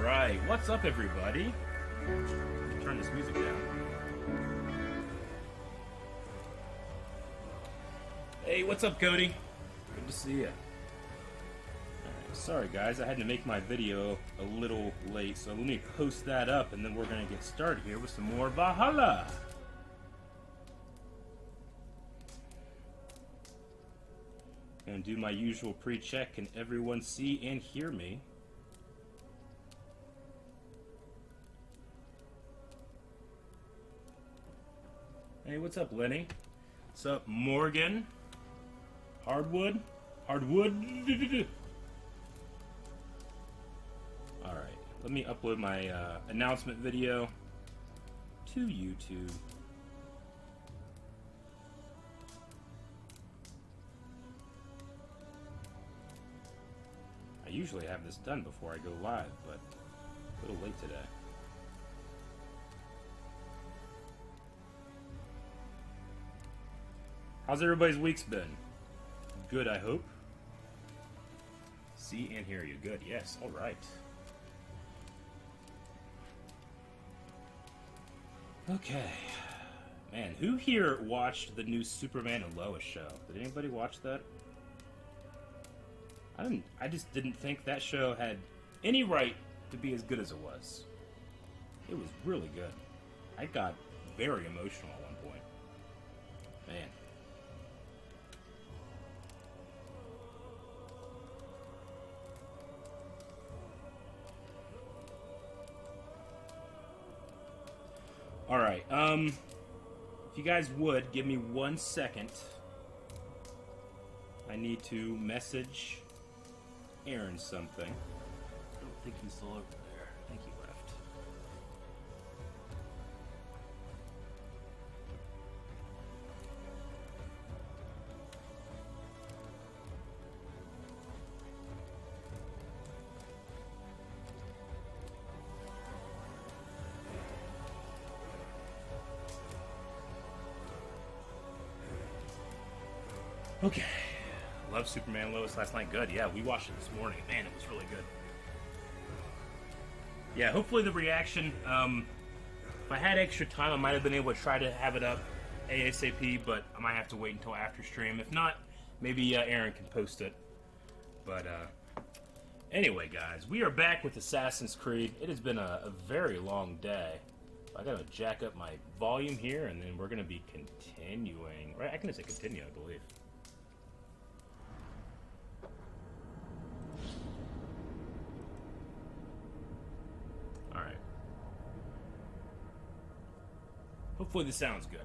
Alright, what's up everybody? Turn this music down. Hey, what's up Cody? Good to see you. Alright, sorry guys, I had to make my video a little late, so let me post that up and then we're gonna get started here with some more Valhalla. Gonna do my usual pre-check. Can everyone see and hear me? Hey, what's up, Lenny? What's up, Morgan? Hardwood? Hardwood? Alright, let me upload my announcement video to YouTube. I usually have this done before I go live, but a little late today. How's everybody's weeks been? Good, I hope. See and hear you. Good, yes, alright. Okay. Man, who here watched the new Superman and Lois show? Did anybody watch that? I just didn't think that show had any right to be as good as it was. It was really good. I got very emotional at one point. Man. Alright, if you guys would, give me 1 second. I need to message Aaron something. I don't think he's still over there. I think he left. Okay. Love Superman Lois last night. Good. Yeah, we watched it this morning. Man, it was really good. Yeah, hopefully the reaction, if I had extra time, I might have been able to try to have it up ASAP, but I might have to wait until after stream. If not, maybe Aaron can post it. But anyway, guys, we are back with Assassin's Creed. It has been a very long day. I gotta jack up my volume here, and then we're gonna be continuing. Right, I can just say continue, I believe. Alright. Hopefully this sounds good.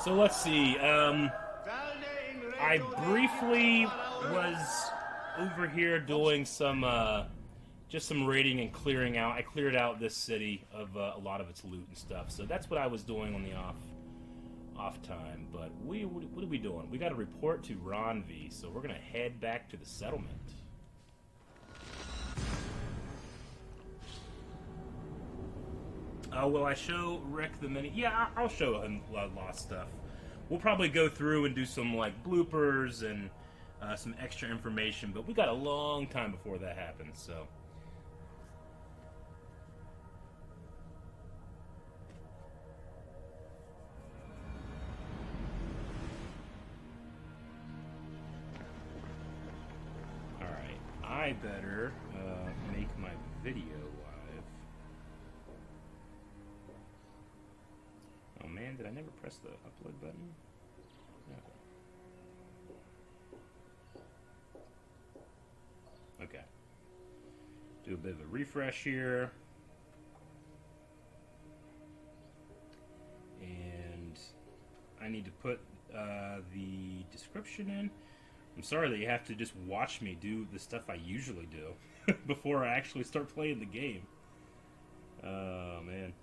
So let's see, I briefly was over here doing some, just some raiding and clearing out. I cleared out this city of a lot of its loot and stuff, so that's what I was doing on the off time. But what are we doing? We got to report to Ronvi, so we're gonna head back to the settlement. Will I show Rick the mini? Yeah, I'll show him a lot of stuff. We'll probably go through and do some like bloopers and some extra information, but we got a long time before that happens, so. Alright, I better make my video live. Oh man, did I never press the upload button? Okay. Do a bit of a refresh here. And I need to put the description in. I'm sorry that you have to just watch me do the stuff I usually do before I actually start playing the game. Oh, man.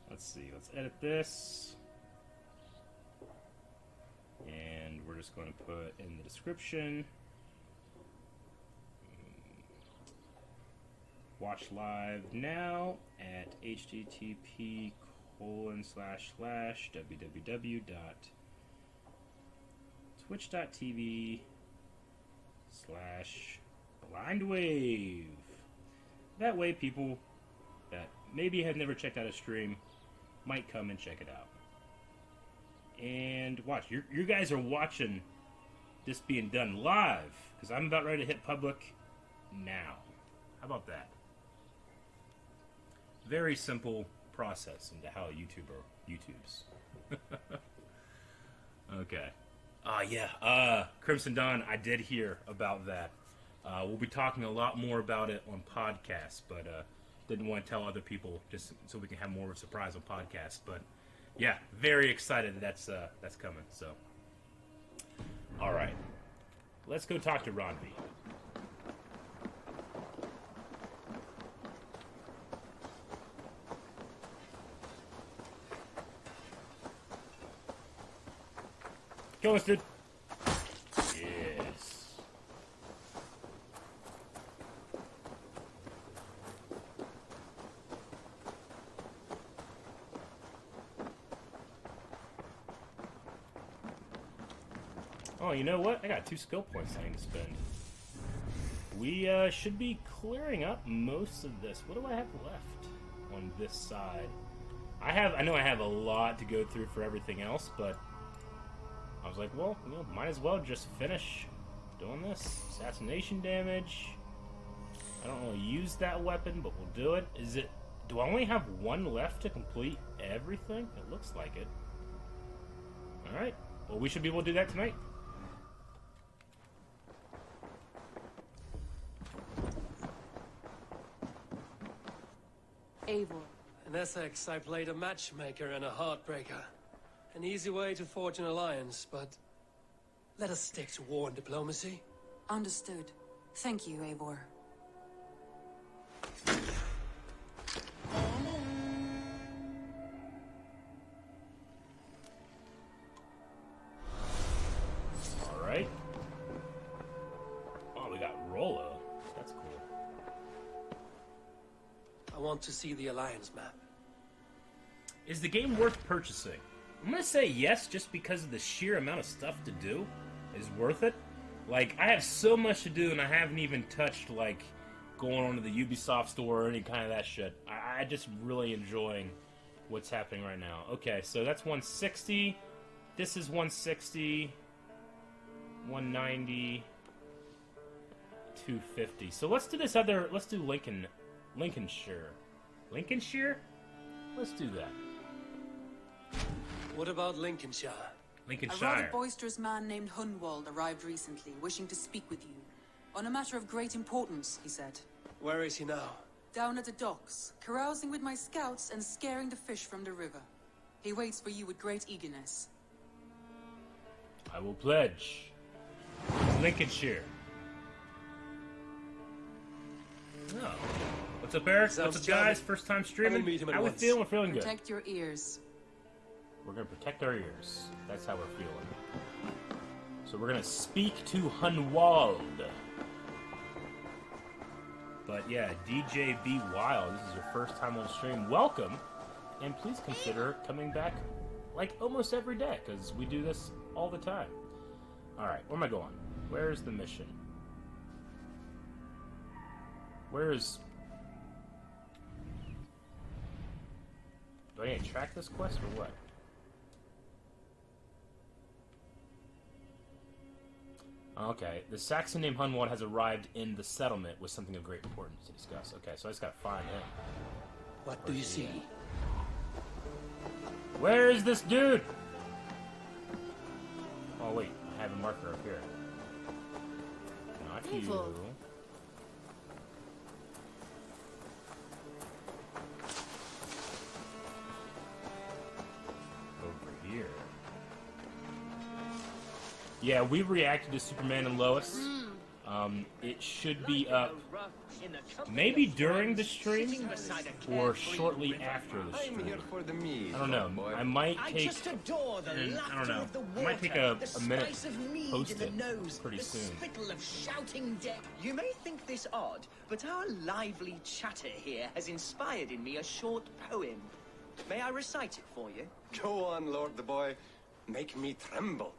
Let's see. Let's edit this. And we're just going to put in the description. Watch live now at http://www.twitch.tv/blindwave. That way people that maybe have never checked out a stream might come and check it out. And watch, you guys are watching this being done live, because I'm about ready to hit public now. How about that? Very simple process into how a YouTuber YouTubes. Okay. Crimson Dawn, I did hear about that. We'll be talking a lot more about it on podcasts, but didn't want to tell other people just so we can have more of a surprise on podcasts. But yeah, very excited that that's coming. So, all right, let's go talk to Ron B. Kill us, dude. Yes. Oh, you know what? I got 2 skill points I need to spend. We should be clearing up most of this. What do I have left on this side? I know I have a lot to go through for everything else, but I was like, well, might as well just finish doing this. Assassination damage. I don't really use that weapon, but we'll do it. Do I only have 1 left to complete everything? It looks like it. Alright. Well, we should be able to do that tonight. Eivor. In Essex, I played a matchmaker and a heartbreaker. An easy way to forge an alliance, but let us stick to war and diplomacy. Understood. Thank you, Eivor. Alright. Oh, we got Rollo. That's cool. I want to see the alliance map. Is the game worth purchasing? I'm gonna say yes, just because of the sheer amount of stuff to do is worth it. Like, I have so much to do, and I haven't even touched, like, going onto the Ubisoft store or any kind of that shit. I just really enjoying what's happening right now. Okay, so that's 160. This is 160. 190. 250. So let's do this other... Let's do Lincolnshire. Lincolnshire? Let's do that. What about Lincolnshire? A Lincolnshire. rather boisterous man named Hunwald arrived recently, wishing to speak with you. On a matter of great importance, he said. Where is he now? Down at the docks, carousing with my scouts and scaring the fish from the river. He waits for you with great eagerness. I will pledge. Lincolnshire. Oh. What's up, Eric? Sounds What's up, guys? charming. First time I'm streaming. gonna meet him at How we once. feeling? We're feeling good. Protect your ears. We're going to protect our ears. That's how we're feeling. So we're going to speak to Hunwald. But yeah, DJ B Wild, this is your first time on stream. Welcome. And please consider coming back like almost every day, because we do this all the time. Alright, where am I going? Where's the mission? Where's... Do I need to track this quest or what? Okay, the Saxon named Hunwald has arrived in the settlement with something of great importance to discuss. Okay, so I just gotta find him. What do you see? Where is this dude? Oh wait, I have a marker up here. Not you. Evil. Over here. Yeah, we reacted to Superman and Lois. It should be up maybe during the stream or shortly after the stream. I don't know. I might take I might take a minute to post it pretty soon. You may think this odd, but our lively chatter here has inspired in me a short poem. May I recite it for you? Go on, Lord the Boy. Make me tremble.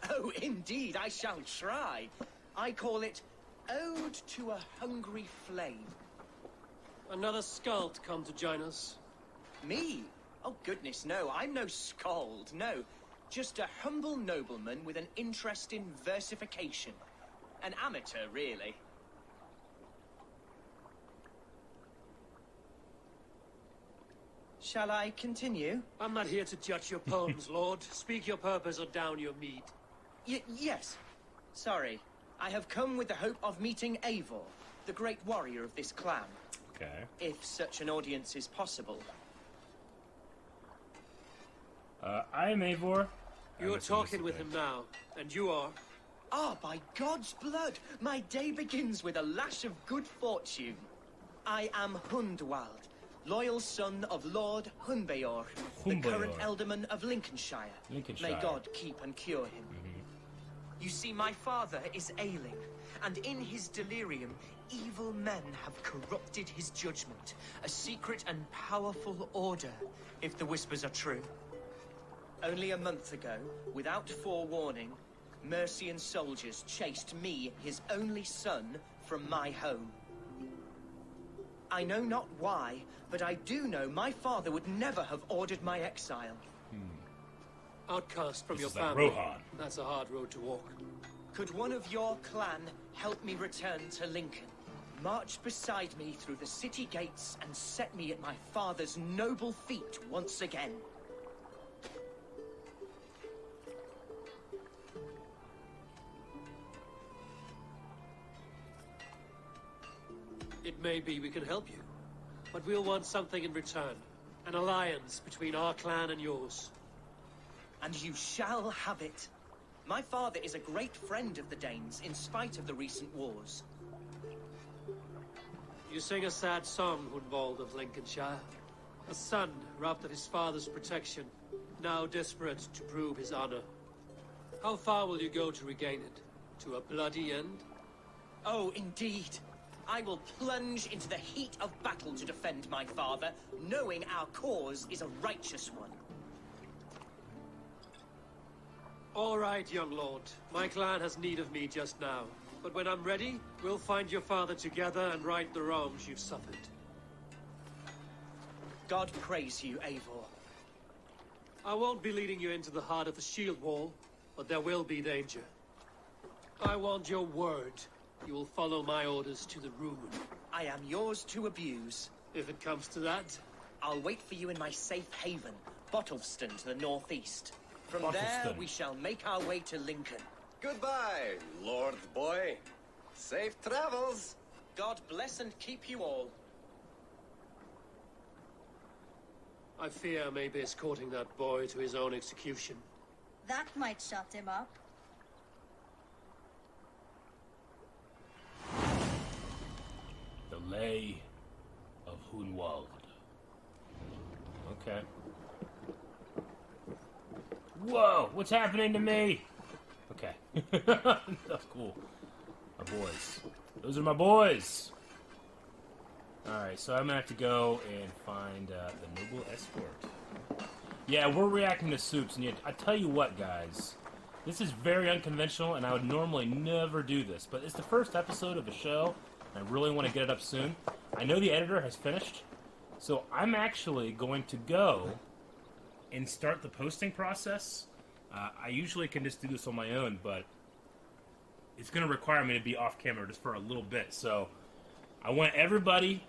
Oh, indeed, I shall try. I call it Ode to a Hungry Flame. Another skald come to join us. Me? Oh, goodness, no. I'm no skald, no. Just a humble nobleman with an interest in versification. An amateur, really. Shall I continue? I'm not here to judge your poems, Lord. Speak your purpose or down your meat. Yes. Sorry. I have come with the hope of meeting Eivor, the great warrior of this clan. Okay. If such an audience is possible. I am Eivor. You're talking with him now, and you are... Ah, by God's blood, my day begins with a lash of good fortune. I am Hundwald, loyal son of Lord Hunbeor, the current alderman of Lincolnshire. May God keep and cure him. You see, my father is ailing, and in his delirium, evil men have corrupted his judgment. A secret and powerful order, if the whispers are true. Only a month ago, without forewarning, Mercian soldiers chased me, his only son, from my home. I know not why, but I do know my father would never have ordered my exile. Outcast from This your is like family. Rohan. That's a hard road to walk. Could one of your clan help me return to Lincoln? March beside me through the city gates and set me at my father's noble feet once again. It may be we can help you, but we'll want something in return. An alliance between our clan and yours. And you shall have it. My father is a great friend of the Danes, in spite of the recent wars. You sing a sad song, Hundwald of Lincolnshire. A son robbed of his father's protection, now desperate to prove his honor. How far will you go to regain it? To a bloody end? Oh, indeed. I will plunge into the heat of battle to defend my father, knowing our cause is a righteous one. All right, young lord. My clan has need of me just now. But when I'm ready, we'll find your father together and right the wrongs you've suffered. God praise you, Eivor. I won't be leading you into the heart of the shield wall, but there will be danger. I want your word. You will follow my orders to the ruin. I am yours to abuse. If it comes to that, I'll wait for you in my safe haven, Bottleston to the northeast. From there, we shall make our way to Lincoln. Goodbye, Lord Boy. Safe travels. God bless and keep you all. I fear I may be escorting that boy to his own execution. That might shut him up. The Lay of Hundwald. Okay. Whoa! What's happening to me? Okay. That's cool. My boys. Those are my boys! Alright, so I'm gonna have to go and find the Noble Escort. Yeah, we're reacting to soups, and yet, I tell you what, guys. This is very unconventional, and I would normally never do this, but it's the first episode of a show, and I really want to get it up soon. I know the editor has finished, so I'm actually going to go and start the posting process. I usually can just do this on my own, but it's going to require me to be off camera just for a little bit. So I want everybody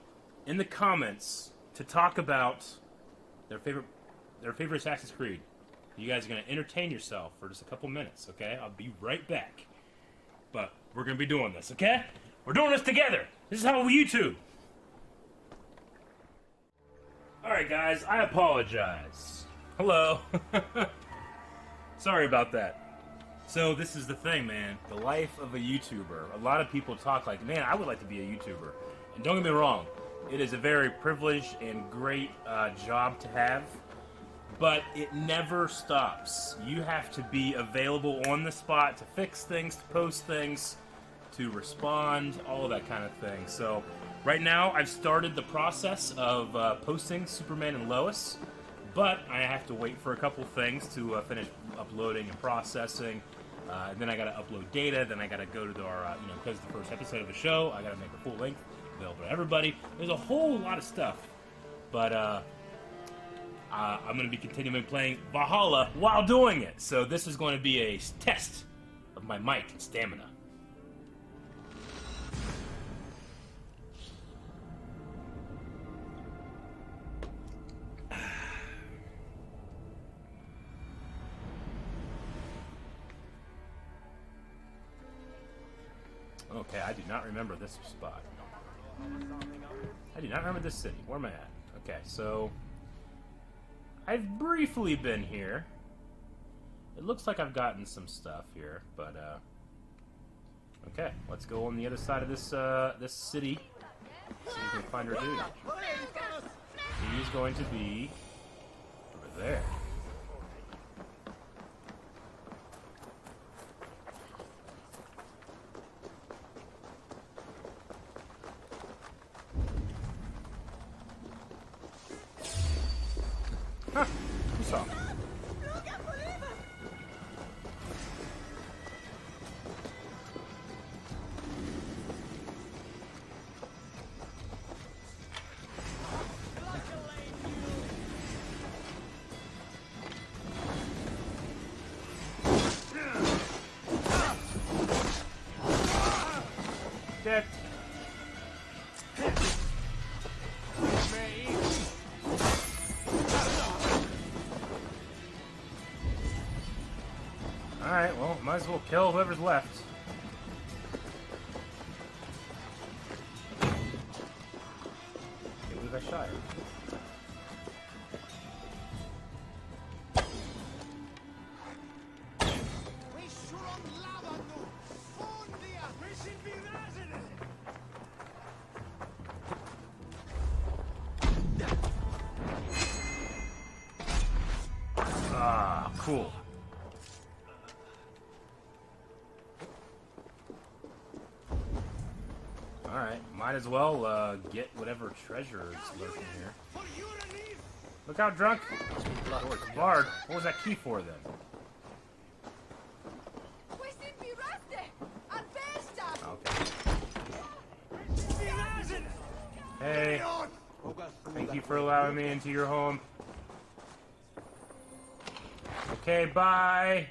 in the comments to talk about their favorite Assassin's Creed. You guys are going to entertain yourself for just a couple minutes, okay? I'll be right back. But we're going to be doing this, okay? We're doing this together. This is how we YouTube. Alright, guys, I apologize. Hello. Sorry about that. So this is the thing, man. The life of a YouTuber. A lot of people talk like, man, I would like to be a YouTuber. And don't get me wrong, it is a very privileged and great job to have. But it never stops. You have to be available on the spot to fix things, to post things, to respond, all of that kind of thing. So right now, I've started the process of posting Superman and Lois, but I have to wait for a couple things to finish uploading and processing. And then I got to upload data. Then I got to go to our, because it's the first episode of the show, I got to make a full length available to everybody. There's a whole lot of stuff, but I'm going to be continuing playing Valhalla while doing it. So this is going to be a test of my might and stamina. Okay, I do not remember this spot. I do not remember this city. Where am I at? Okay, so I've briefly been here. It looks like I've gotten some stuff here, but okay, let's go on the other side of this this city. See if we can find our dude. He's going to be over there. Huh, who saw? Dead. Alright, well, might as well kill whoever's left. Can't believe I shot her. Ah, cool. Alright, might as well get whatever treasure is lurking here. Look out, drunk! Bard, what was that key for then? Okay. Hey, thank you for allowing me into your home. Okay, bye!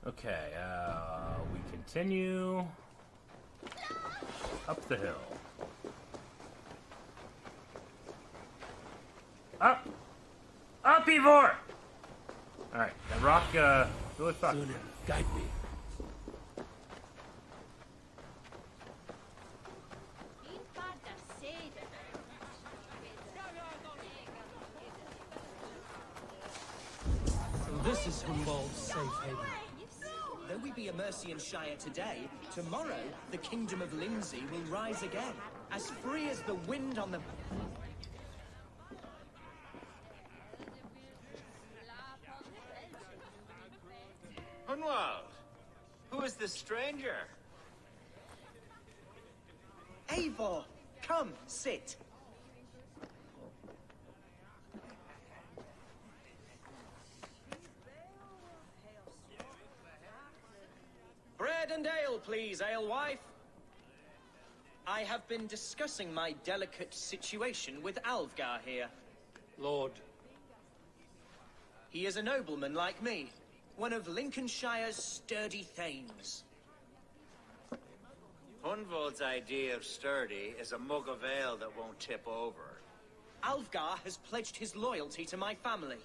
Okay, we continue up the hill. Up! Up, Ivor! Alright, that rock, really fucked. Guide me. So this is Humboldt's safe haven. Though we be a Mercian Shire today, tomorrow the Kingdom of Lindsey will rise again, as free as the wind on the... Hunwald, who is this stranger? Eivor, come, sit. Bread and ale, please, alewife. I have been discussing my delicate situation with Alvgar here. Lord, He is a nobleman like me, one of Lincolnshire's sturdy thanes. Hunwald's idea of sturdy is a mug of ale that won't tip over. Alvgar has pledged his loyalty to my family,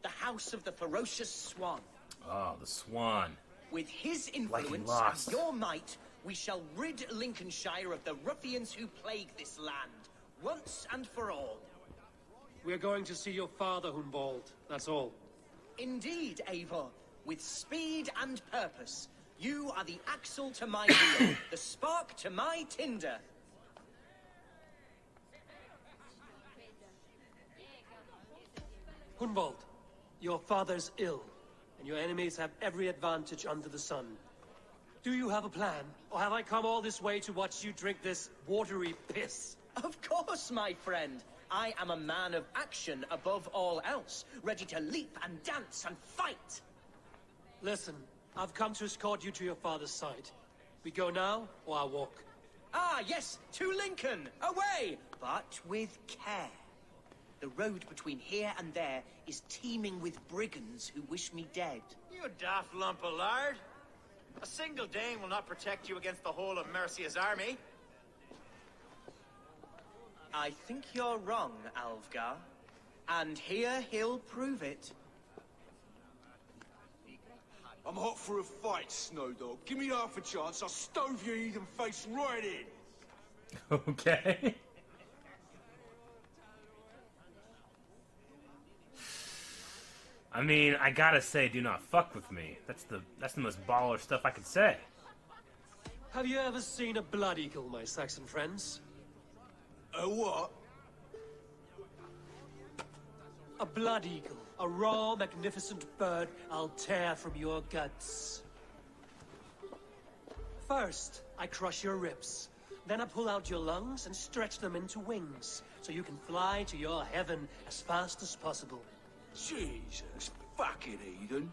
the House of the Ferocious Swan. Oh, the swan. With his Like he influence lost. and your might, we shall rid Lincolnshire of the ruffians who plague this land, once and for all. We're going to see your father, Hunwald. That's all. Indeed, Eivor. With speed and purpose. You are the axle to my wheel, the spark to my tinder. Hunwald, your father's ill, and your enemies have every advantage under the sun. Do you have a plan, or have I come all this way to watch you drink this watery piss? Of course, my friend. I am a man of action above all else, ready to leap and dance and fight. Listen, I've come to escort you to your father's side. We go now, or I walk? Ah, yes, to Lincoln, away, but with care. The road between here and there is teeming with brigands who wish me dead. You daft lump of lard. A single Dane will not protect you against the whole of Mercia's army. I think you're wrong, Alfgar. And here he'll prove it. I'm hot for a fight, Snowdog. Give me half a chance, I'll stove your heathen face right in. Okay. I mean, I gotta say, do not fuck with me. That's the most baller stuff I could say. Have you ever seen a blood eagle, my Saxon friends? A what? A blood eagle. A raw, magnificent bird I'll tear from your guts. First, I crush your ribs. Then I pull out your lungs and stretch them into wings, so you can fly to your heaven as fast as possible. Jesus, fucking heathen.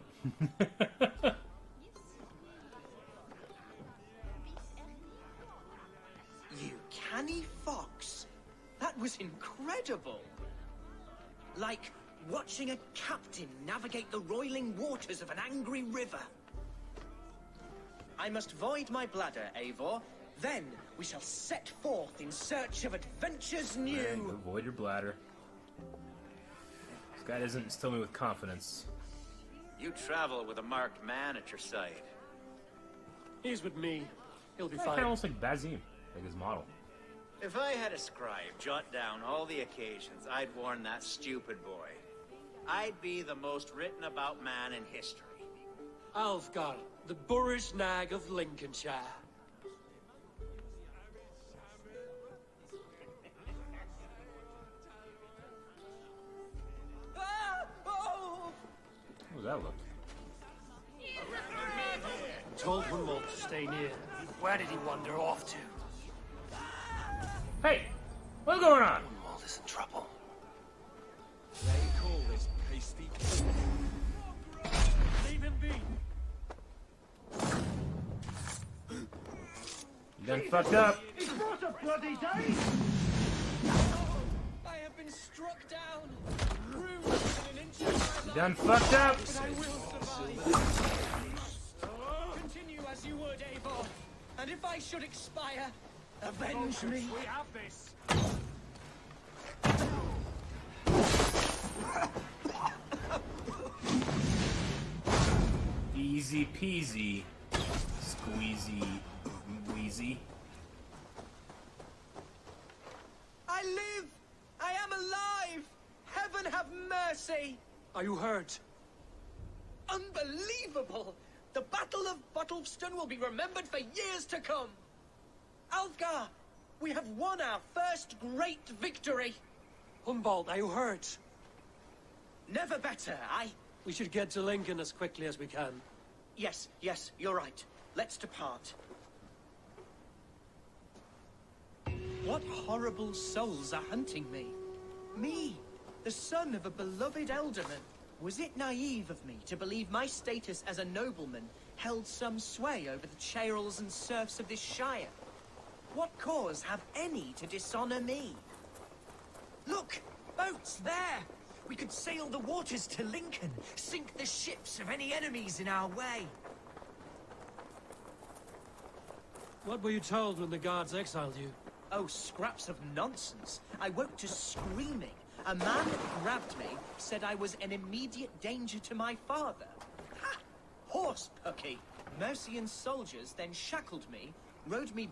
You canny fox. That was incredible. Like watching a captain navigate the roiling waters of an angry river. I must void my bladder, Eivor. Then we shall set forth in search of adventures new. Man, go void your bladder. This guy doesn't instill me with confidence. You travel with a marked man at your side. He's with me. He'll be That fine. kind of looks like Bazim, like his model. If I had a scribe jot down all the occasions I'd warn that stupid boy, I'd be the most written about man in history. Alfgar, the boorish nag of Lincolnshire. Ah! Oh! What was that look? Told Hunwald to stay near. Where did he wander off to? Hey! What's going on? Hunwald is in trouble. They call this pasty. Leave him be. You done fucked up. It's not a bloody day! I have been struck down, bruised in an inch of my You done life, fucked up. but I will survive. Continue as you would, Eivor. And if I should expire, avenge me. We have this. Easy peasy. Squeezy. Wheezy. I live! I am alive! Heaven have mercy! Are you hurt? Unbelievable! The Battle of Bottleston will be remembered for years to come! Alfgar, we have won our first great victory! Hunwald, are you hurt? Never better, We should get to Lincoln as quickly as we can. Yes, you're right. Let's depart. What horrible souls are hunting me? Me, the son of a beloved elderman. Was it naive of me to believe my status as a nobleman held some sway over the churls and serfs of this shire? What cause have any to dishonor me? Look! Boats there! We could sail the waters to Lincoln, sink the ships of any enemies in our way. What were you told when the guards exiled you? Oh, scraps of nonsense. I woke to screaming. A man grabbed me, said I was an immediate danger to my father. Ha! Horse pucky. Mercian soldiers then shackled me, rode me...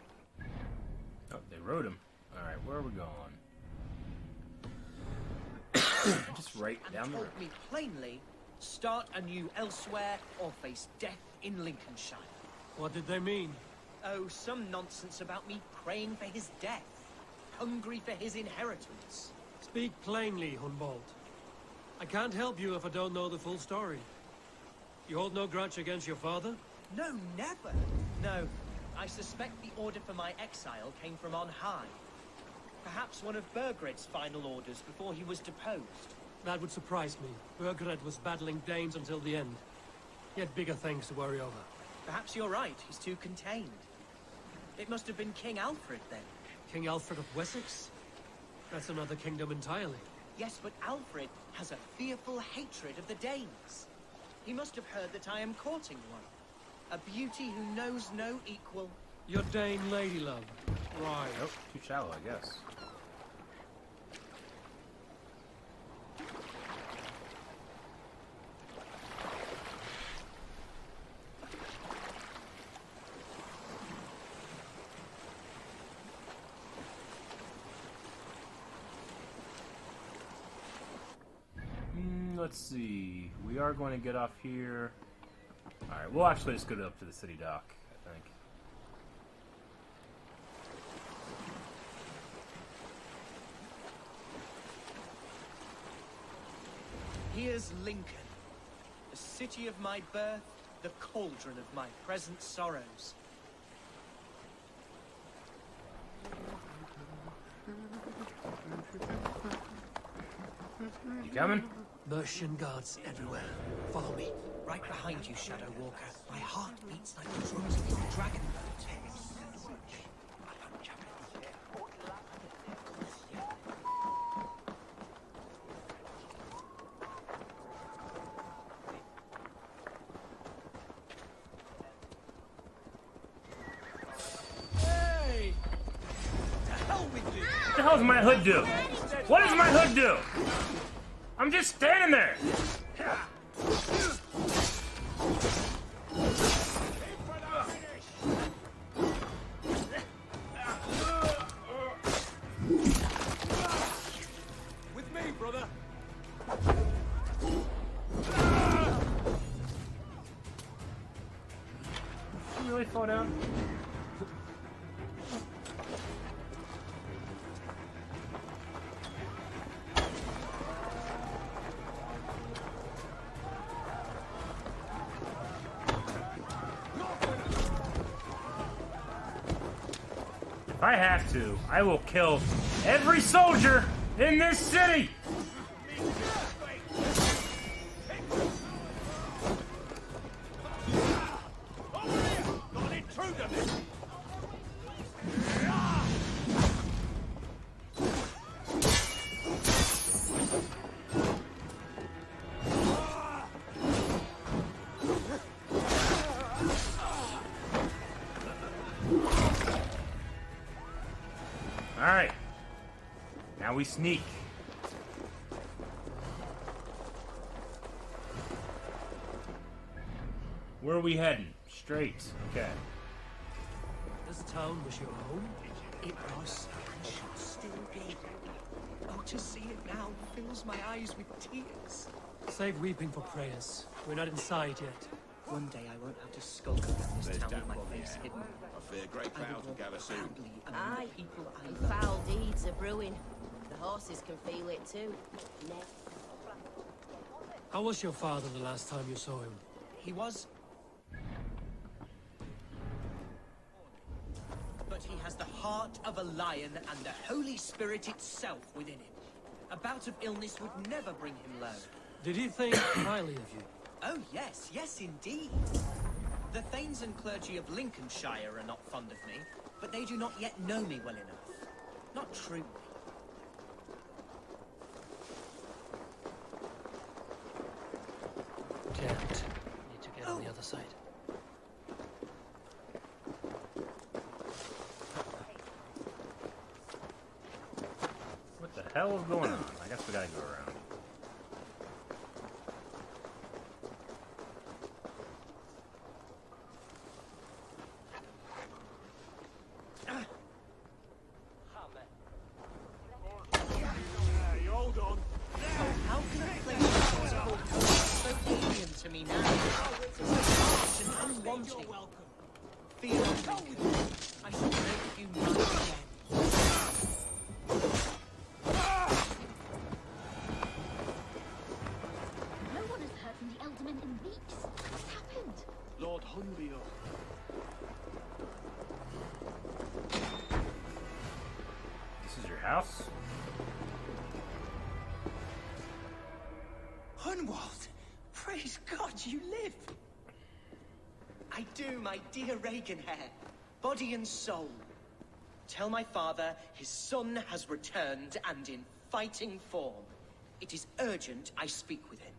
Oh, they rode him. Alright, where are we going? Just right and down the told road. me plainly, start anew elsewhere or face death in Lincolnshire. What did they mean? Oh, some nonsense about me praying for his death, hungry for his inheritance. Speak plainly, Hunwald. I can't help you if I don't know the full story. You hold no grudge against your father? No, never. No, I suspect the order for my exile came from on high. Perhaps one of Burgred's final orders before he was deposed. That would surprise me. Burgred was battling Danes until the end. He had bigger things to worry over. Perhaps you're right, he's too contained. It must have been King Alfred then. King Alfred of Wessex? That's another kingdom entirely. Yes, but Alfred has a fearful hatred of the Danes. He must have heard that I am courting one. A beauty who knows no equal. Your Dane lady love. Right. Nope, too shallow, I guess. Let's see. We are going to get off here. Alright, we'll actually just go up to the city dock, I think. Here's Lincoln, the city of my birth, the cauldron of my present sorrows. You coming? Mercian guards everywhere. Follow me. Right behind you, Shadow Walker. My heart beats like the drums of your dragon boat. Hey! To hell with you! What the hell does my hood do? What does my hood do? I'm just standing there. With me, brother. Did you really fall down? If I have to, I will kill every soldier in this city! Alright. Now we sneak. Where are we heading? Straight. Okay. This town was your home? It was, and should still be. Oh, to see it now fills my eyes with tears. Save weeping for prayers. We're not inside yet. One day I won't have to skulk around this town with my face hidden. I fear great I will crowds will walk gather soon. proudly among Aye, the people I and love. foul deeds are brewing. The horses can feel it too. How was your father the last time you saw him? He was... But he has the heart of a lion and the Holy Spirit itself within him. A bout of illness would never bring him low. Did he think highly of you? Oh yes, yes indeed. The thanes and clergy of Lincolnshire are not fond of me, but they do not yet know me well enough. Not truly. Can't. Need to get on the other side. What the hell is going on? I guess we gotta go around. Hey, hold on. You're welcome. Fear not, Lincoln. I shall make you mine again. No one has heard from the Eldermen in weeks. What's happened? Lord Hunbeor. This is your house? Hunwald! Praise God, you live! I do, my dear Reaganhair. Body and soul. Tell my father his son has returned and in fighting form. It is urgent I speak with him.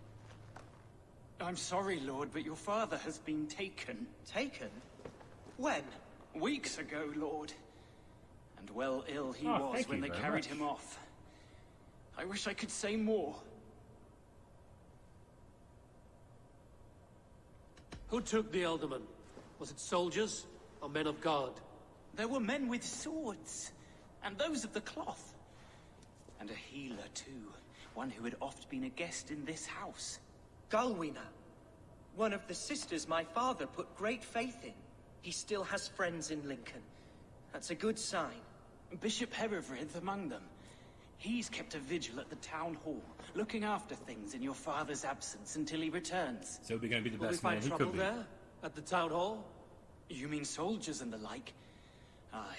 I'm sorry, Lord, but your father has been taken. Taken? When? Weeks ago, Lord. And well ill he Oh, was thank when you they very carried much. him off. I wish I could say more. Who took the Elderman? Was it soldiers or men of God? There were men with swords, and those of the cloth. And a healer, too. One who had oft been a guest in this house. Galwina. One of the sisters my father put great faith in. He still has friends in Lincoln. That's a good sign. Bishop Herefrith among them. He's kept a vigil at the town hall, looking after things in your father's absence until he returns. So we're going to be the Will we best man find he trouble could be. there? At the town hall? You mean soldiers and the like? Aye.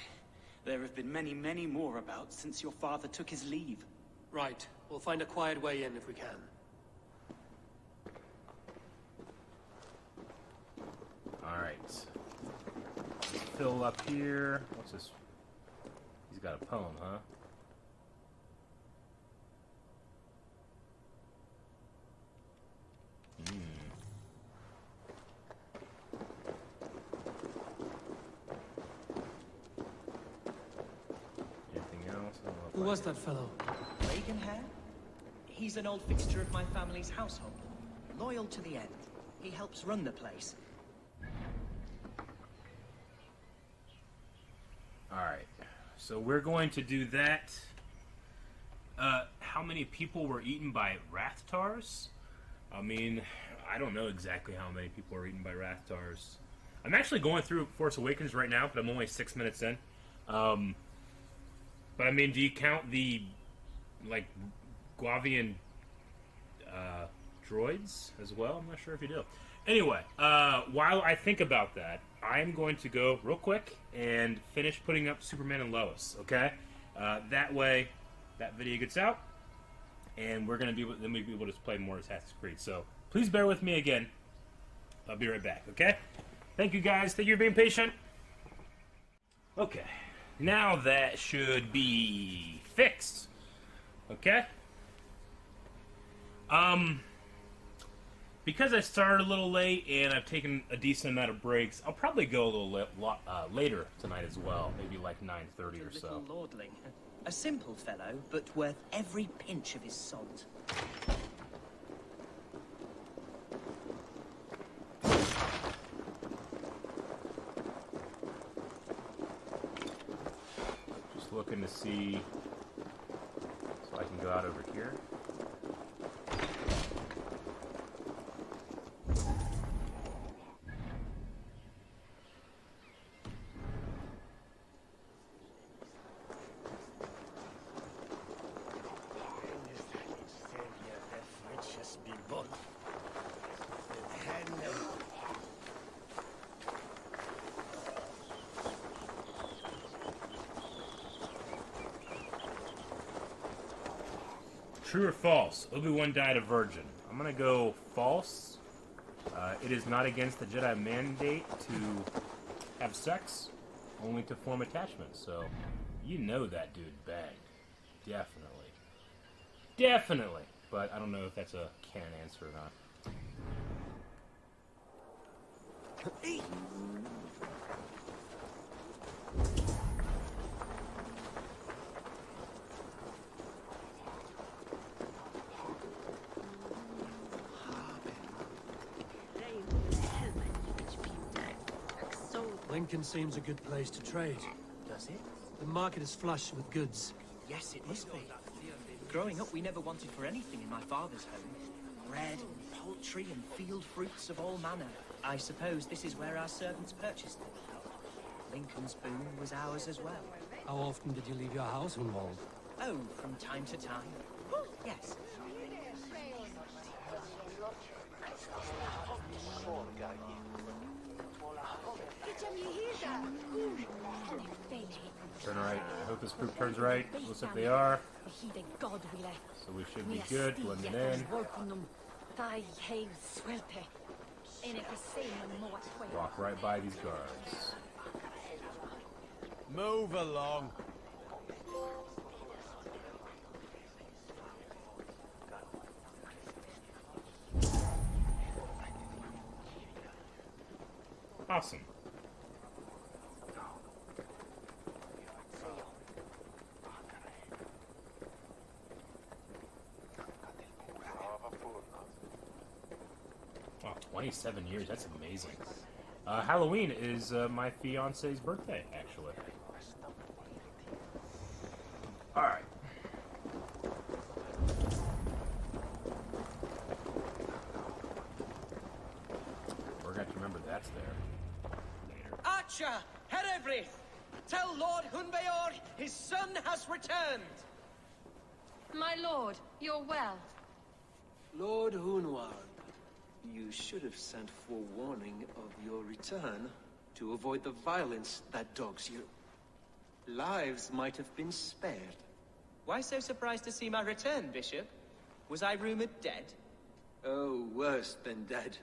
There have been many, many more about since your father took his leave. Right. We'll find a quiet way in if we can. Alright. Fill up here. What's this? He's got a poem, huh? Anything else? I don't know if Who I- was that fellow? Reaganhair? He's an old fixture of my family's household. Loyal to the end. He helps run the place. Alright. So we're going to do that. How many people were eaten by Rathtars? I mean, I don't know exactly how many people were eaten by Rathtars. I'm actually going through Force Awakens right now, but I'm only 6 minutes in. But I mean, do you count the, like, Guavian droids as well? I'm not sure if you do. Anyway, while I think about that, I'm going to go real quick and finish putting up Superman and Lois, okay? That way, that video gets out, and we're going to be able, then we'll be able to play more Assassin's Creed. So, please bear with me again. I'll be right back, okay? Thank you guys. Thank you for being patient. Okay. Now that should be fixed. Okay? Because I started a little late and I've taken a decent amount of breaks, I'll probably go a little later tonight as well. Maybe like 9:30 or so. Little lordling. A simple fellow, but worth every pinch of his salt. Just looking to see so I can go out over here. True or false? Obi-Wan died a virgin. I'm gonna go false. It is not against the Jedi mandate to have sex, only to form attachments. So, you know that dude banged. Definitely. Definitely. But I don't know if that's a canon answer or not. Lincoln seems a good place to trade. Does it? The market is flush with goods. Yes, it must be. Growing up, we never wanted for anything in my father's home. Bread and poultry and field fruits of all manner. I suppose this is where our servants purchased them. Lincoln's boon was ours as well. How often did you leave your house, Hunwald? Oh, from time to time. Yes. Turn right. I hope this group turns right. Looks like they are. So we should be good. Blending in. Walk right by these guards. Move along. Awesome. Wow, 27 years, that's amazing. Halloween is my fiance's birthday, actually. Alright. We're going to remember that's there. Later. Archer, Herevry, tell Lord Hunbeor his son has returned. My lord, you're well. Lord Hunwald, you should have sent forewarning of your return to avoid the violence that dogs you. Lives might have been spared. Why so surprised to see my return, Bishop? Was I rumored dead? Oh, worse than dead.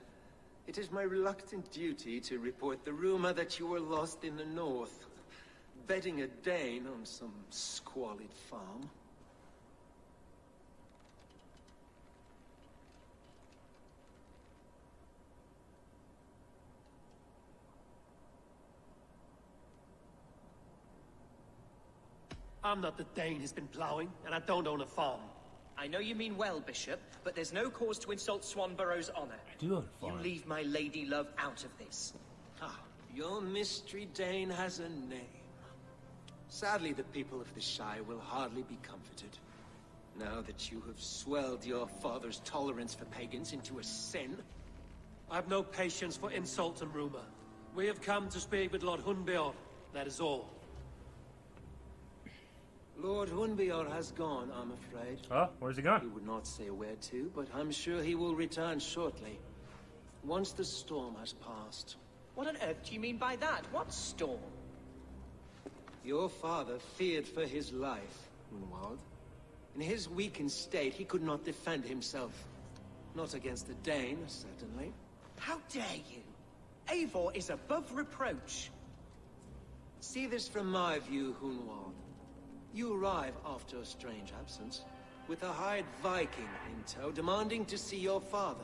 It is my reluctant duty to report the rumor that you were lost in the north, bedding a Dane on some squalid farm. I'm not the Dane who's been ploughing, and I don't own a farm. I know you mean well, Bishop, but there's no cause to insult Swanborough's honor. I do own a farm. You leave my lady love out of this. Ah, your mystery Dane has a name. Sadly, the people of the Shire will hardly be comforted. Now that you have swelled your father's tolerance for pagans into a sin. I have no patience for insult and rumor. We have come to speak with Lord Hunbeor, that is all. Lord Hunbeor has gone, I'm afraid. Oh, where's he gone? He would not say where to, but I'm sure he will return shortly. Once the storm has passed. What on earth do you mean by that? What storm? Your father feared for his life, Hunwald. In his weakened state, he could not defend himself. Not against the Dane, certainly. How dare you? Eivor is above reproach. See this from my view, Hunwald. You arrive after a strange absence, with a hired Viking in tow demanding to see your father.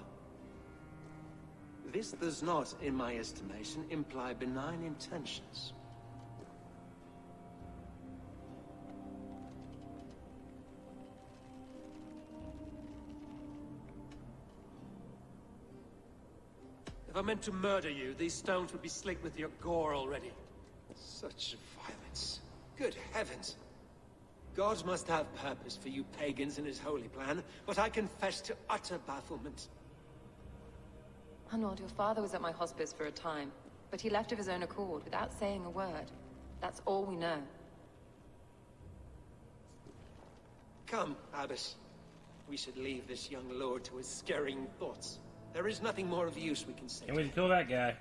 This does not, in my estimation, imply benign intentions. If I meant to murder you, these stones would be slick with your gore already. Such violence. Good heavens! God must have purpose for you pagans in his holy plan, but I confess to utter bafflement. Hunwald, your father was at my hospice for a time, but he left of his own accord without saying a word. That's all we know. Come, Abbess. We should leave this young lord to his scaring thoughts. There is nothing more of use we can say. Can't wait to kill that guy.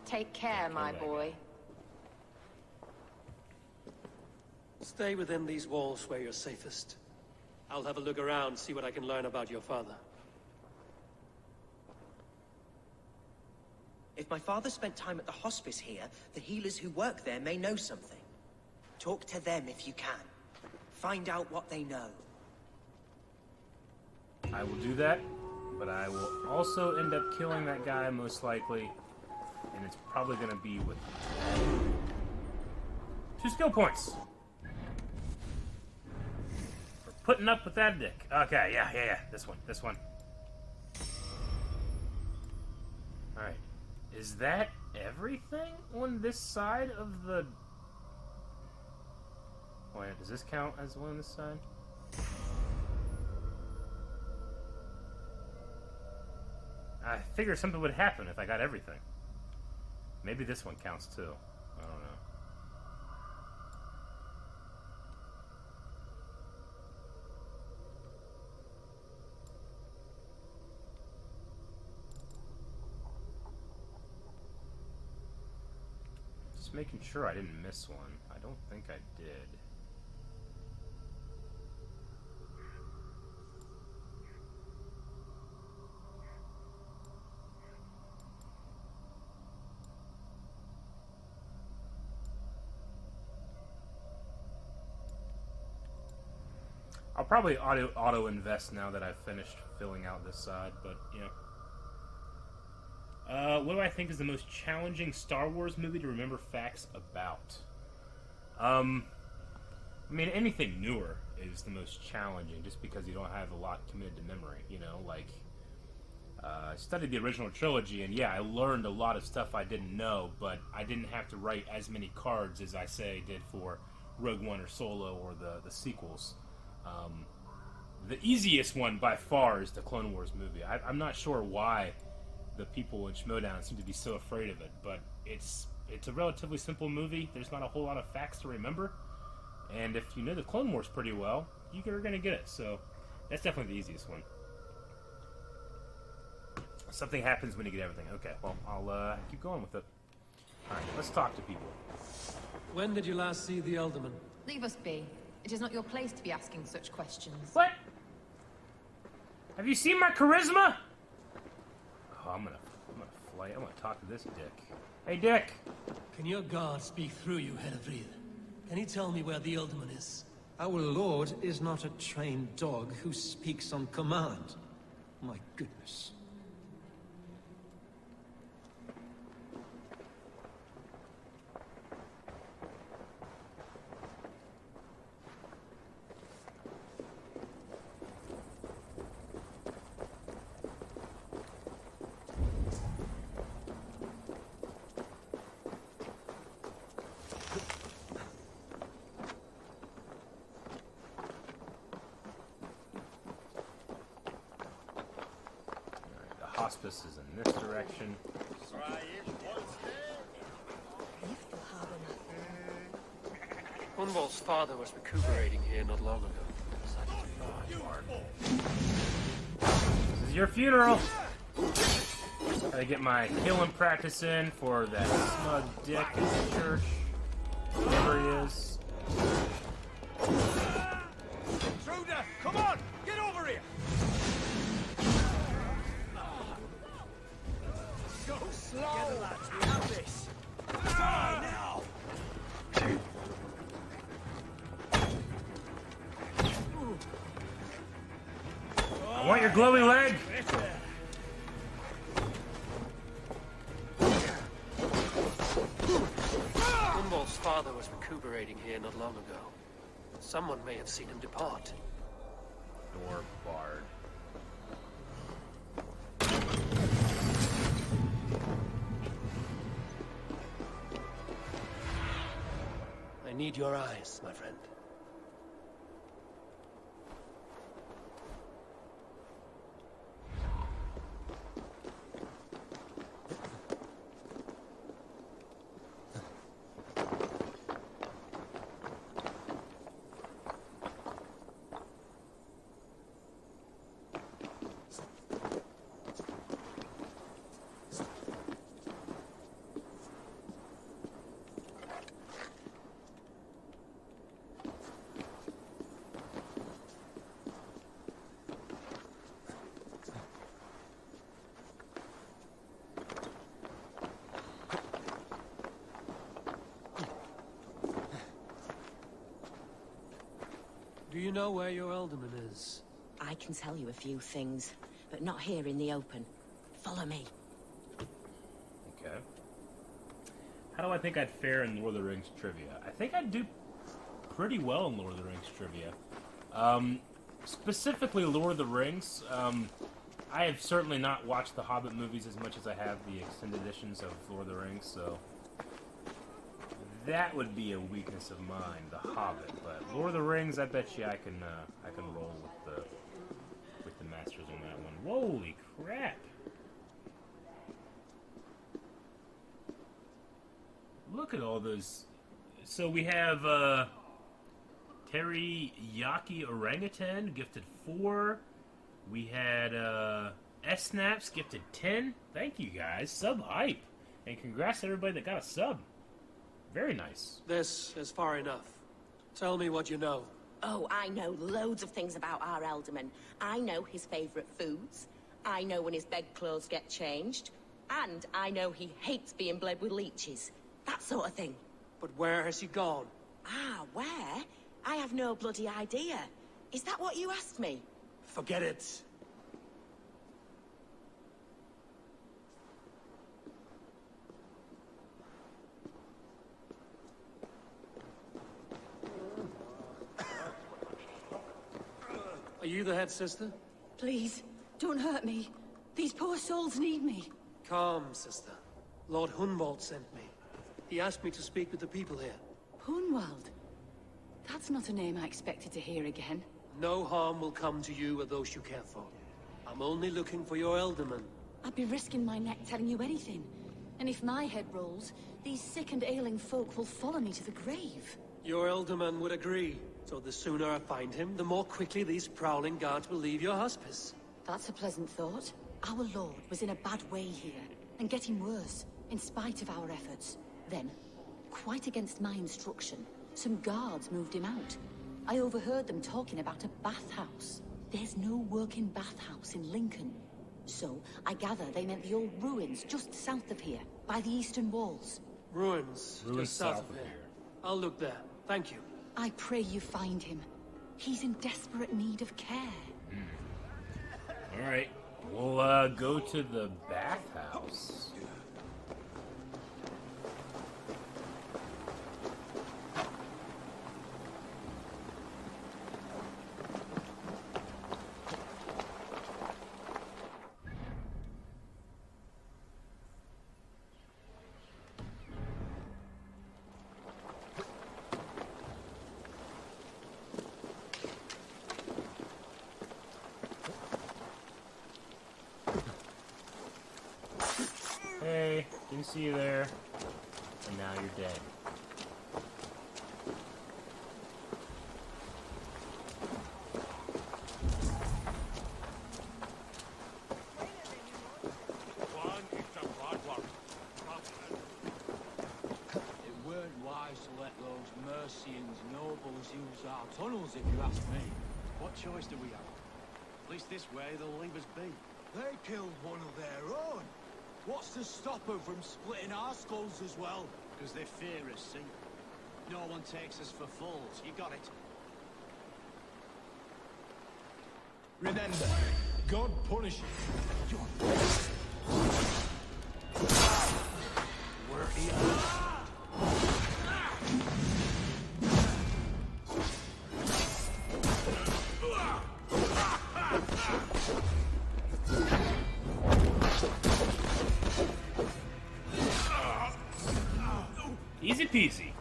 Take care, my boy. Stay within these walls where you're safest. I'll have a look around, see what I can learn about your father. If my father spent time at the hospice here, the healers who work there may know something. Talk to them if you can. Find out what they know. I will do that, but I will also end up killing that guy most likely, and it's probably going to be with 2 skill points. For putting up with that dick. Okay, yeah. This one. Alright. Is that everything on this side of the... Wait, does this count as one on this side? I figured something would happen if I got everything. Maybe this one counts too. I don't know. Just making sure I didn't miss one. I don't think I did. I'll probably auto invest now that I've finished filling out this side, but yeah. What do I think is the most challenging Star Wars movie to remember facts about? I mean, anything newer is the most challenging, just because you don't have a lot committed to memory. You know, like I studied the original trilogy, and yeah, I learned a lot of stuff I didn't know, but I didn't have to write as many cards as I say did for Rogue One or Solo or the sequels. The easiest one by far is the Clone Wars movie. I'm not sure why the people in Schmodown seem to be so afraid of it, but it's a relatively simple movie. There's not a whole lot of facts to remember, and if you know the Clone Wars pretty well, you're going to get it. So that's definitely the easiest one. Something happens when you get everything. Okay, well, I'll keep going with it. Alright, let's talk to people. When did you last see the Elderman? Leave us be. It is not your place to be asking such questions. What? Have you seen my charisma? Oh, I'm gonna talk to this dick. Hey, Dick. Can your guard speak through you, Henry? Can he tell me where the Elderman is? Our lord is not a trained dog who speaks on command. My goodness. Hospice is in this direction. Hunwald's father was recuperating here not long ago. This is your funeral. Gotta get my healing practice in for that smug dick in the church. Whatever he is. Intruder, come on! Get over here! Go slow! Together, lads, we have this! Die now! I want your glowy leg! Hunwald's father was recuperating here not long ago. Someone may have seen him depart. Door barred. I need your eyes, my friend. Do you know where your Elderman is? I can tell you a few things, but not here in the open. Follow me. Okay. How do I think I'd fare in Lord of the Rings trivia? I think I'd do pretty well in Lord of the Rings trivia. Specifically Lord of the Rings, I have certainly not watched the Hobbit movies as much as I have the extended editions of Lord of the Rings, so that would be a weakness of mine, the Hobbit. But Lord of the Rings, I bet you I can roll with the masters on that one. Holy crap! look at all those. So we have Teriyaki Orangutan gifted 4. We had S-Snaps gifted 10. Thank you guys. Sub hype. And congrats to everybody that got a sub. Very nice. This is far enough. Tell me what you know. Oh, I know loads of things about our Elderman. I know his favourite foods. I know when his bedclothes get changed. And I know he hates being bled with leeches. That sort of thing. But where has he gone? Ah, where? I have no bloody idea. Is that what you asked me? Forget it. Are you the head sister? Please, don't hurt me. These poor souls need me. Calm, sister. Lord Hunwald sent me. He asked me to speak with the people here. Hunwald? That's not a name I expected to hear again. No harm will come to you or those you care for. I'm only looking for your Elderman. I'd be risking my neck telling you anything. And if my head rolls, these sick and ailing folk will follow me to the grave. Your Elderman would agree. So the sooner I find him, the more quickly these prowling guards will leave your hospice. That's a pleasant thought. Our lord was in a bad way here, and getting worse, in spite of our efforts. Then, quite against my instruction, some guards moved him out. I overheard them talking about a bathhouse. There's no working bathhouse in Lincoln. So, I gather they meant the old ruins just south of here, by the eastern walls. Ruins just south of here. I'll look there. Thank you. I pray you find him. He's in desperate need of care. Alright, we'll go to the bathhouse. Hey, didn't see you there. And now you're dead. It weren't wise to let those Mercians nobles use our tunnels, if you ask me. What choice do we have? At least this way they'll leave us be. They killed one of their own. What's to stop them from splitting our skulls as well? Because they fear us, see? No one takes us for fools. You got it. Remember, God punishes. We're here. Easy peasy.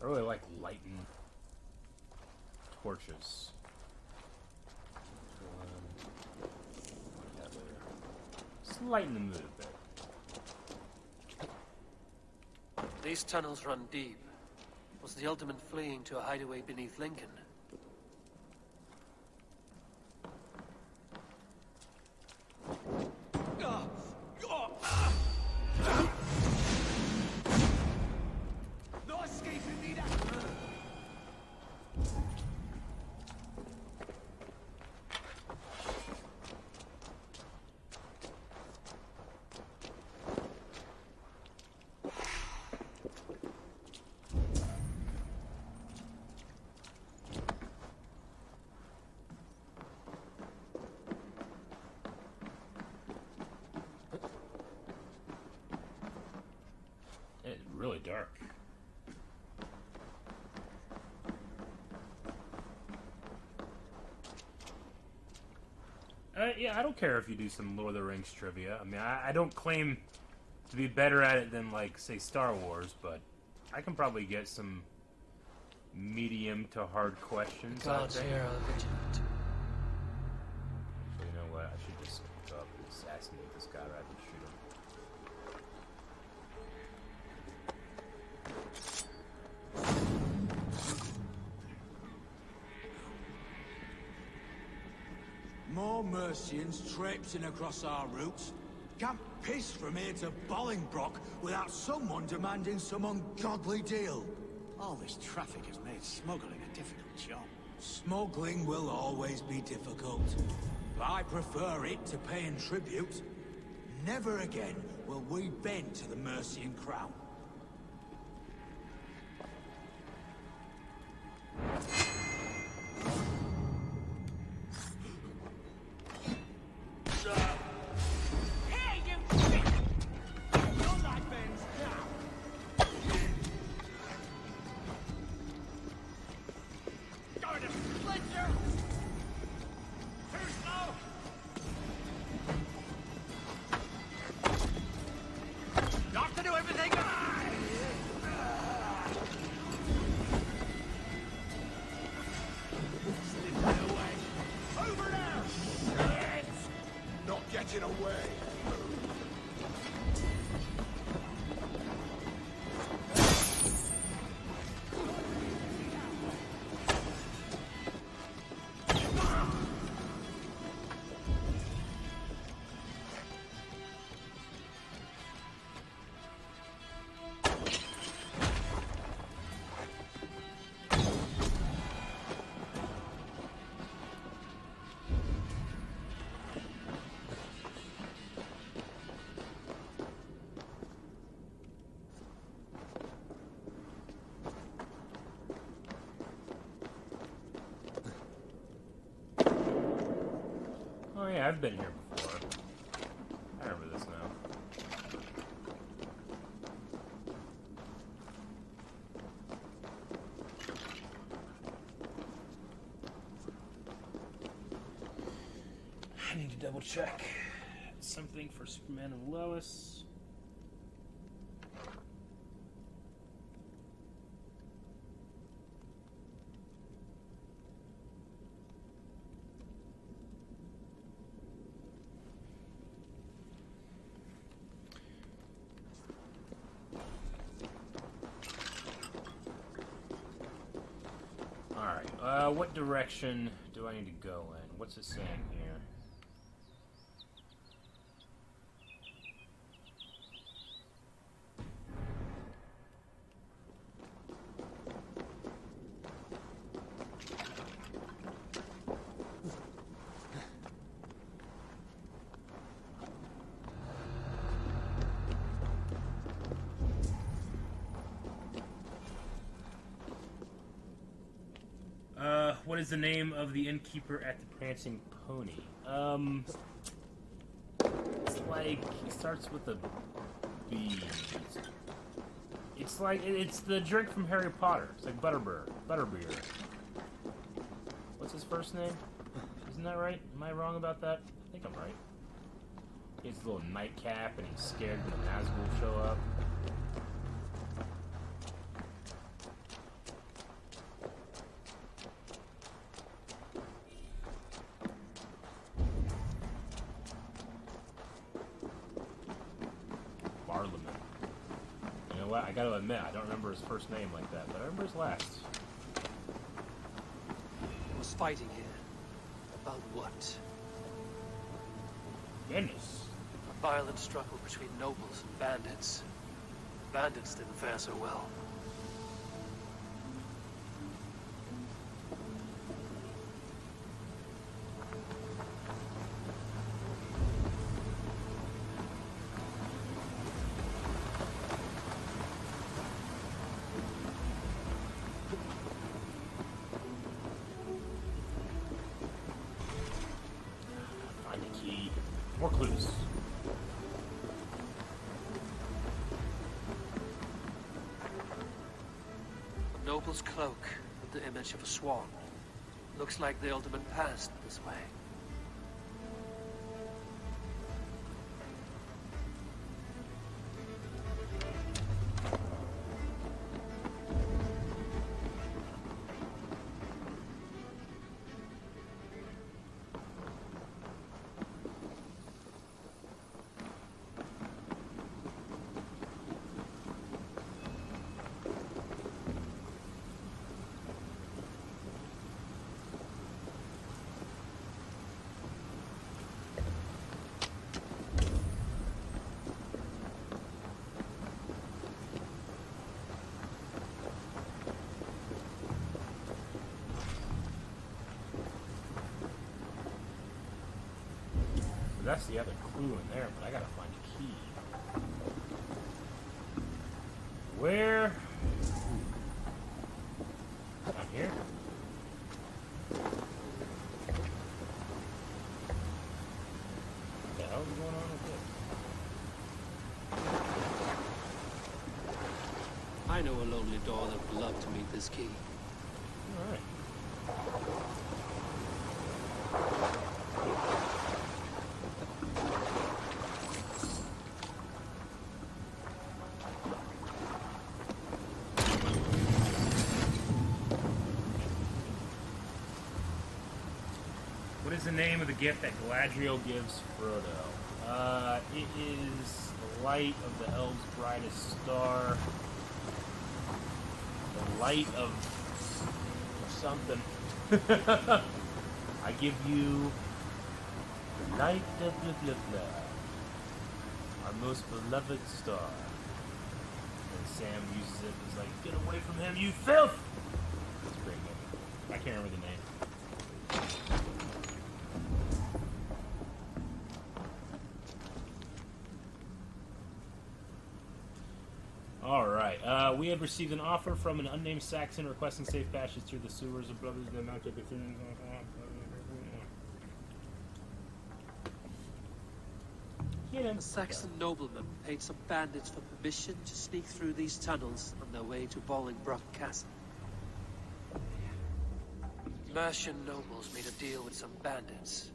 I really like lighting torches. Just lighten the mood a bit. These tunnels run deep. Was the Elderman fleeing to a hideaway beneath Lincoln? Yeah, I don't care if you do some Lord of the Rings trivia. I mean, I don't claim to be better at it than, like, say, Star Wars, but I can probably get some medium to hard questions. Gods here are vigilant. So you know what? I should just go up and assassinate this guy rather than shoot him. More Mercians traipsing across our routes. Can't piss from here to Bolingbroke without someone demanding some ungodly deal. All this traffic has made smuggling a difficult job. Smuggling will always be difficult. But I prefer it to paying tribute. Never again will we bend to the Mercian crown. Oh yeah, I've been here before. I remember this now. I need to double check something for Superman and Lois. What direction do I need to go in? What's it saying here? What is the name of the innkeeper at the Prancing Pony? It's like, it starts with a B. It's like, it's the drink from Harry Potter. It's like Butterbeer. What's his first name? Isn't that right? Am I wrong about that? I think I'm right. He has a little nightcap and he's scared when the Nazgul show up. I gotta admit, I don't remember his first name like that, but I remember his last. There was fighting here. About what? Goodness. A violent struggle between nobles and bandits. The bandits didn't fare so well. More clues. A noble's cloak with the image of a swan. Looks like the ultimate passed this way. That's the other clue in there, but I gotta find a key. Where? Down here? What the hell is going on with this? I know a lonely door that would love to meet this key. Alright. What is the name of the gift that Galadriel gives Frodo? It is the light of the elves' brightest star. The light of something. I give you the light of blah blah blah, our most beloved star. And Sam uses it as like, get away from him, you filth! It's a great movie. I can't remember the name. Alright, we have received an offer from an unnamed Saxon requesting safe passage through the sewers of Brothers in the Mountain. A Saxon nobleman paid some bandits for permission to sneak through these tunnels on their way to Bolingbroke Castle. Mercian nobles made a deal with some bandits,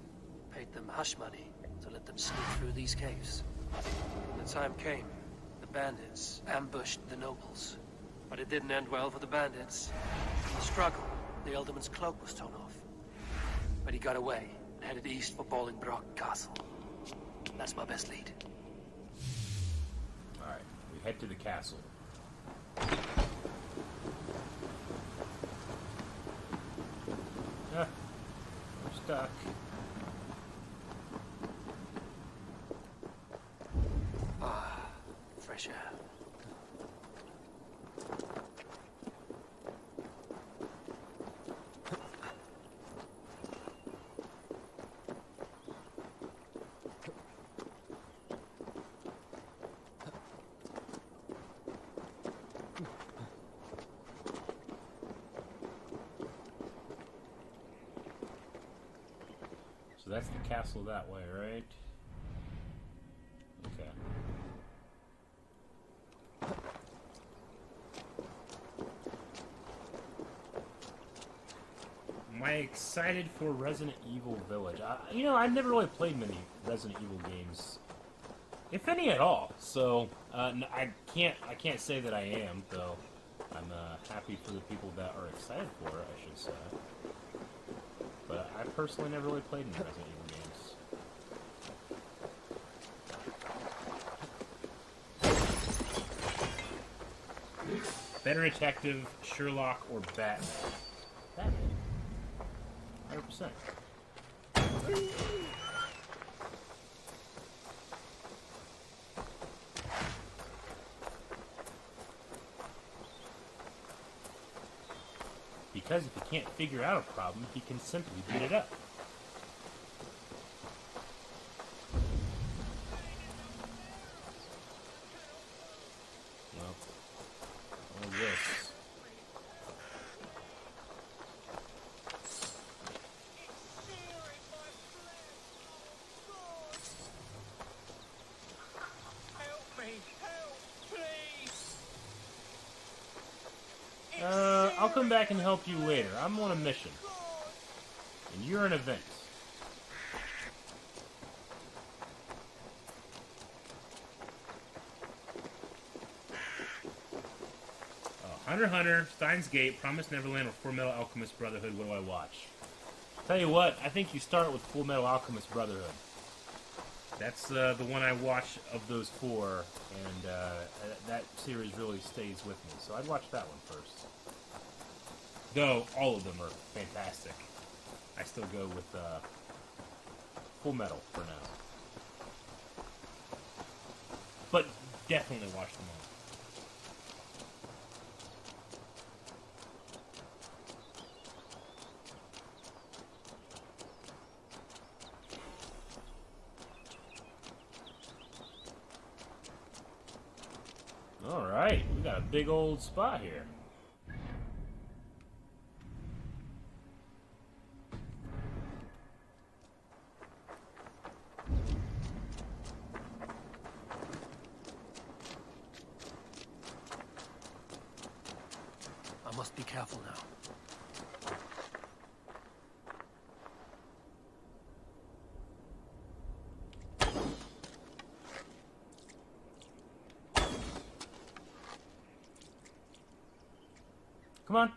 paid them hush money to let them sneak through these caves. When the time came, the bandits ambushed the nobles. But it didn't end well for the bandits. In the struggle, the Ealdorman's cloak was torn off. But he got away and headed east for Bolingbroke Castle. That's my best lead. Alright, we head to the castle. Ah, we're stuck. Ah, fresh air. So that's the castle that way, right? Okay. Am I excited for Resident Evil Village? You know, I've never really played many Resident Evil games, if any at all. So I can't say that I am, though. I'm happy for the people that are excited for it, I should say. But I personally never really played any Resident Evil games. Better Detective, Sherlock, or Batman? Batman. 100%. Because if he can't figure out a problem, he can simply beat it up. Well, all this. I'll come back and help you later. I'm on a mission. And you're an event. Hunter x Hunter, Steins Gate, Promised Neverland, or Full Metal Alchemist Brotherhood. What do I watch? Tell you what, I think you start with Full Metal Alchemist Brotherhood. That's the one I watch of those four, and that series really stays with me. So I'd watch that one first. Though all of them are fantastic, I still go with Full Metal for now. But definitely watch them all. Alright, we got a big old spot here. I must be careful now. Come on.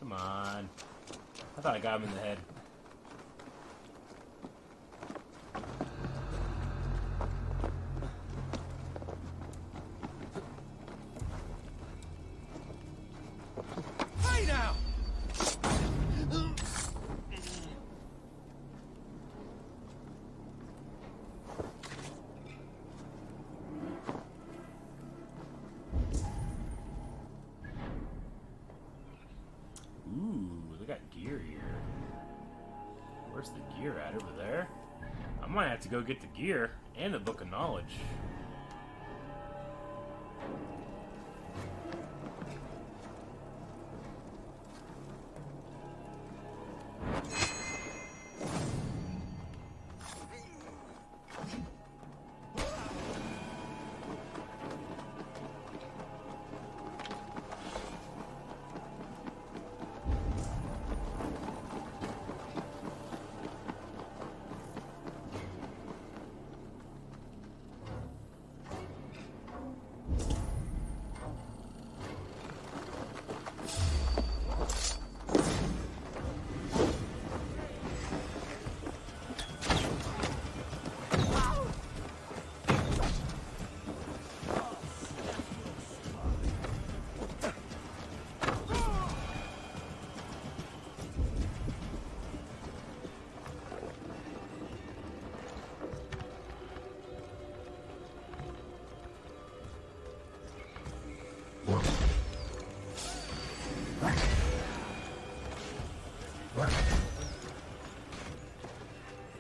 Come on. I thought I got him in the head. Hey now! Ooh, they got gear here. Where's the gear at? Over there? I might have to go get the gear and the Book of Knowledge.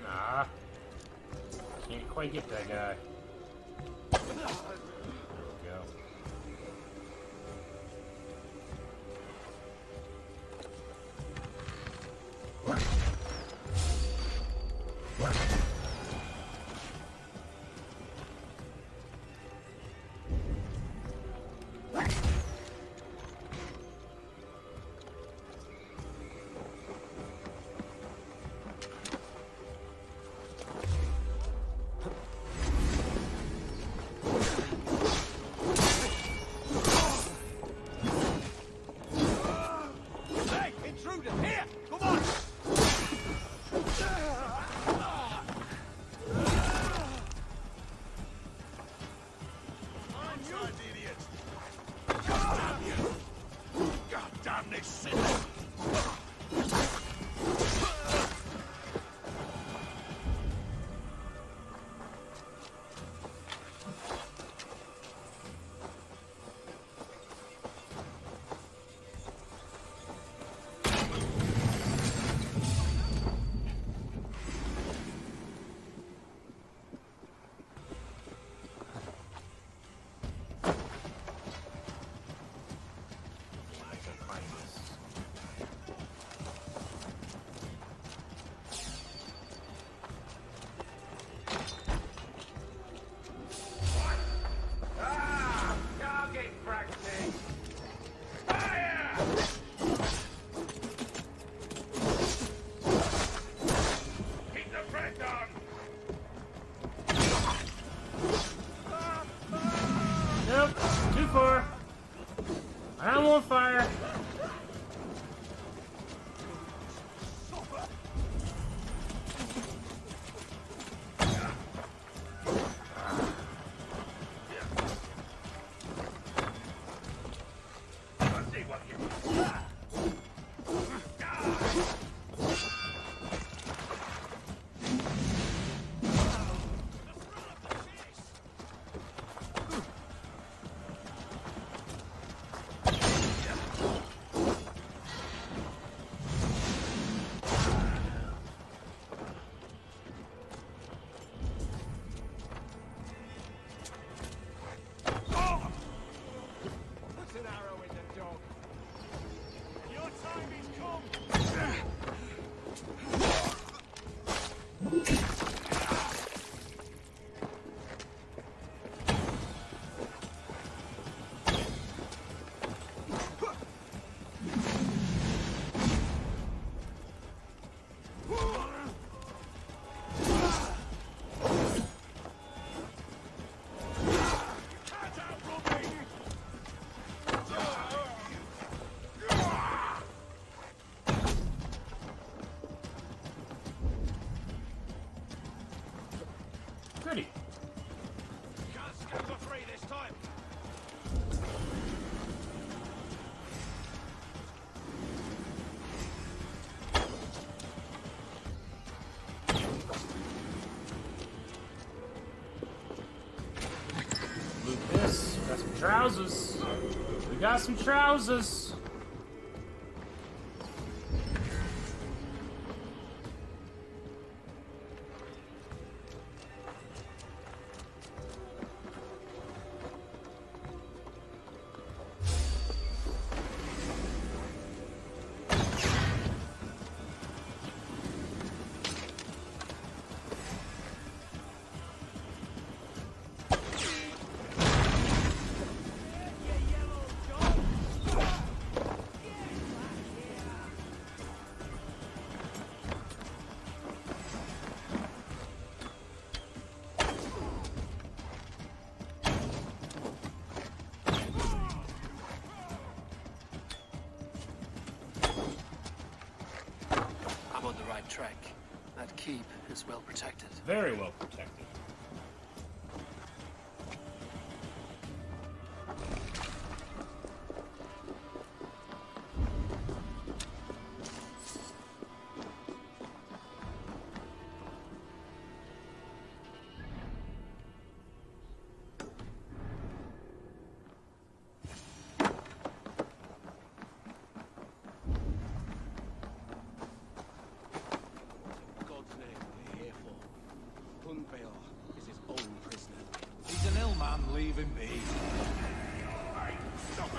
Nah. Can't quite get that guy. There we go. pretty. Can't go for free this time. Loot this. Got some trousers. We got some trousers. I'm on the right track. That keep is well protected. Very well protected. God's name we're here for. Hunbeor is his own prisoner. He's an ill man, leave him be. Stop it,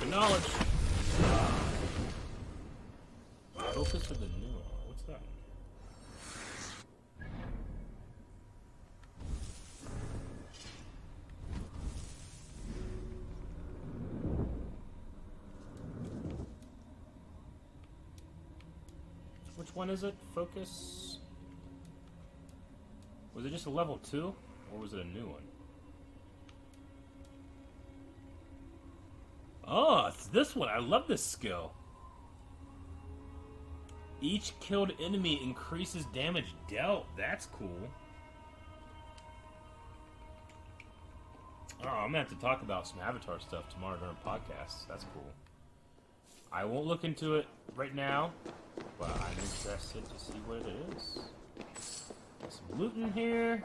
Knowledge. Focus for the new one. What's that? Which one is it? Focus. Was it just a level 2? Or was it a new one? Oh, it's this one. I love this skill. Each killed enemy increases damage dealt. That's cool. Oh, I'm gonna have to talk about some Avatar stuff tomorrow during podcasts. That's cool. I won't look into it right now, but I'm interested to see what it is. Got some loot in here.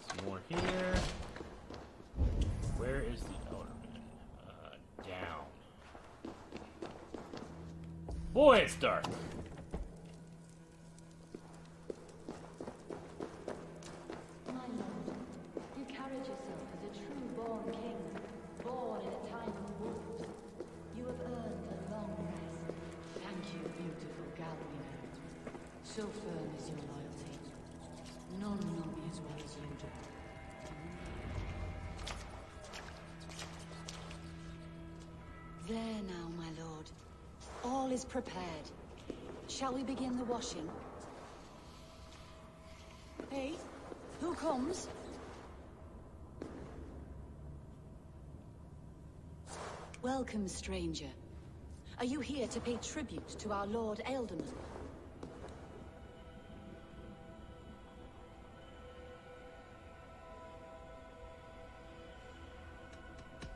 Some more here. Where is the down. Boy, it's dark. My lord, you carried yourself as a true-born king, born in a time of wolves. You have earned a long rest. Thank you, beautiful Galway. So firm is your loyalty. None know me as well as you do. There now, my lord. All is prepared. Shall we begin the washing? Hey, who comes? Welcome, stranger. Are you here to pay tribute to our Lord Ealdorman?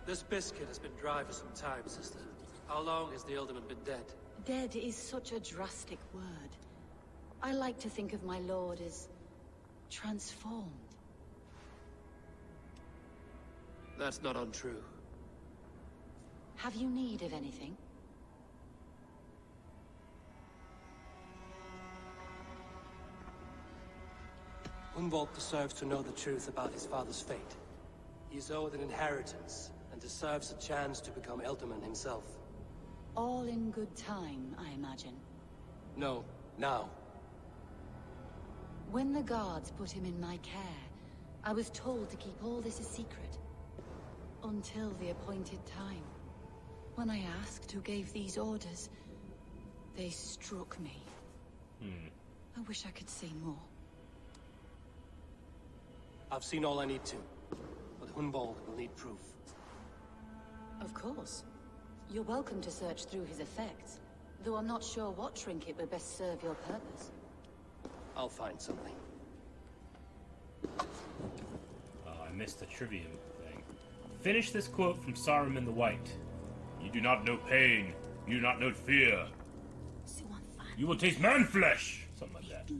This biscuit has been dry for some time, sister. How long has the Ealdorman been dead? Dead is such a drastic word. I like to think of my lord as transformed. That's not untrue. Have you need of anything? Hunwald deserves to know the truth about his father's fate. He is owed an inheritance, and deserves a chance to become Elderman himself. All in good time, I imagine. No, now. When the guards put him in my care, I was told to keep all this a secret. Until the appointed time. When I asked who gave these orders, they struck me. I wish I could say more. I've seen all I need to, but Hunwald will need proof. Of course. You're welcome to search through his effects, though I'm not sure what trinket would best serve your purpose. I'll find something. I missed the trivia thing. Finish this quote from Saruman the White. You do not know pain. You do not know fear. You will taste man flesh! Something like that.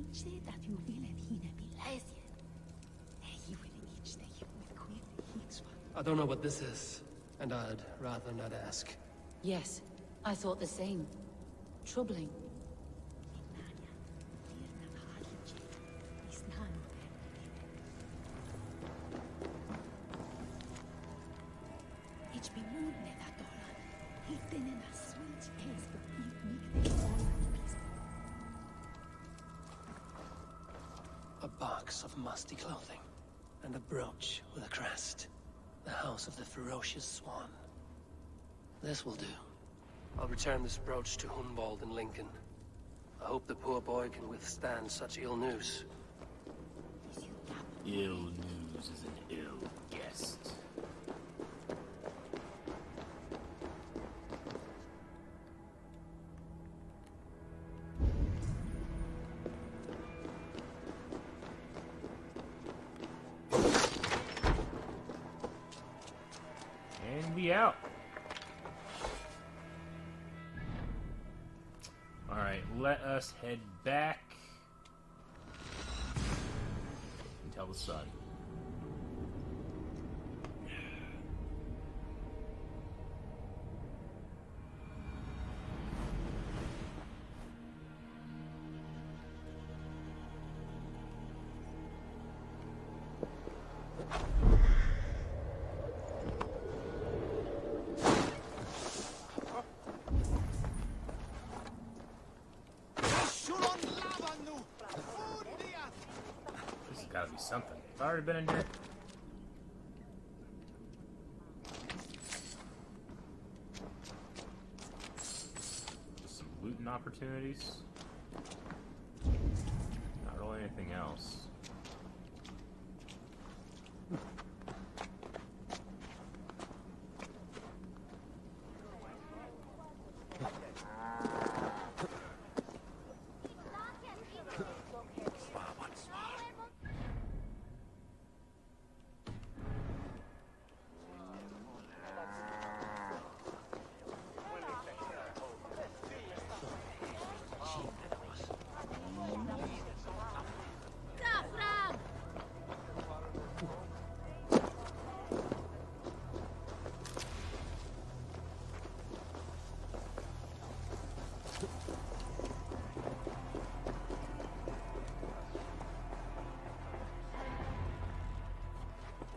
I don't know what this is, and I'd rather not ask. Yes, I thought the same. Troubling. A box of musty clothing, and a brooch with a crest. The House of the Ferocious Swan. This will do. I'll return this brooch to Hunwald in Lincoln. I hope the poor boy can withstand such ill news. Ill news is an ill guest. And we out. Alright, let us head back and tell the sun. Gotta be something. I've already been in here. Some looting opportunities. Not really anything else.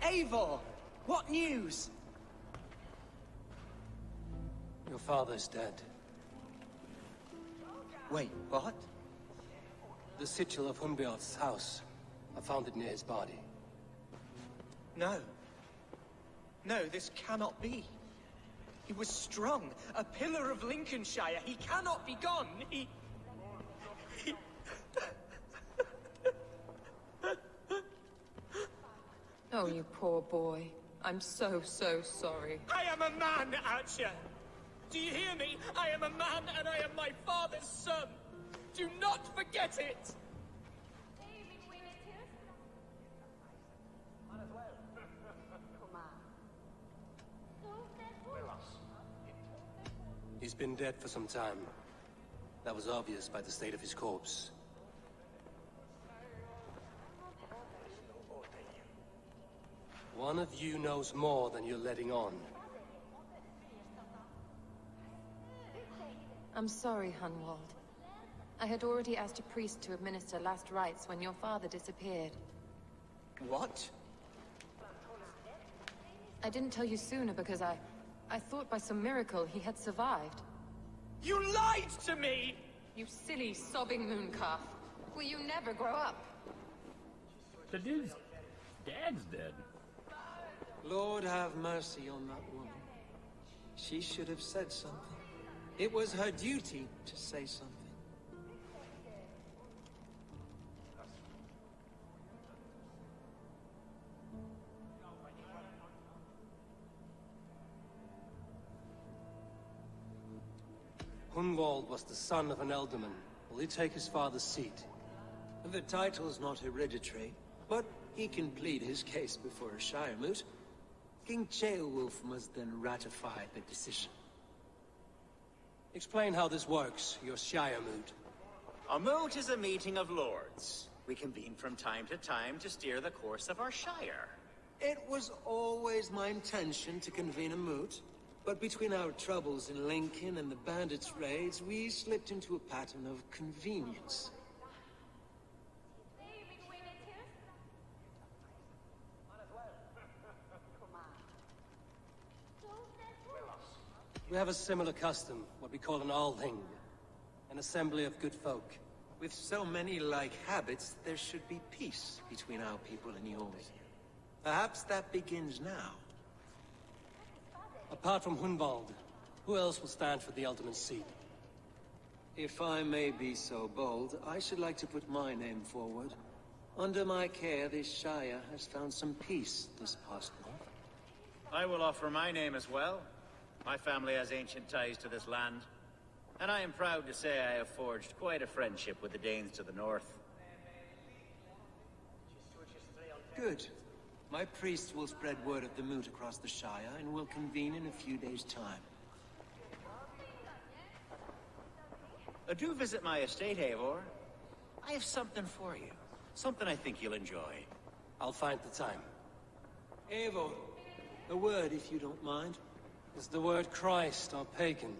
Eivor! What news? Your father's dead. Wait, what? The sigil of Hunbeorth's house. I found it near his body. No. No, this cannot be. He was strong, a pillar of Lincolnshire. He cannot be gone. He... Oh, you poor boy. I'm so sorry. I am a man, Archer! Do you hear me? I am a man and I am my father's son! Do not forget it! He's been dead for some time. That was obvious by the state of his corpse. One of you knows more than you're letting on. I'm sorry, Hunwald. I had already asked a priest to administer last rites when your father disappeared. What? I didn't tell you sooner because I thought by some miracle he had survived. You lied to me! You silly, sobbing mooncalf. Will you never grow up? The dude's dad's dead. Lord have mercy on that woman. She should have said something. It was her duty to say something. Hunwald was the son of an ealdorman. Will he take his father's seat? The title's not hereditary, but he can plead his case before a Shire moot. King Ceolwulf must then ratify the decision. Explain how this works, your Shire moot. A moot is a meeting of lords. We convene from time to time to steer the course of our Shire. It was always my intention to convene a moot, but between our troubles in Lincoln and the bandits' raids, we slipped into a pattern of convenience. We have a similar custom, what we call an Althing. An assembly of good folk. With so many like habits, there should be peace between our people and yours. Perhaps that begins now. Apart from Hunwald, who else will stand for the ultimate seat? If I may be so bold, I should like to put my name forward. Under my care, this Shire has found some peace this past month. I will offer my name as well. My family has ancient ties to this land, and I am proud to say I have forged quite a friendship with the Danes to the north. Good. My priest will spread word of the moot across the Shire, and will convene in a few days' time. Do visit my estate, Eivor. I have something for you. Something I think you'll enjoy. I'll find the time. Eivor, a word if you don't mind. Is the word Christ or pagan?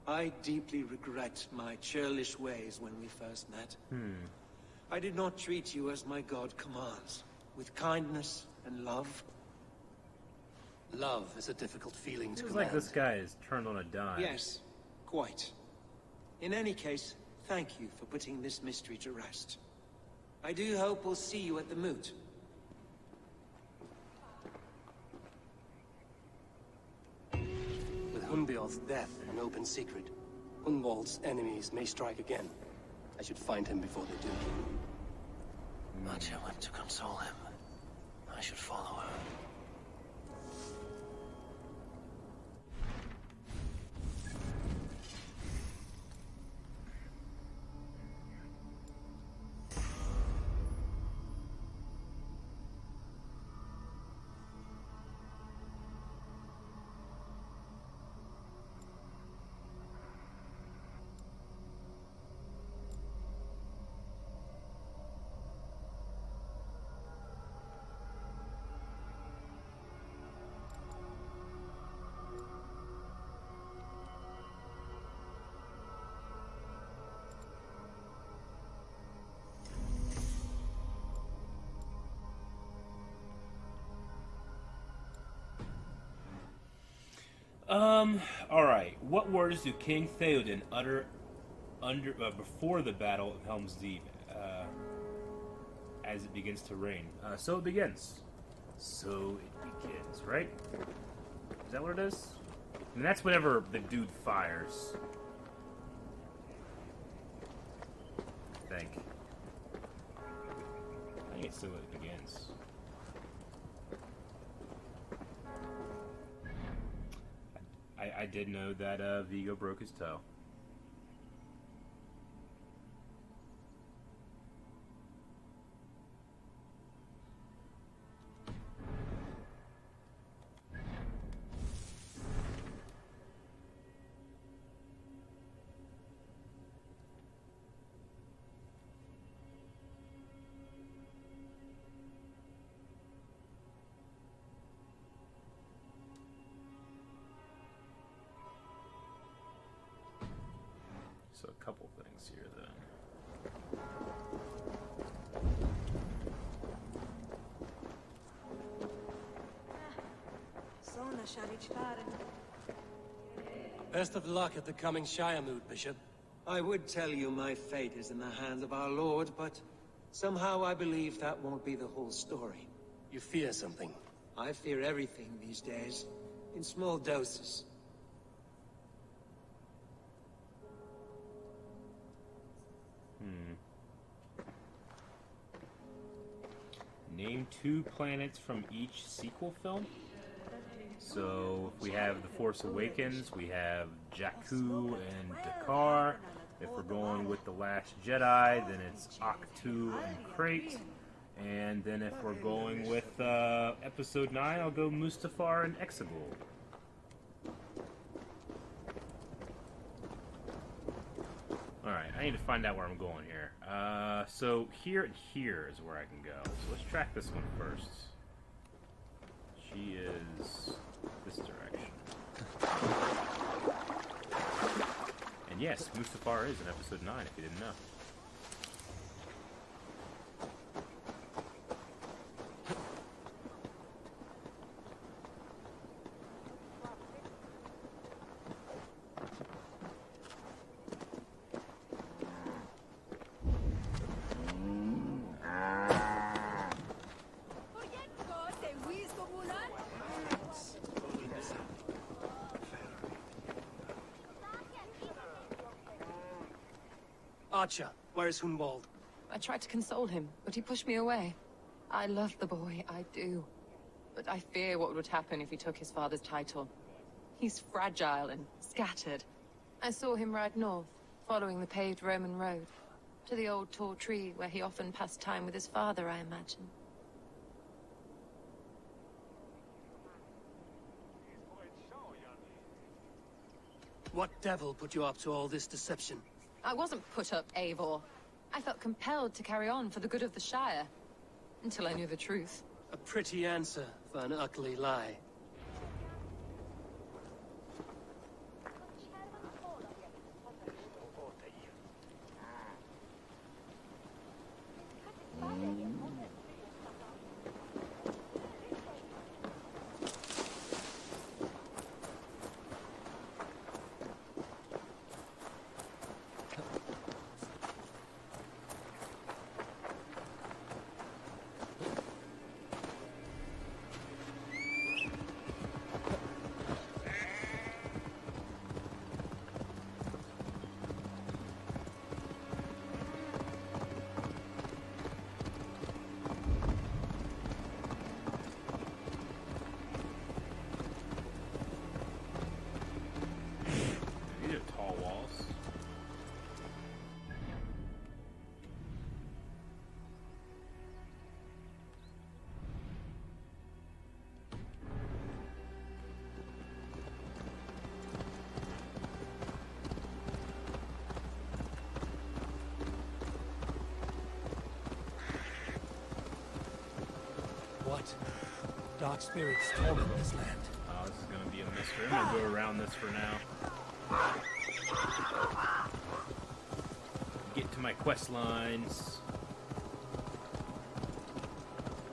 I deeply regret my churlish ways when we first met. I did not treat you as my god commands, with kindness and love. Love is a difficult feeling to Seems command. like this guy is turned on a dime. Yes, quite. In any case, thank you for putting this mystery to rest. I do hope we'll see you at the moot. With Hunbeor's death an open secret, Hunwald's enemies may strike again. I should find him before they do. Matcha went to console him. I should follow her. Alright. What words do King Theoden utter before the Battle of Helm's Deep, as it begins to rain? So it begins. So it begins, right? Is that what it is? And that's whenever the dude fires. I think it's so it begins. I did know that Vigo broke his toe. So a couple things here then. Best of luck at the coming Shire mood, Bishop. I would tell you my fate is in the hands of our Lord, but somehow I believe that won't be the whole story. You fear something? I fear everything these days, in small doses. Name 2 planets from each sequel film. So if we have The Force Awakens, we have Jakku and Dakar. If we're going with The Last Jedi, then it's Ahch-To and Crate. And then if we're going with Episode 9, I'll go Mustafar and Exegol. Alright, I need to find out where I'm going here. So here and here is where I can go. So let's track this one first. She is this direction. And yes, Mustafar is in Episode 9, if you didn't know. Archer, where is Hunwald? I tried to console him, but he pushed me away. I love the boy, I do. But I fear what would happen if he took his father's title. He's fragile and scattered. I saw him ride north, following the paved Roman road. To the old tall tree where he often passed time with his father, I imagine. What devil put you up to all this deception? I wasn't put up, Eivor. I felt compelled to carry on for the good of the Shire. Until I knew the truth. A pretty answer for an ugly lie. What? Dark spirits torment this land. Oh, this is gonna be a mystery. I'm gonna go around this for now. Get to my quest lines.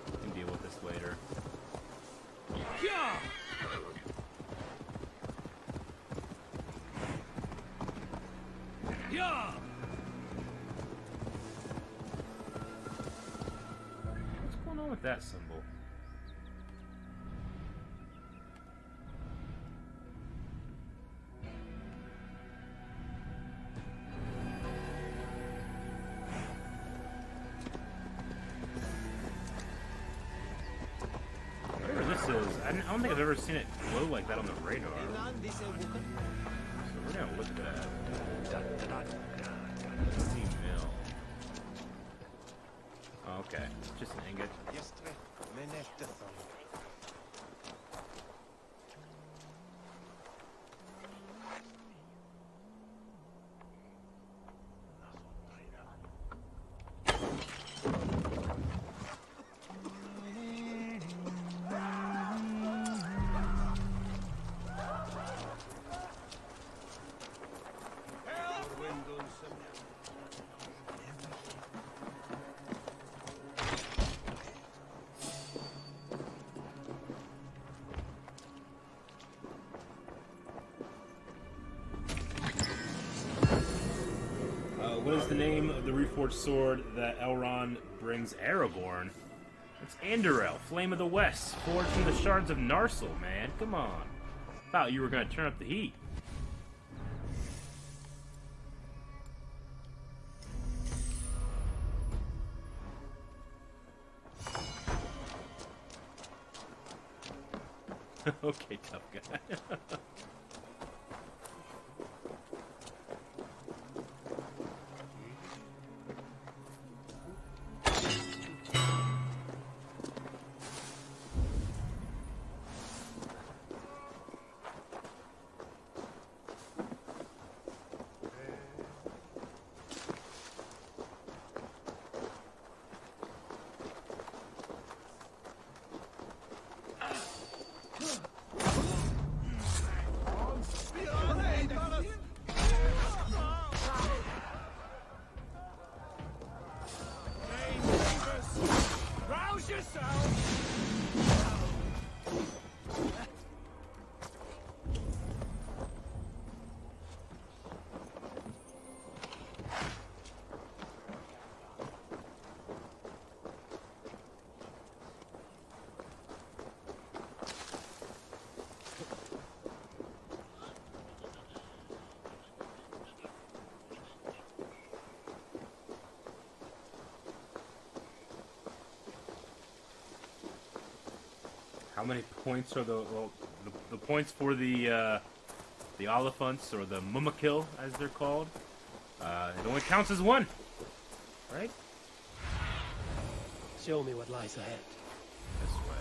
I can deal with this later. Yeah! Yeah! What's going on with that symbol? Whatever this is, I don't think I've ever seen it glow like that on the radar. So we're gonna look at that. Mill. Oh, okay, it's just an ingot. is the name of the reforged sword that Elrond brings Aragorn? It's Andorel, Flame of the West, forged from the shards of Narsil, man. Come on. Thought you were going to turn up the heat. Okay, tough guy. Rouse yourself! How many points are the points for the Oliphants, or the Mumakil as they're called? It only counts as one, right? Show me what lies ahead. This way.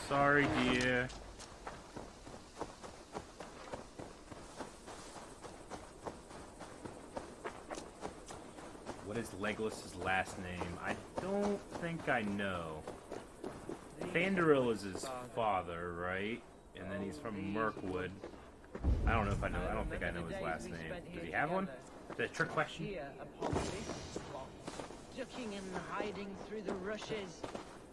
Sorry, dear. What is Legolas's last name? I don't think I know. Thranduil is his father, right? And then he's from Mirkwood. I don't know if I know. I don't think I know his last name. Does he have one? Is that a trick question? Here upon this spot, ducking and hiding through the rushes,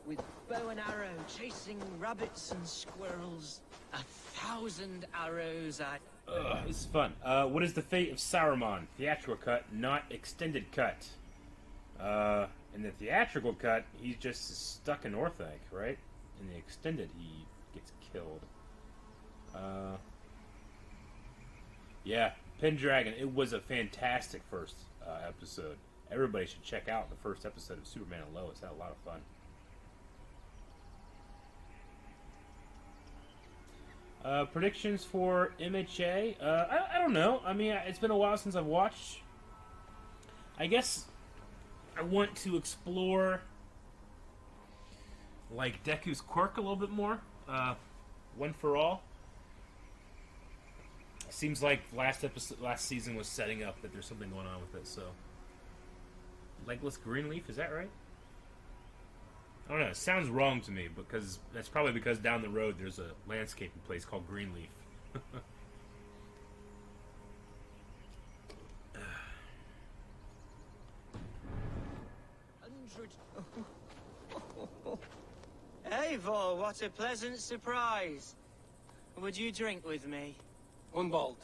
with bow and arrow, chasing rabbits and squirrels. 1,000 arrows at... This is fun. What is the fate of Saruman? Theatrical cut, not extended cut. In the theatrical cut, he's just stuck in Orthanc, right? In the extended, he gets killed. Yeah, Pendragon. It was a fantastic first episode. Everybody should check out the first episode of Superman and Lois. Had a lot of fun. Predictions for MHA? I don't know. I mean, it's been a while since I've watched. I guess I want to explore, like, Deku's quirk a little bit more. One for all. Seems like last season was setting up that there's something going on with it. So, Legless Greenleaf, is that right? I don't know. It sounds wrong to me, because that's probably because down the road there's a landscaping place called Greenleaf. Eivor, what a pleasant surprise. Would you drink with me? Unbald.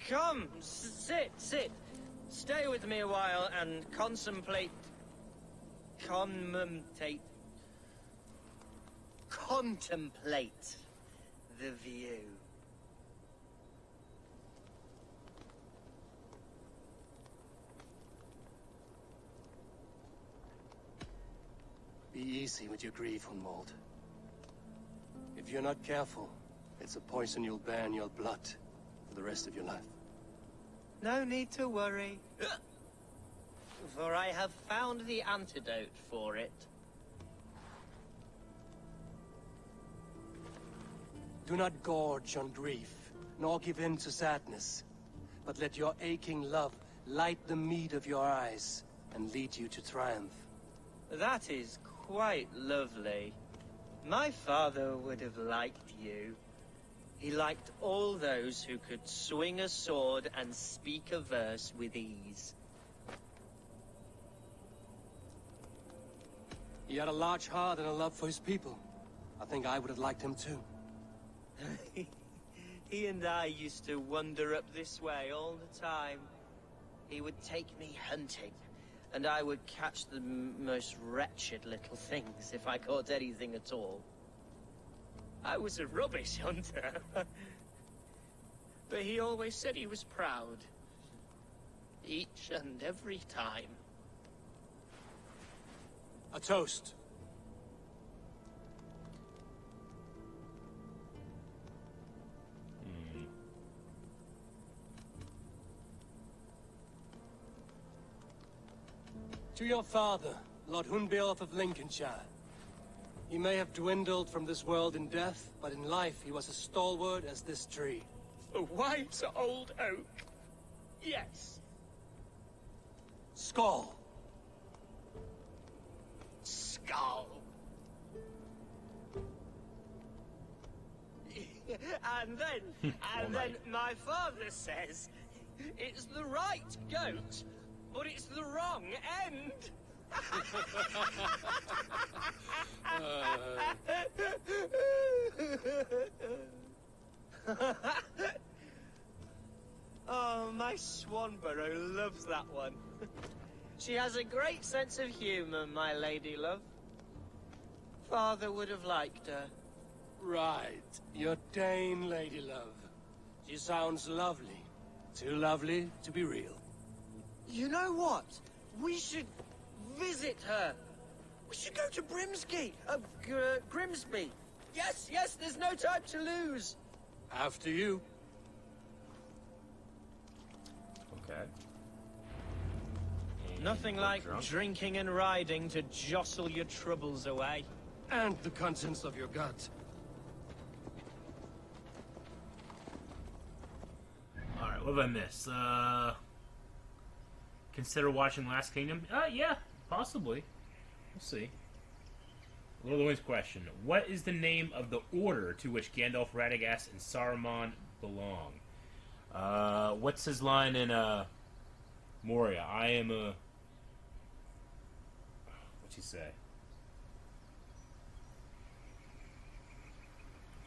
Come, sit. Stay with me a while and contemplate the view. Be easy with your grief, Unmold. If you're not careful, it's a poison you'll bear in your blood for the rest of your life. No need to worry, for I have found the antidote for it. Do not gorge on grief, nor give in to sadness, but let your aching love light the mead of your eyes and lead you to triumph. That is quite lovely. My father would have liked you. He liked all those who could swing a sword and speak a verse with ease. He had a large heart and a love for his people. I think I would have liked him too. He and I used to wander up this way all the time. He would take me hunting, and I would catch the most wretched little things if I caught anything at all. I was a rubbish hunter. But he always said he was proud. Each and every time. A toast. To your father, Lord Hunbeorth of Lincolnshire. He may have dwindled from this world in death, but in life he was as stalwart as this tree. A white old oak. Yes. Skull. Skull. And then my father says, it's the right goat, but it's the wrong end. Oh, my Swanborough loves that one. She has a great sense of humor, my lady love. Father would have liked her. Right. Your Dane lady love. She sounds lovely. Too lovely to be real. You know what? We should visit her. We should go to Grimsby. Yes, there's no time to lose. After you. Okay. Nothing like drinking and riding to jostle your troubles away. And the contents of your gut. Alright, what have I missed? Consider watching Last Kingdom? Yeah, possibly. We'll see. Lord of the Rings question. What is the name of the order to which Gandalf, Radagast, and Saruman belong? What's his line in, Moria? I am a... What'd he say?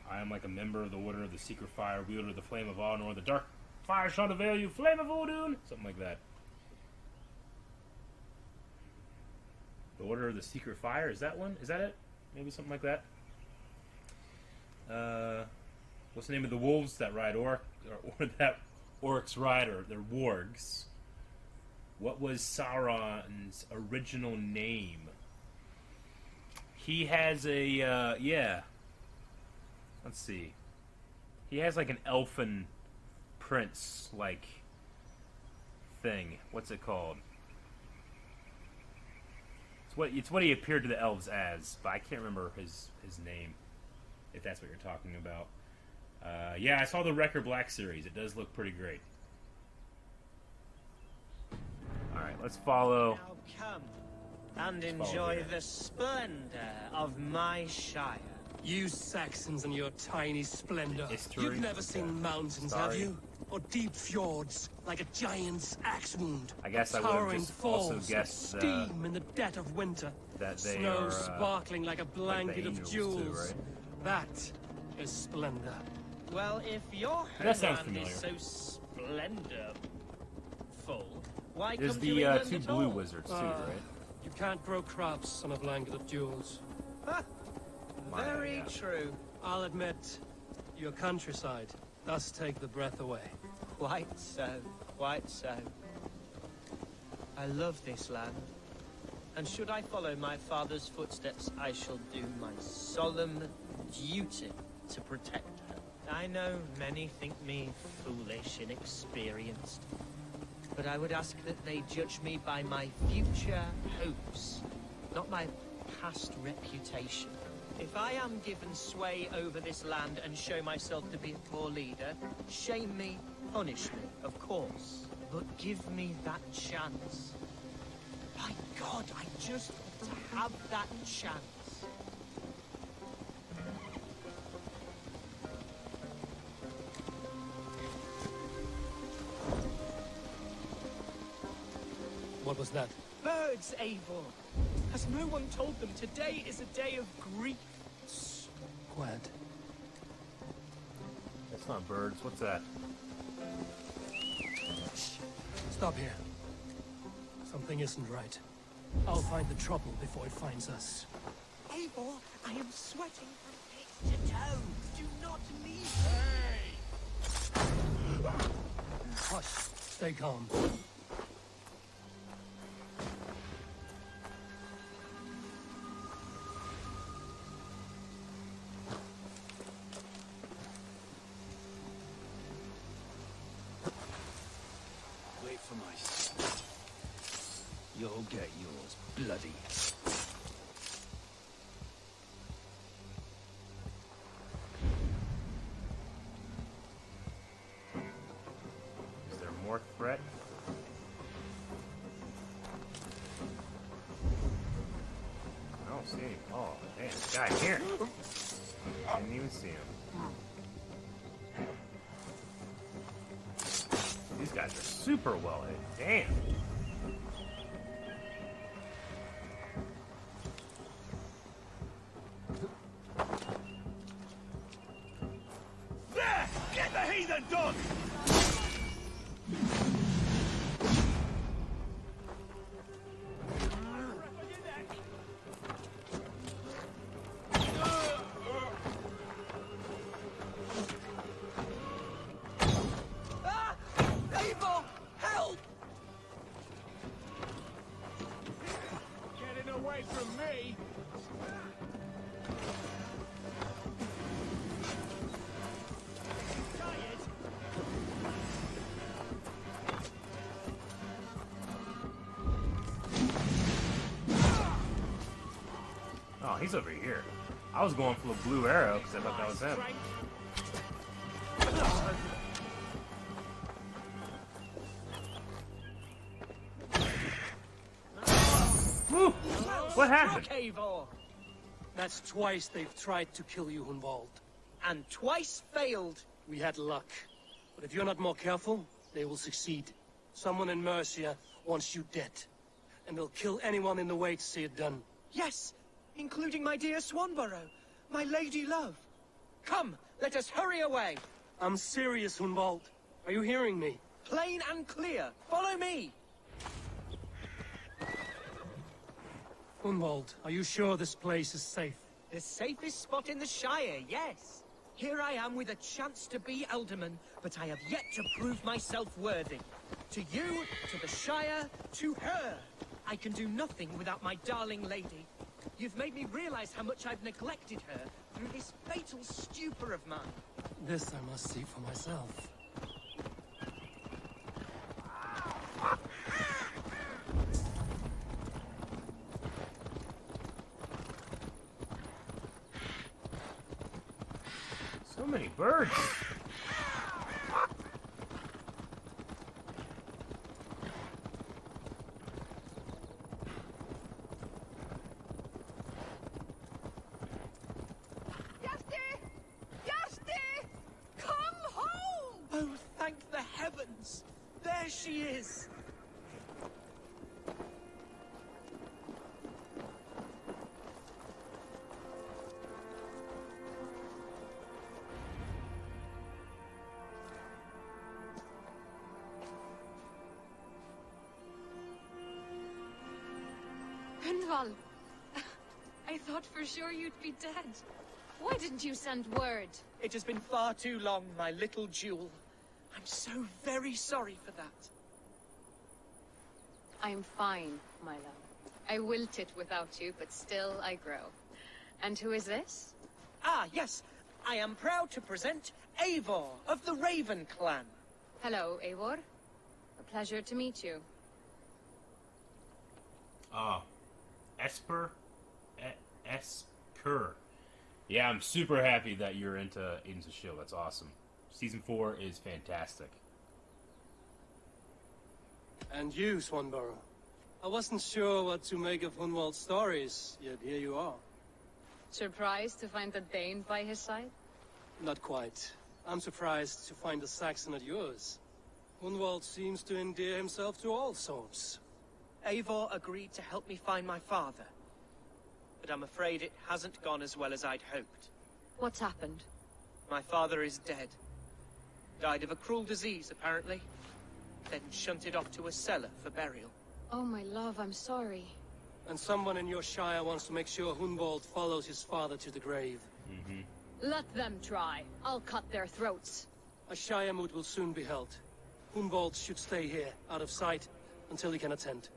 I am like a member of the Order of the Secret Fire, wielder of the Flame of Honor, the Dark Fire shall avail you, Flame of Odin! Something like that. The Order of the Secret Fire, is that one? Is that it? Maybe something like that? What's the name of the wolves that ride or that orcs ride, or they're wargs? What was Sauron's original name? He has a, yeah. Let's see. He has like an elfin prince, like, thing. What's it called? It's what he appeared to the elves as, but I can't remember his name, if that's what you're talking about. Yeah, I saw the Wrecker Black series. It does look pretty great. Alright, let's follow. Now come and enjoy the splendor of my Shire. You Saxons and your tiny splendor. History. You've never seen mountains, have you? Or deep fjords, like a giant's axe wound. I guess I would have Towering just also falls, guessed steam in the dead of winter. that they Snow are, sparkling like a blanket like the of angels jewels. too, right? That is splendor. Well, if your That sounds homeland familiar. is so splendorful, why There's come to the England two at blue all? wizards too, right? You can't grow crops on a blanket of jewels. Very true. I'll admit, your countryside does take the breath away. Quite so, quite so. I love this land. And should I follow my father's footsteps, I shall do my solemn duty to protect her. I know many think me foolish, inexperienced, but I would ask that they judge me by my future hopes, not my past reputation. If I am given sway over this land and show myself to be a poor leader, shame me, punish me, of course, but give me that chance. My God, I just to have that chance. What was that? Birds, Eivor. Has no one told them today is a day of grief? Quiet. That's not birds. What's that? Shh. Stop here. Something isn't right. I'll find the trouble before it finds us. Eivor, I am sweating from head to toe. Do not leave me. Hush. Stay calm. Wait for my sword. You'll get yours, bloody. Is there more threat? I don't see any. Oh, man, this guy here. Didn't even see him. These guys are super well hit. Damn. There! Get the heathen done! Ah! Eivor, help! Getting away from me! Oh, he's over here. I was going for the blue arrow because I thought that was him. Woo! What happened? Eivor. That's twice they've tried to kill you, Hunwald. And twice failed. We had luck. But if you're not more careful, they will succeed. Someone in Mercia wants you dead. And they'll kill anyone in the way to see it done. Yes, including my dear Swanborough, my lady love. Come, let us hurry away. I'm serious, Hunwald. Are you hearing me? Plain and clear. Follow me. Hunwald, are you sure this place is safe? The safest spot in the Shire, yes. Here I am with a chance to be Alderman, but I have yet to prove myself worthy. To you, to the Shire, to her. I can do nothing without my darling lady. You've made me realize how much I've neglected her through this fatal stupor of mine. This I must see for myself. So many birds. Oh, thank the heavens! There she is! Hunwald, I thought for sure you'd be dead. Why didn't you send word? It has been far too long, my little jewel. I'm so very sorry for that. I'm fine, my love. I wilted without you, but still I grow. And who is this? Ah, yes. I am proud to present Eivor of the Raven clan. Hello, Eivor. A pleasure to meet you. Esper. Yeah, I'm super happy that you're into the show. That's awesome. Season 4 is fantastic. And you, Swanborough. I wasn't sure what to make of Hunwald's stories, yet here you are. Surprised to find a Dane by his side? Not quite. I'm surprised to find a Saxon at yours. Hunwald seems to endear himself to all sorts. Eivor agreed to help me find my father. But I'm afraid it hasn't gone as well as I'd hoped. What's happened? My father is dead. Died of a cruel disease, apparently. Then shunted off to a cellar for burial. Oh, my love, I'm sorry. And someone in your shire wants to make sure Hunwald follows his father to the grave. Let them try. I'll cut their throats. A shire moot will soon be held. Hunwald should stay here, out of sight, until he can attend.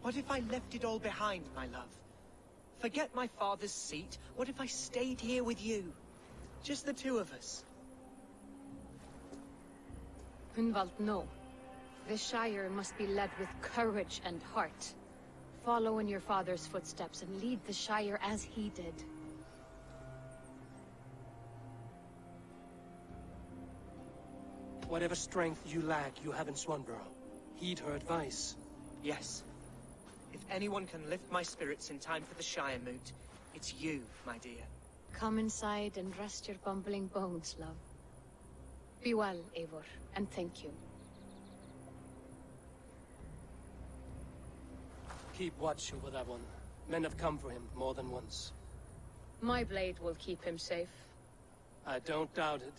What if I left it all behind, my love? Forget my father's seat. What if I stayed here with you? Just the two of us. Hunwald, no. This Shire must be led with courage and heart. Follow in your father's footsteps and lead the Shire as he did. Whatever strength you lack, you have in Swanborough. Heed her advice. Yes. If anyone can lift my spirits in time for the Shire moot, it's you, my dear. Come inside and rest your bumbling bones, love. Be well, Eivor, and thank you. Keep watch over that one. Men have come for him more than once. My blade will keep him safe. I don't doubt it.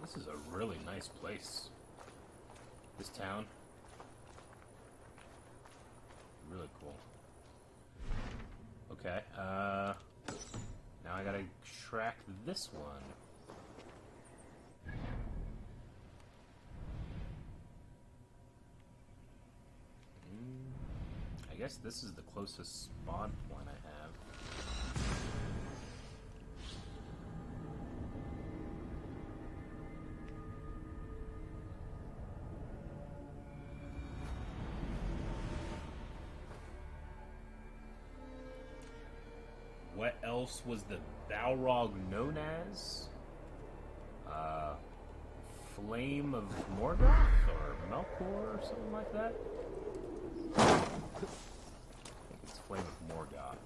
This is a really nice place. This town. Really cool. Okay, now I gotta track this one. I guess this is the closest spawn point I have. What else was the Balrog known as? Flame of Morgoth or Melkor or something like that? I think it's Flame of Morgoth.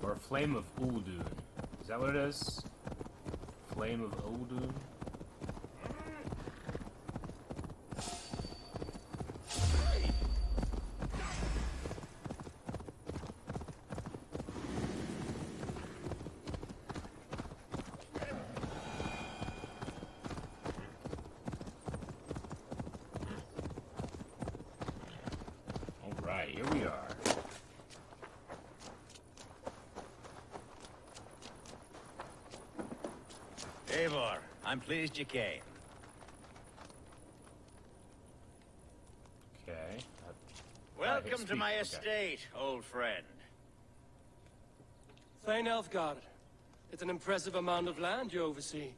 Or Flame of Uldun. Is that what it is? Flame of Uldun? Alright, here we are. Eivor, I'm pleased you came. Okay. Welcome to my estate, old friend. Thane Elfgard. It's an impressive amount of land you oversee.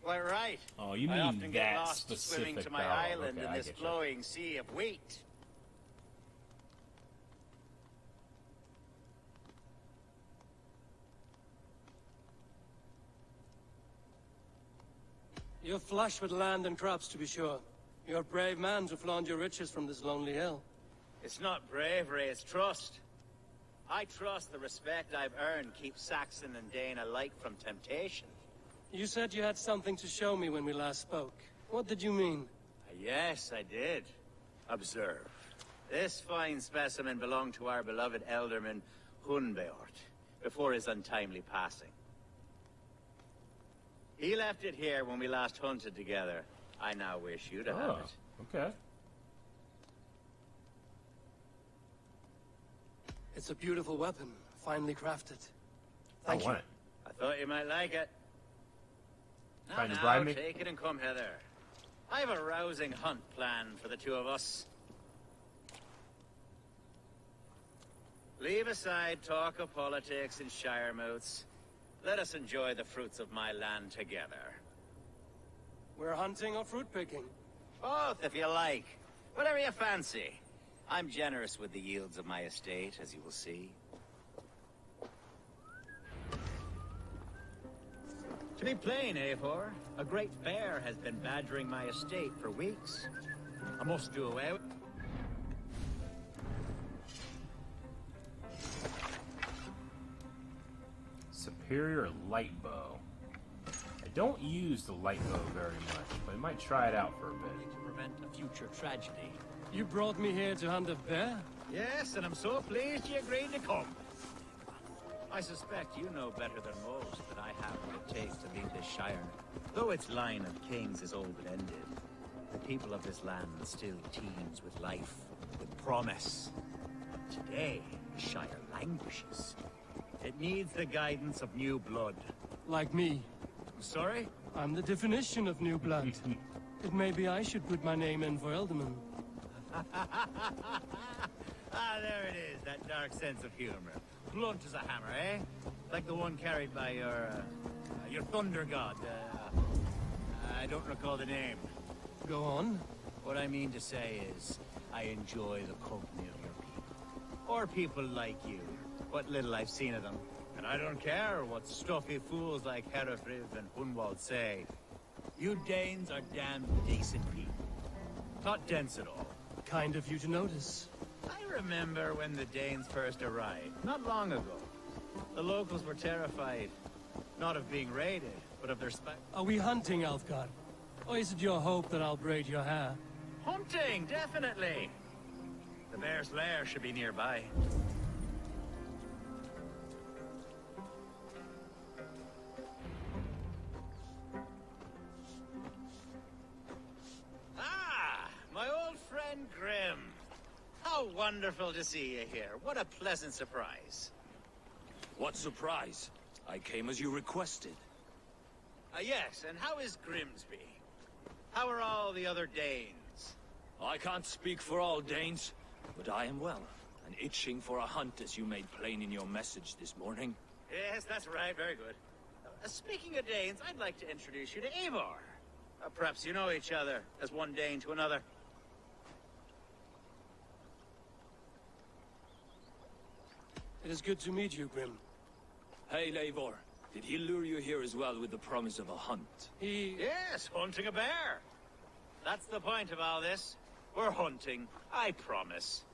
Quite right. Oh, you I mean often get that lost swimming specific to my Balrog. island Okay, in I this get you. flowing sea of wheat. You're flush with land and crops, to be sure. You're a brave man to flaunt your riches from this lonely hill. It's not bravery, it's trust. I trust the respect I've earned keeps Saxon and Dane alike from temptation. You said you had something to show me when we last spoke. What did you mean? Yes, I did. Observe. This fine specimen belonged to our beloved elderman, Hunbeort, before his untimely passing. He left it here when we last hunted together. I now wish you to have it. Okay. It's a beautiful weapon, finely crafted. I want it. I thought you might like it. Trying to Now, bribe me? take it and come hither. I have a rousing hunt planned for the two of us. Leave aside talk of politics and shire moats. Let us enjoy the fruits of my land together. We're hunting or fruit picking? Both, if you like. Whatever you fancy. I'm generous with the yields of my estate, as you will see. To be plain, Eivor, a great bear has been badgering my estate for weeks. I must do away with... Superior light bow. I don't use the light bow very much, but I might try it out for a bit. To prevent a future tragedy. You brought me here to hunt a bear? Yes, and I'm so pleased you agreed to come. I suspect you know better than most that I have what it takes to lead this shire. Though its line of kings is old and ended, the people of this land still teems with life, with promise. Today, the shire languishes. It needs the guidance of new blood. Like me. I'm sorry? I'm the definition of new blood. It may be I should put my name in for Ealdorman. Ah, there it is, that dark sense of humor. Blunt as a hammer, eh? Like the one carried by your thunder god. I don't recall the name. Go on. What I mean to say is, I enjoy the company of your people. Or people like you. What little I've seen of them. And I don't care what stuffy fools like Herefriv and Hunwald say. You Danes are damn decent people. Not dense at all. Kind of you to notice. I remember when the Danes first arrived, not long ago. The locals were terrified, not of being raided, but of their Are we hunting, Alfgar? Or is it your hope that I'll braid your hair? Hunting, definitely! The bear's lair should be nearby. Ah, my old friend Grim. How wonderful to see you here. What a pleasant surprise. What surprise? I came as you requested. Yes, and how is Grimsby? How are all the other Danes? I can't speak for all Danes, but I am well, and itching for a hunt as you made plain in your message this morning. Yes, that's right. Very good. Speaking of Danes, I'd like to introduce you to Eivor. Perhaps you know each other, as one Dane to another. It is good to meet you, Grim. Hey, Eivor. Did he lure you here as well with the promise of a hunt? Yes, hunting a bear. That's the point of all this. We're hunting, I promise.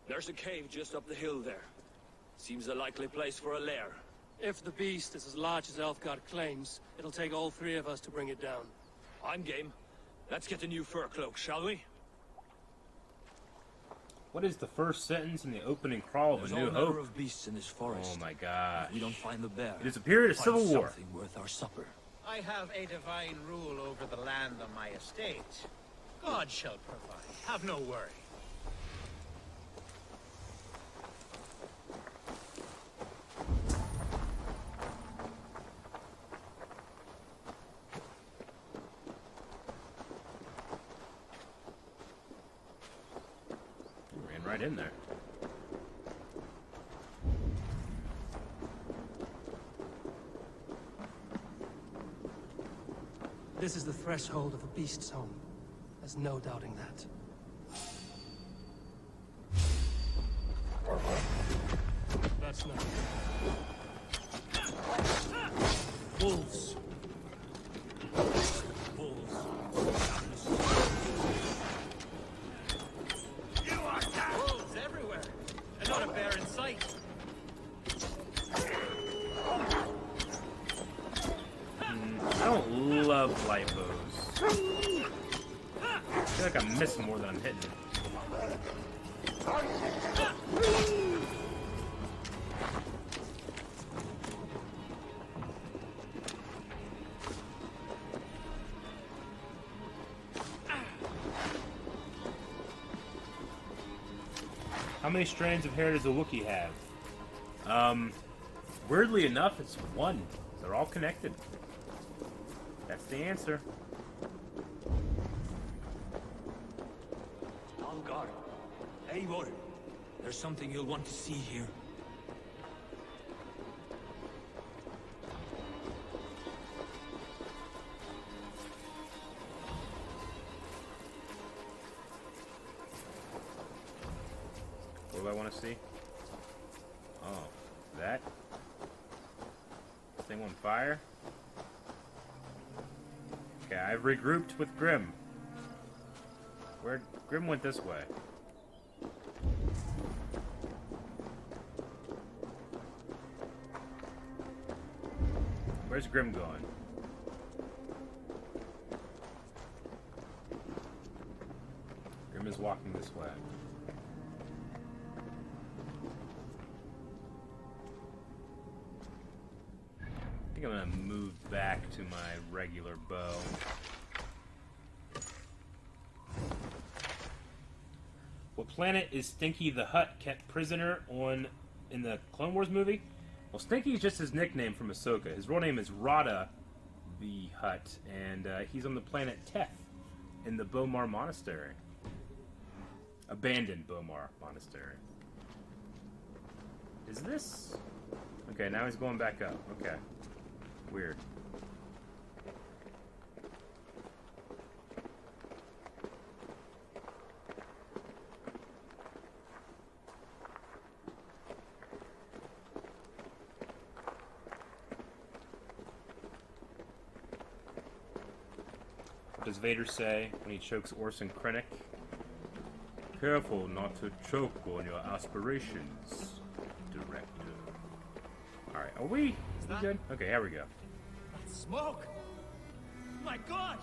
There's a cave just up the hill there. Seems a likely place for a lair. If the beast is as large as Elfgard claims, it'll take all three of us to bring it down. I'm game. Let's get a new fur cloak, shall we? What is the first sentence in the opening crawl of There's A New all manner Hope? of beasts in this forest. Oh my god. If we don't find the bear. It is a period of find civil war. Something worth our supper. I have a divine rule over the land on my estate. God shall provide. Have no worry. Ran right in there. This is the threshold of a beast's home. There's no doubting that. That's not. Wolves. Wolves. You are wolves everywhere, and not a bear in sight. I don't love light bows. I feel like I'm missing more than I'm hitting. How many strands of hair does a Wookiee have? Weirdly enough, it's one. They're all connected. That's the answer. Algar, Eivor, there's something you'll want to see here. What do I want to see? Oh, that? Thing on fire? Okay, I've regrouped with Grim. Grim went this way. Where's Grim going? Grim is walking this way. I think I'm gonna move back to my regular bow. What planet is Stinky the Hutt kept prisoner on in the Clone Wars movie? Well, Stinky is just his nickname from Ahsoka. His real name is Rada the Hutt, and he's on the planet Teth in the Bomar Monastery. Abandoned Bomar Monastery. Is this... Okay, now he's going back up. Okay. Weird. What does Vader say when he chokes Orson Krennic? Careful not to choke on your aspirations, Director. Alright, are we good? Okay, here we go. That smoke! My God!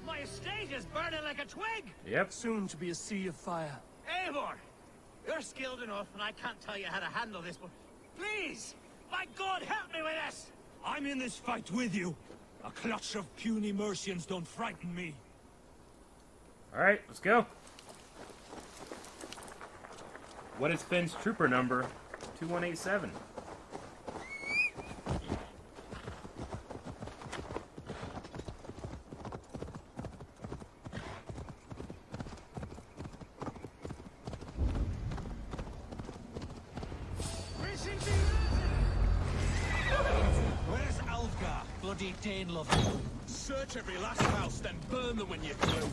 My estate is burning like a twig! Yep. Soon to be a sea of fire. Eivor! You're skilled enough, and I can't tell you how to handle this, but please! My God, help me with this! I'm in this fight with you. A clutch of puny Mercians don't frighten me. Alright, let's go. What is Finn's trooper number? 2187. Where's Algar, bloody Dane lover? Search every last house, then burn them when you're through.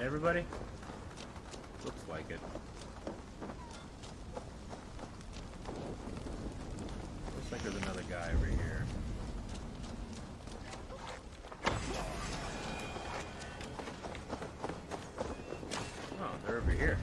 Everybody? Looks like it. Looks like there's another guy over here. Oh, they're over here.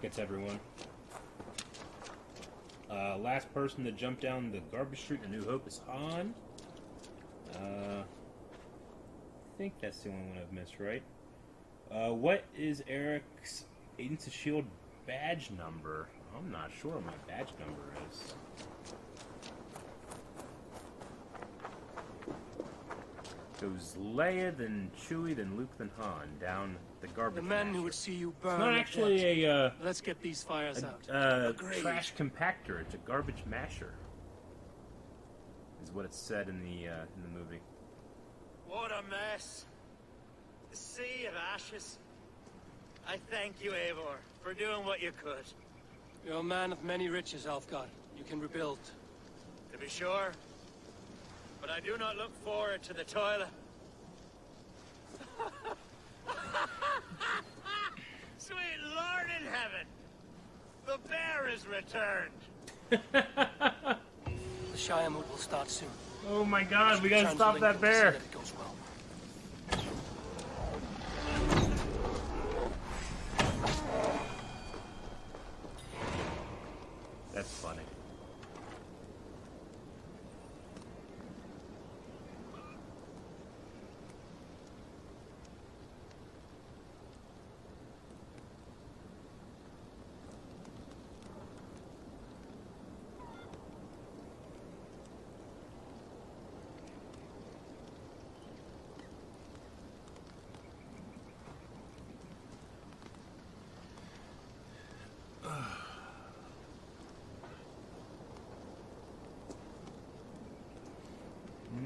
It's everyone. Last person to jump down the garbage chute in New Hope is Han. I think that's the only one I've missed, right? What is Eric's Agents of S.H.I.E.L.D. badge number. I'm not sure what my badge number is. Goes Leia, then Chewie, then Luke, then Han, down the garbage. The men masher. who would see you burn. It's not actually a Let's get these fires out. trash compactor. It's a garbage masher. Is what it said in the movie. What a mess. A sea of ashes. I thank you, Eivor, for doing what you could. You're a man of many riches, Alfgard. You can rebuild. To be sure. But I do not look forward to the toilet. Sweet Lord in heaven! The bear is returned! The Shire mood will start soon. Oh my god, we gotta stop that bear! That it goes well. That's funny.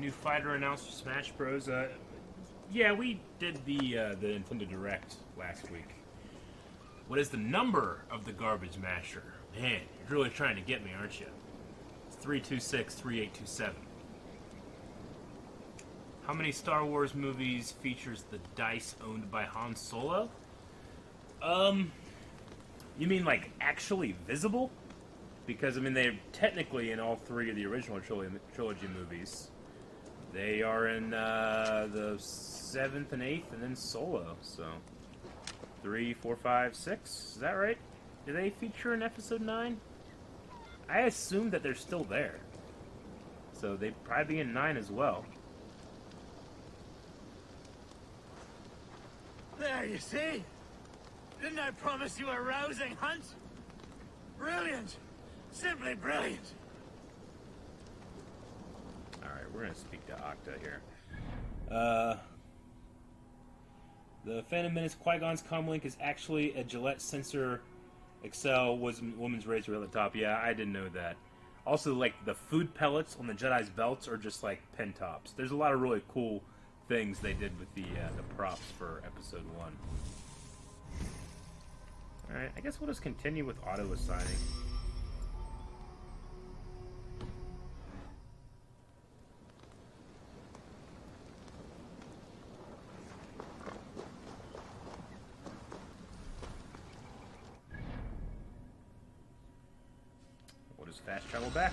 New fighter announced for Smash Bros. Yeah, we did the Nintendo Direct last week. What is the number of the garbage masher? Man, you're really trying to get me, aren't you? It's 326-3827. How many Star Wars movies features the dice owned by Han Solo? You mean like actually visible? Because I mean they're technically in all three of the original trilogy movies. They are in the 7th and 8th, and then Solo. So 3, 4, 5, 6. Is that right? Do they feature in Episode 9? I assume that they're still there. So they'd probably be in 9 as well. There, you see? Didn't I promise you a rousing hunt? Brilliant! Simply brilliant! Alright, we're gonna speak to Octa here. The Phantom Menace Qui-Gon's comlink is actually a Gillette Sensor XL woman's razor at the top. Yeah, I didn't know that. Also, like, the food pellets on the Jedi's belts are just like pen tops. There's a lot of really cool things they did with the props for Episode 1. Alright, I guess we'll just continue with auto-assigning. We'll just fast travel back.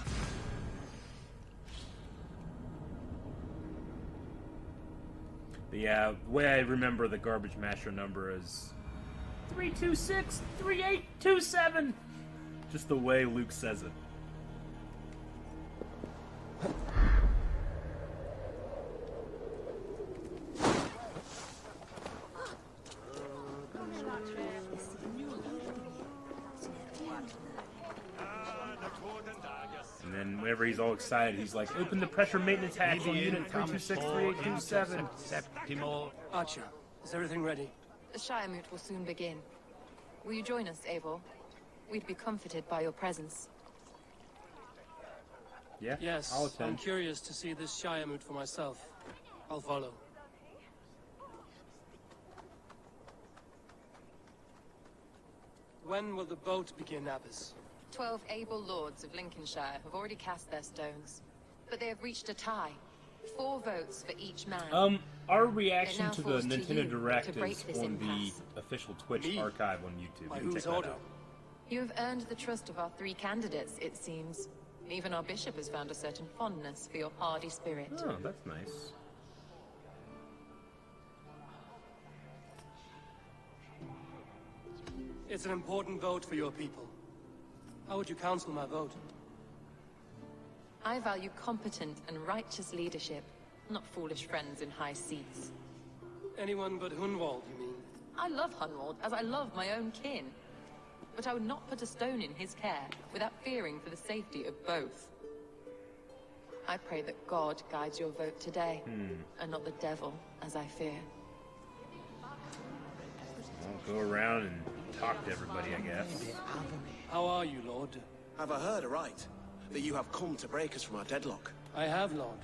The way I remember the garbage masher number is 326-3827. Just the way Luke says it. And then whenever he's all excited, he's like, open the pressure maintenance hatch on unit 326-3827. Archer, is everything ready? The Shire moot will soon begin. Will you join us, Eivor? We'd be comforted by your presence. Yeah, Yes, I'll attend. I'm curious to see this Shire moot for myself. I'll follow. When will the boat begin, Abbess? 12 able lords of Lincolnshire have already cast their stones, but they have reached a tie. 4 votes for each man. Our reaction now to the falls to Nintendo you Direct to break is this on impasse. the official Twitch Me? archive on YouTube. By You can whose check that order? out. You have earned the trust of our 3 candidates, it seems. Even our bishop has found a certain fondness for your hardy spirit. Oh, that's nice. It's an important vote for your people. How would you counsel my vote? I value competent and righteous leadership, not foolish friends in high seats. Anyone but Hunwald, you mean? I love Hunwald as I love my own kin. But I would not put a stone in his care without fearing for the safety of both. I pray that God guides your vote today, and not the devil, as I fear. I'll go around and talk to everybody, I guess. How are you, Lord? Have I heard aright? That you have come to break us from our deadlock? I have, Lord.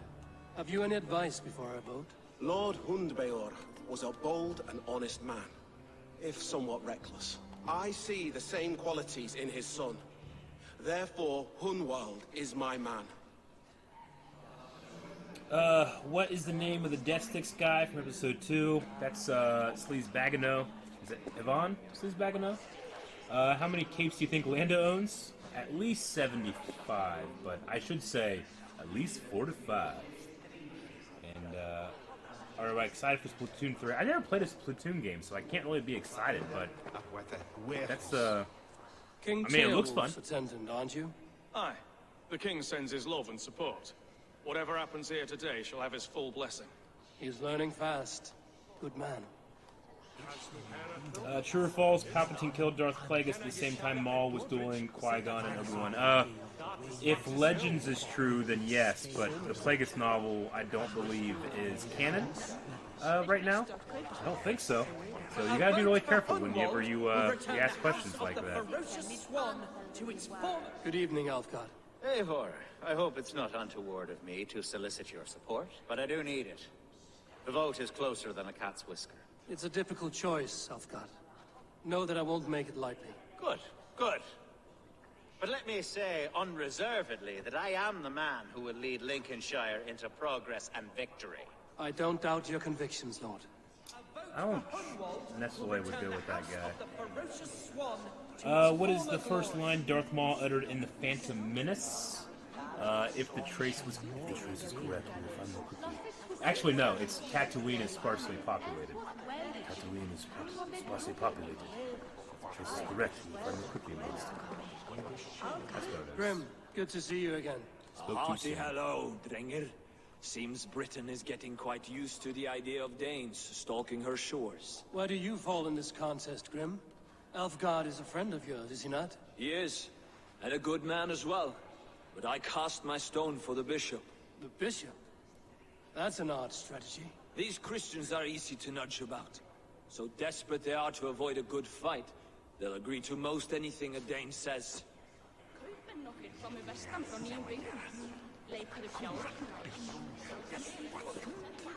Have you any advice before I vote? Lord Hundbeor was a bold and honest man, if somewhat reckless. I see the same qualities in his son. Therefore, Hunwald is my man. What is the name of the Death Sticks guy from episode 2? That's, Sleaze Bagano. Is it Yvonne Sleaze Bagano? How many capes do you think Lando owns? At least 75, but I should say at least 4 to 5. And, are we excited for Splatoon 3? I never played a Splatoon game, so I can't really be excited, but that's, King I mean, it looks fun. Attendant, aren't you? Aye. The king sends his love and support. Whatever happens here today shall have his full blessing. He's learning fast. Good man. True or false, Palpatine killed Darth Plagueis at the same time Maul was dueling Qui-Gon and Obi-Wan. If Legends is true, then yes, but the Plagueis novel, I don't believe, is canon right now. I don't think so. So you gotta be really careful whenever you ask questions like that. Good evening, Alfgard. Eivor, I hope it's not untoward of me to solicit your support, but I do need it. The vote is closer than a cat's whisker. It's a difficult choice, Alfgard. Know that I won't make it lightly. Good, good. But let me say unreservedly that I am the man who will lead Lincolnshire into progress and victory. I don't doubt your convictions, Lord. I don't necessarily would go with that guy. What is the first line Darth Maul uttered in The Phantom Menace? If the trace was correct, we'll find more quickly. Actually, no, it's Tatooine is sparsely populated. Tatooine is sparsely populated. If the trace is correct, we'll find more quickly, Master. That's what it is. Grim, good to see you again. Hearty hello, Drenger. Seems Britain is getting quite used to the idea of Danes stalking her shores. Where do you fall in this contest, Grim? Alfgard is a friend of yours, is he not? He is, and a good man as well. But I cast my stone for the bishop. The bishop? That's an odd strategy. These Christians are easy to nudge about. So desperate they are to avoid a good fight, they'll agree to most anything a Dane says.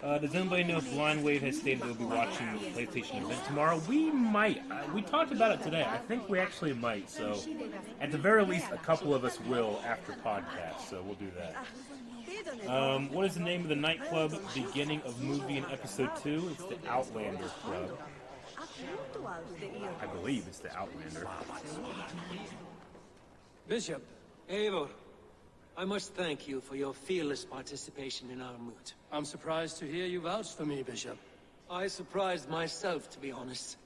Does anybody know if Blind Wave has stated they'll be watching the PlayStation event tomorrow? We might. We talked about it today. I think we actually might. So, at the very least, a couple of us will after podcast. So we'll do that. What is the name of the nightclub beginning of movie in episode 2? It's the Outlander Club. I believe it's the Outlander. Bishop, Eivor, I must thank you for your fearless participation in our moot. I'm surprised to hear you vouch for me, Bishop. I surprised myself, to be honest.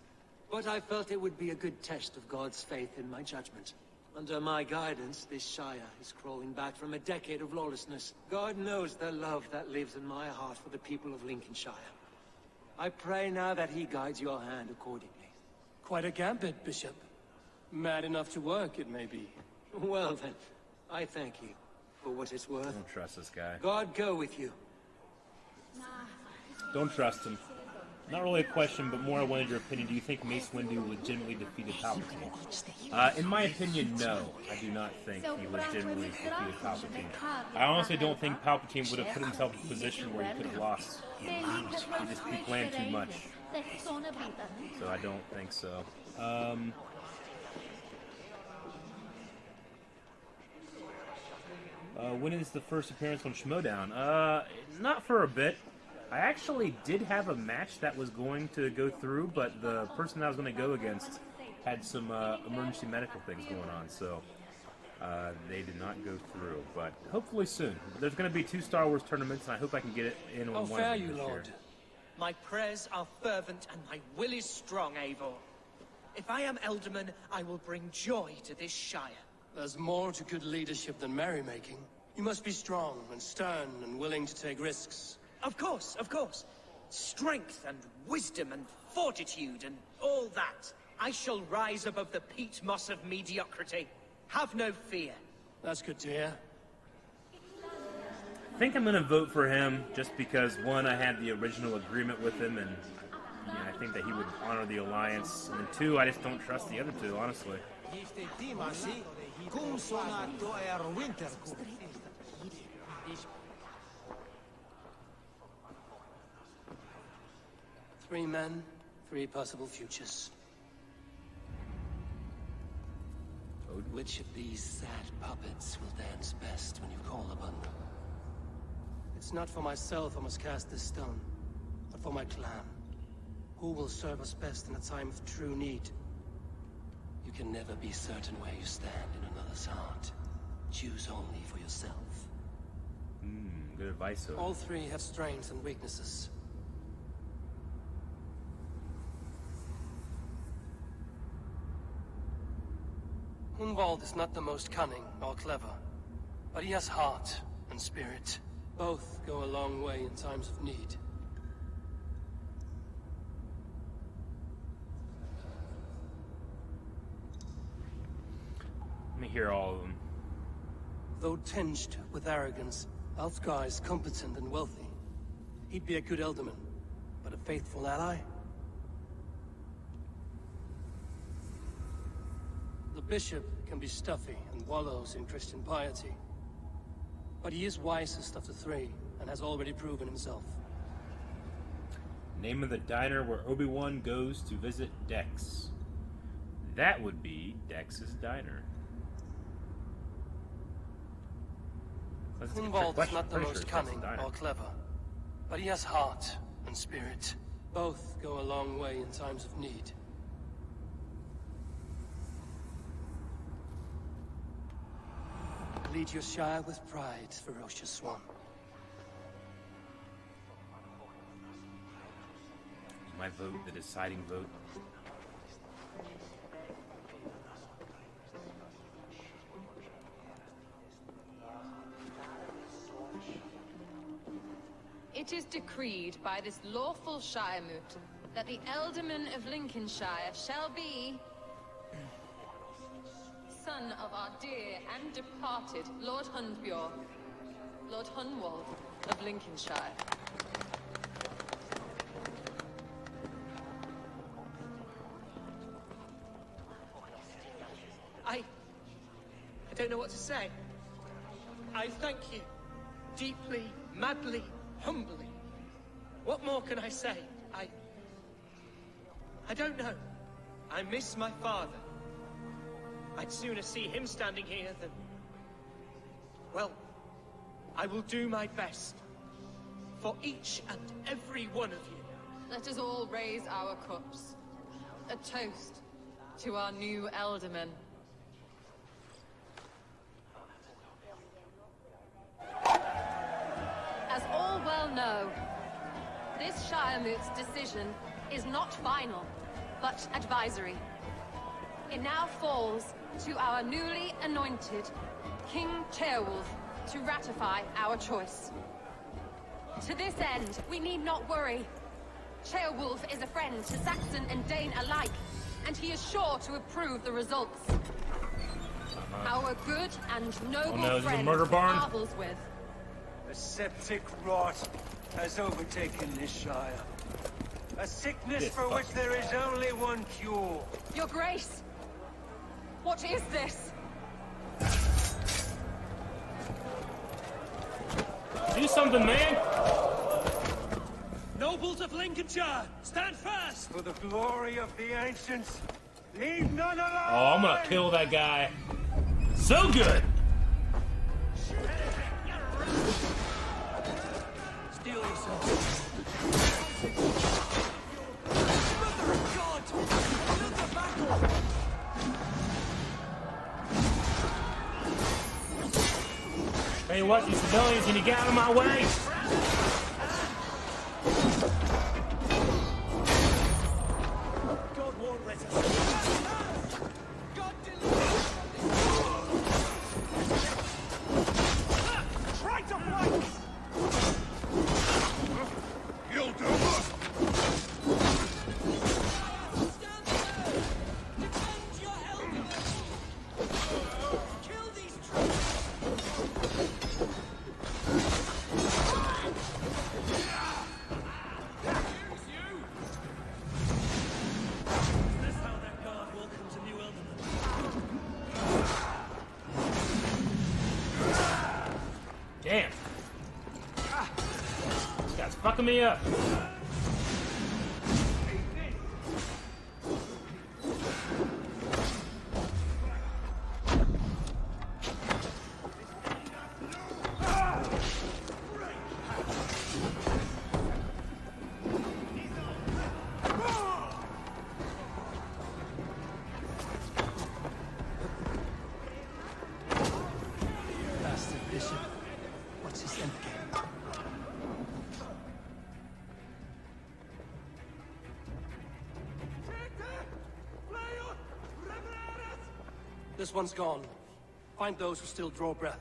But I felt it would be a good test of God's faith in my judgment. Under my guidance, this Shire is crawling back from a decade of lawlessness. God knows the love that lives in my heart for the people of Lincolnshire. I pray now that he guides your hand accordingly. Quite a gambit, Bishop. Mad enough to work, it may be. Well then, I thank you for what it's worth. Don't trust this guy. God go with you. Don't trust him. Not really a question, but more I wanted your opinion. Do you think Mace Windu legitimately defeated Palpatine? In my opinion, no. I do not think he legitimately defeated Palpatine. I honestly don't think Palpatine would have put himself in a position where he could have lost. He just planned too much. So I don't think so. When is the first appearance on Schmodown? Not for a bit. I actually did have a match that was going to go through, but the person I was going to go against had some emergency medical things going on, so they did not go through. But hopefully soon. There's going to be 2 Star Wars tournaments, and I hope I can get it in on one of them this year. My prayers are fervent and my will is strong, Eivor. If I am Elderman, I will bring joy to this Shire. There's more to good leadership than merrymaking. You must be strong and stern and willing to take risks. Of course, of course. Strength and wisdom and fortitude and all that. I shall rise above the peat moss of mediocrity. Have no fear. That's good to hear. I think I'm going to vote for him just because, one, I had the original agreement with him, and I think that he would honor the alliance, and two, I just don't trust the other two, honestly. 3 men, 3 possible futures. Which of these sad puppets will dance best when you call upon them? It's not for myself I must cast this stone, but for my clan. Who will serve us best in a time of true need? You can never be certain where you stand in another's heart. Choose only for yourself. Good advice, though. All 3 have strengths and weaknesses. Hunwald is not the most cunning or clever, but he has heart and spirit. Both go a long way in times of need. Let me hear all of them. Though tinged with arrogance, Alfgar is competent and wealthy. He'd be a good Elderman, but a faithful ally? The bishop can be stuffy and wallows in Christian piety. But he is wisest of the 3, and has already proven himself. Name of the diner where Obi-Wan goes to visit Dex. That would be Dex's Diner. Hunwald is not the most cunning or clever, but he has heart and spirit. Both go a long way in times of need. Lead your Shire with pride, ferocious one. My vote, the deciding vote. It is decreed by this lawful Shiremoot that the Alderman of Lincolnshire shall be son of our dear and departed Lord Hundbjorn, Lord Hunwald of Lincolnshire. I don't know what to say. I thank you. Deeply, madly, humbly. What more can I say? I don't know. I miss my father. I'd sooner see him standing here than... Well, I will do my best. For each and every one of you. Let us all raise our cups. A toast to our new Elderman. As all well know, this Shiremoot's decision is not final, but advisory. It now falls to our newly anointed King Ceolwulf to ratify our choice. To this end, we need not worry. Ceolwulf is a friend to Saxon and Dane alike, and he is sure to approve the results. Our good and noble friend marvels with. A septic rot has overtaken this Shire. A sickness for which there is only one cure. Your Grace! What is this? Do something, man! Nobles of Lincolnshire, stand fast! For the glory of the ancients, leave none alive! Oh, I'm gonna kill that guy. So good! Steel yourself. Mother of God! Another battle! Hey, what, you civilians, can you get out of my way? God won't let us. God deliver. Try to fight. You'll do it. building me up. This one's gone. Find those who still draw breath.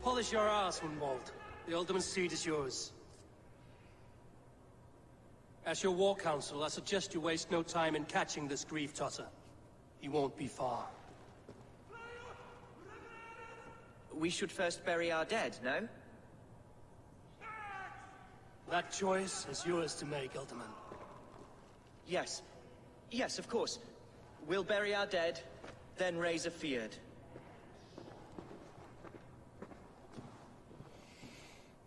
Polish your ass, Hunwald. The Alderman's seat is yours. As your war council, I suggest you waste no time in catching this grief tosser. He won't be far. We should first bury our dead, no? That choice is yours to make, Alderman. Yes. Yes, of course. We'll bury our dead, then raise a feared.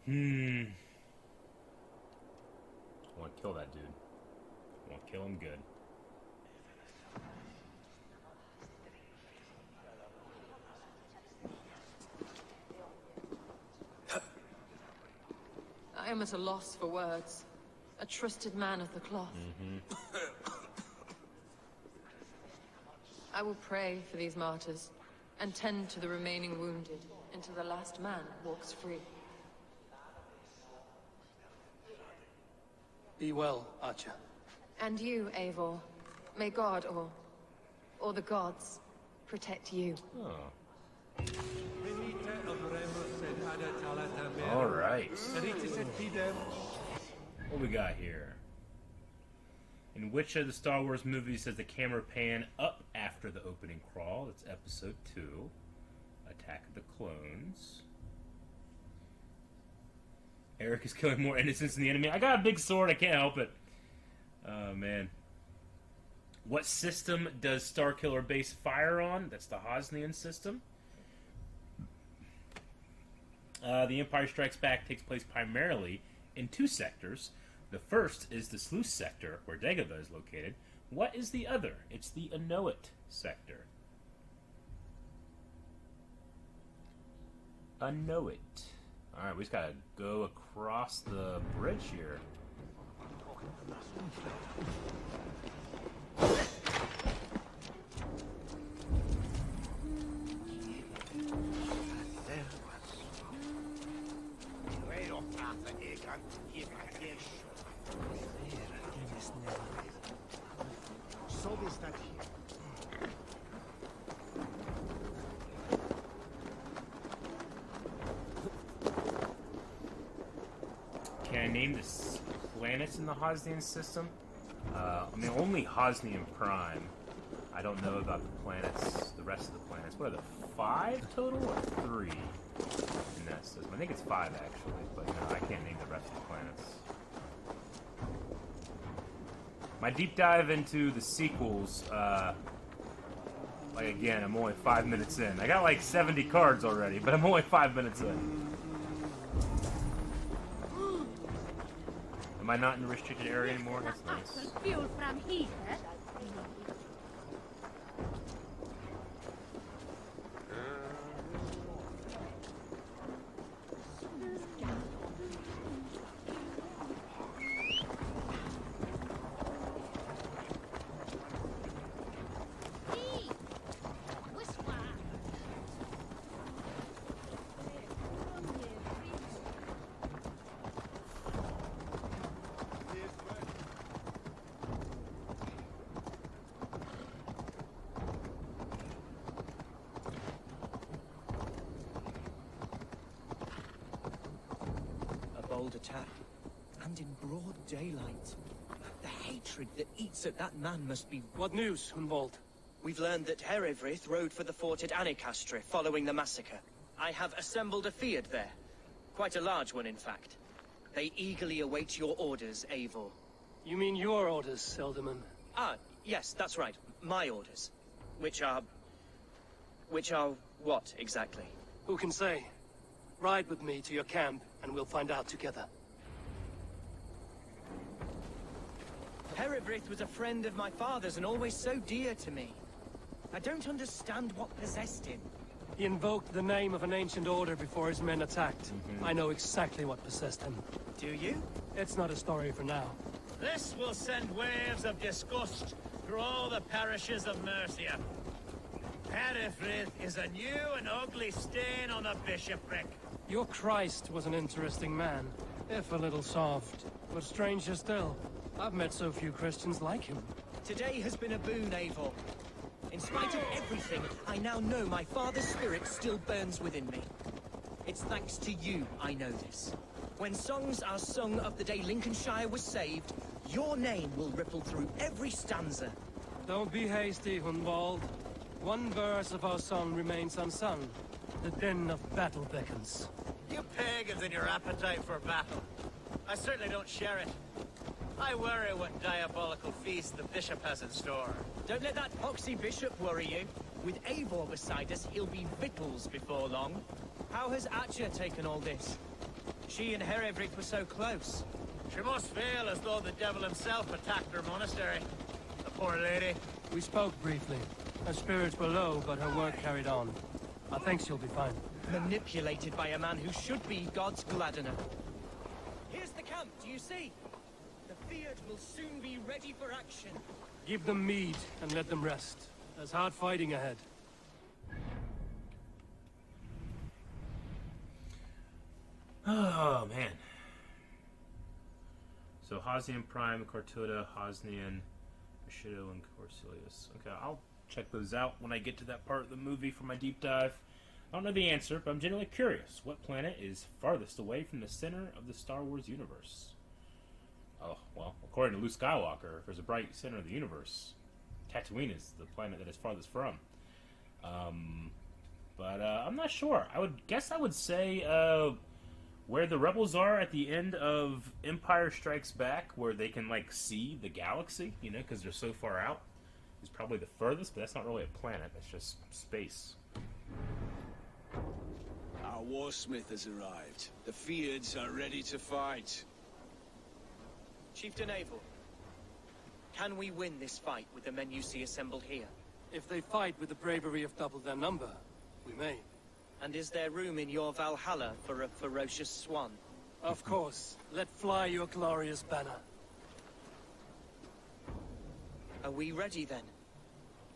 I want to kill that dude. I want to kill him good. I am at a loss for words. A trusted man of the cloth. I will pray for these martyrs, and tend to the remaining wounded, until the last man walks free. Be well, Archer. And you, Eivor. May God, or the gods, protect you. All right. What we got here? In which of the Star Wars movies does the camera pan up after the opening crawl? That's Episode 2. Attack of the Clones. Eric is killing more innocents than the enemy. I got a big sword, I can't help it. Oh, man. What system does Starkiller base fire on? That's the Hosnian system. The Empire Strikes Back takes place primarily in 2 sectors. The first is the Sluice sector, where Dagobah is located. What is the other? It's the Anoit sector. Anoit. Alright, we just gotta go across the bridge here. Can I name the planets in the Hosnian system? I mean, only Hosnian Prime. I don't know about the planets, the rest of the planets. What are there, 5 total or 3 in that system? I think it's 5 actually, but no, I can't name the rest of the planets. My deep dive into the sequels, like again, I'm only 5 minutes in. I got like 70 cards already, but I'm only 5 minutes in. Am I not in the restricted area anymore? That's nice. Fuel from here. Attack, and in broad daylight. The hatred that eats at that man must be... What news, Hunwald? We've learned that Herewrith rode for the fort at Annikastre following the massacre. I have assembled a feard there. Quite a large one, in fact. They eagerly await your orders, Eivor. You mean your orders, Alderman? Ah, yes, that's right. My orders. Which are what, exactly? Who can say? Ride with me to your camp, and we'll find out together. Heribreath was a friend of my father's and always so dear to me. I don't understand what possessed him. He invoked the name of an ancient order before his men attacked. I know exactly what possessed him. Do you? It's not a story for now. This will send waves of disgust through all the parishes of Mercia. Heribreath is a new and ugly stain on the bishopric. Your Christ was an interesting man, if a little soft. But stranger still, I've met so few Christians like him. Today has been a boon, Eivor. In spite of everything, I now know my father's spirit still burns within me. It's thanks to you I know this. When songs are sung of the day Lincolnshire was saved, your name will ripple through every stanza. Don't be hasty, Hunwald. One verse of our song remains unsung. The din of battle beckons. You pagans and your appetite for battle. I certainly don't share it. I worry what diabolical feast the bishop has in store. Don't let that poxy bishop worry you. With Eivor beside us, he'll be victuals before long. How has Atcha taken all this? She and Heribreath were so close. She must feel as though the devil himself attacked her monastery. The poor lady. We spoke briefly. Her spirits were low, but her work carried on. I think she'll be fine. Manipulated by a man who should be God's gladdener. Here's the camp, do you see? The Fiat will soon be ready for action. Give them mead and let them rest. There's hard fighting ahead. Oh, man. So, Hosnian Prime, Cortuda, Hosnian, Bushido, and Corsilius. Okay, I'll check those out when I get to that part of the movie for my deep dive. I don't know the answer, but I'm genuinely curious. What planet is farthest away from the center of the Star Wars universe? Oh, well, according to Luke Skywalker, if there's a bright center of the universe, Tatooine is the planet that is farthest from. But I'm not sure. I would say where the rebels are at the end of Empire Strikes Back, where they can, like, see the galaxy, you know, because they're so far out, is probably the furthest, but that's not really a planet. That's just space. Our warsmith has arrived. The Fiats are ready to fight. Chieftain Eivor, can we win this fight with the men you see assembled here? If they fight with the bravery of double their number, we may. And is there room in your Valhalla for a ferocious swan? Of course. Let fly your glorious banner. Are we ready then?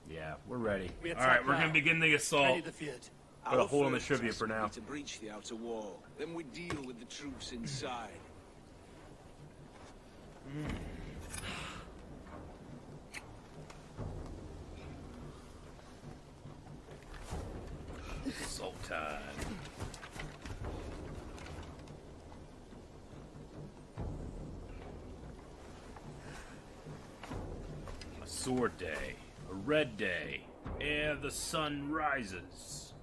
Yeah, we're ready. We Alright, we're going to begin the assault. Ready the Fiat. Put a hole in the trivia for now. To breach the outer wall, then we deal with the troops inside. Sultan. A sword day, a red day, ere the sun rises.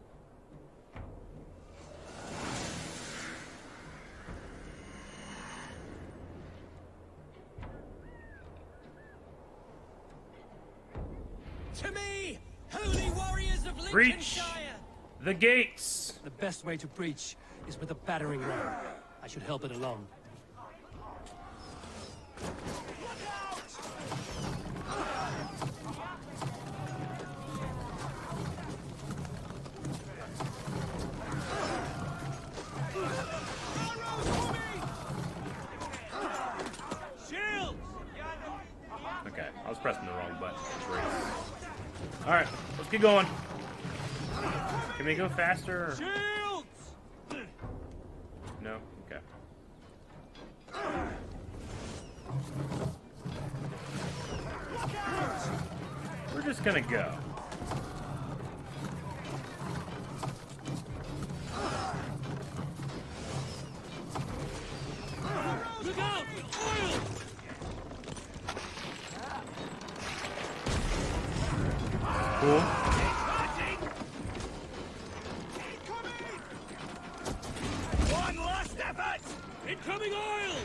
To me, holy warriors of Breach Lincolnshire! the gates! The best way to breach is with a battering ram. I should help it along. Okay, I was pressing the wrong button. Alright, let's get going. Can we go faster? Shields! No? Okay. We're just gonna go. Look out! Oil! Cool. One last effort! Incoming oil!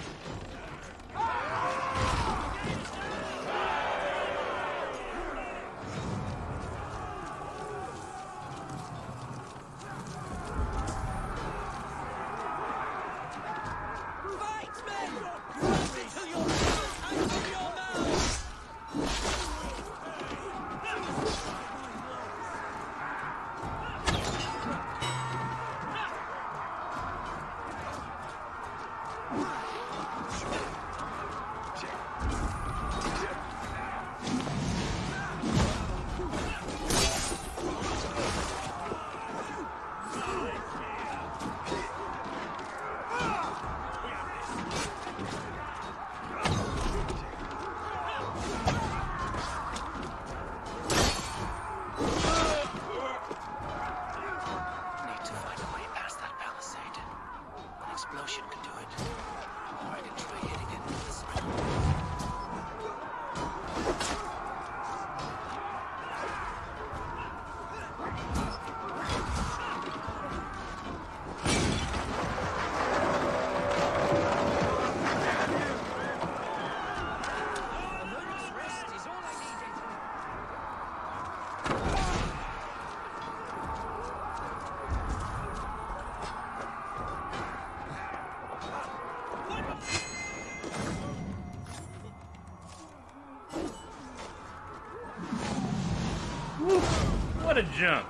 What a jump.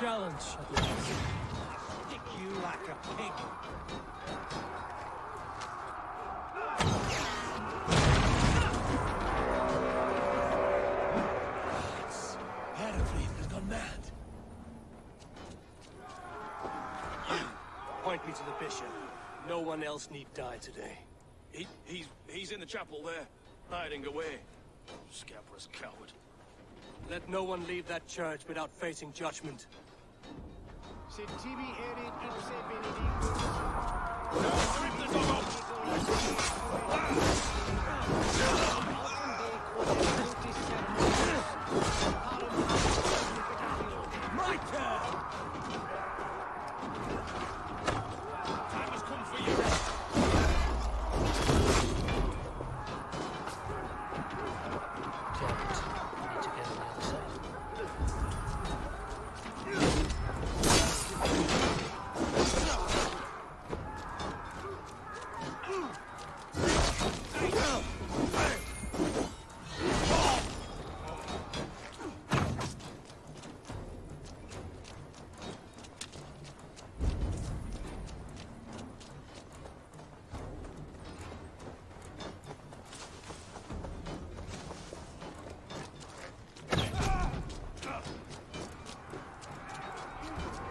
Challenge. Stick you like a pig. Hereford has gone mad. Point me to the bishop. No one else need die today. He's in the chapel there, hiding away. Scabrous coward. Let no one leave that church without facing judgment. Sed tibi erit ipse benedictus. My turn! Time has come for you.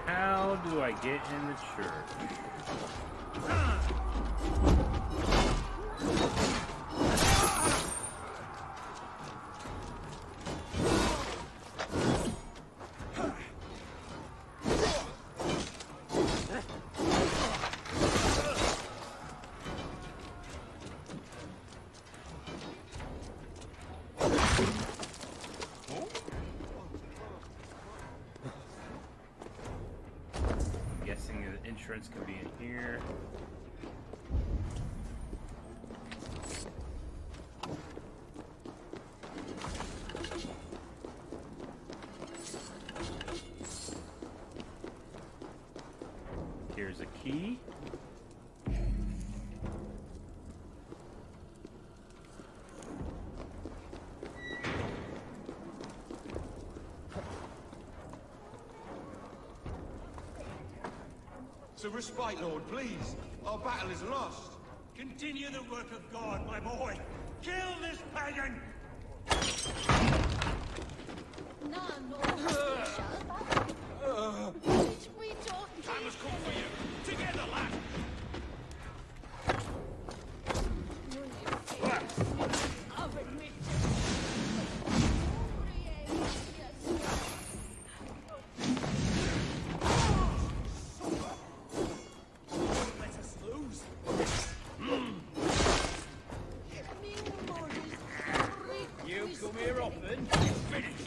How do I get in the church? Guessing the entrance could be in here. Here's a key. So respite, Lord, please. Our battle is lost. Continue the work of God, my boy. Kill this pagan! Time has come for you. Together, lad. Let us lose. You come here often? Finish.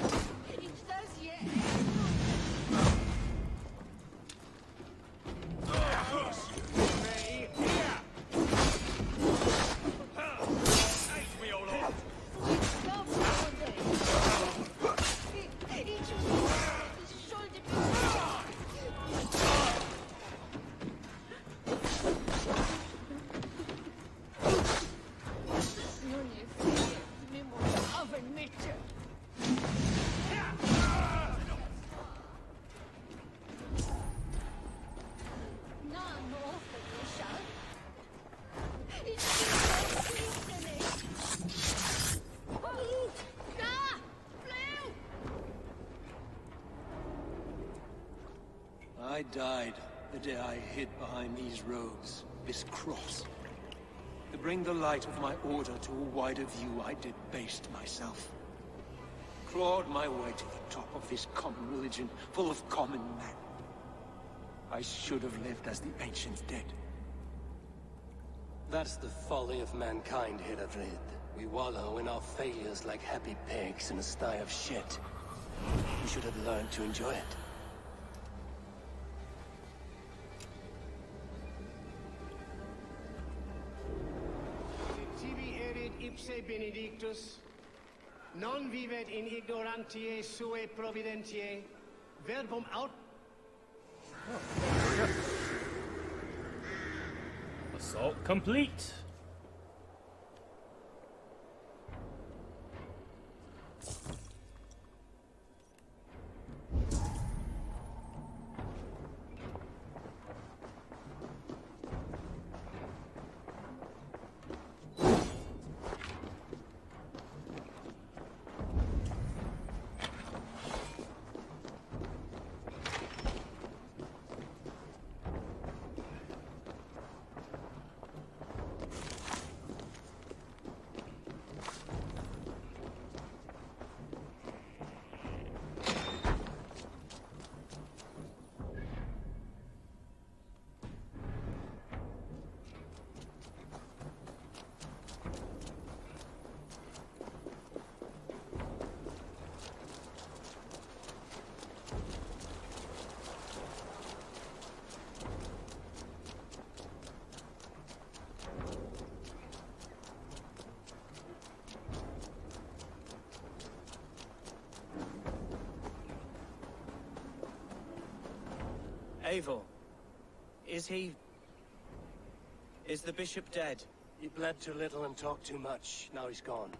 I died the day I hid behind these robes, this cross. To bring the light of my order to a wider view, I did baste myself. Clawed my way to the top of this common religion, full of common men. I should have lived as the ancients did. That's the folly of mankind, Hiravrid. We wallow in our failures like happy pigs in a sty of shit. We should have learned to enjoy it. Tibi erit ipse benedictus, non vivet in ignorantiae suae providentiae, verbum aut... Assault complete. Eivor, is the bishop dead? He bled too little and talked too much. Now he's gone.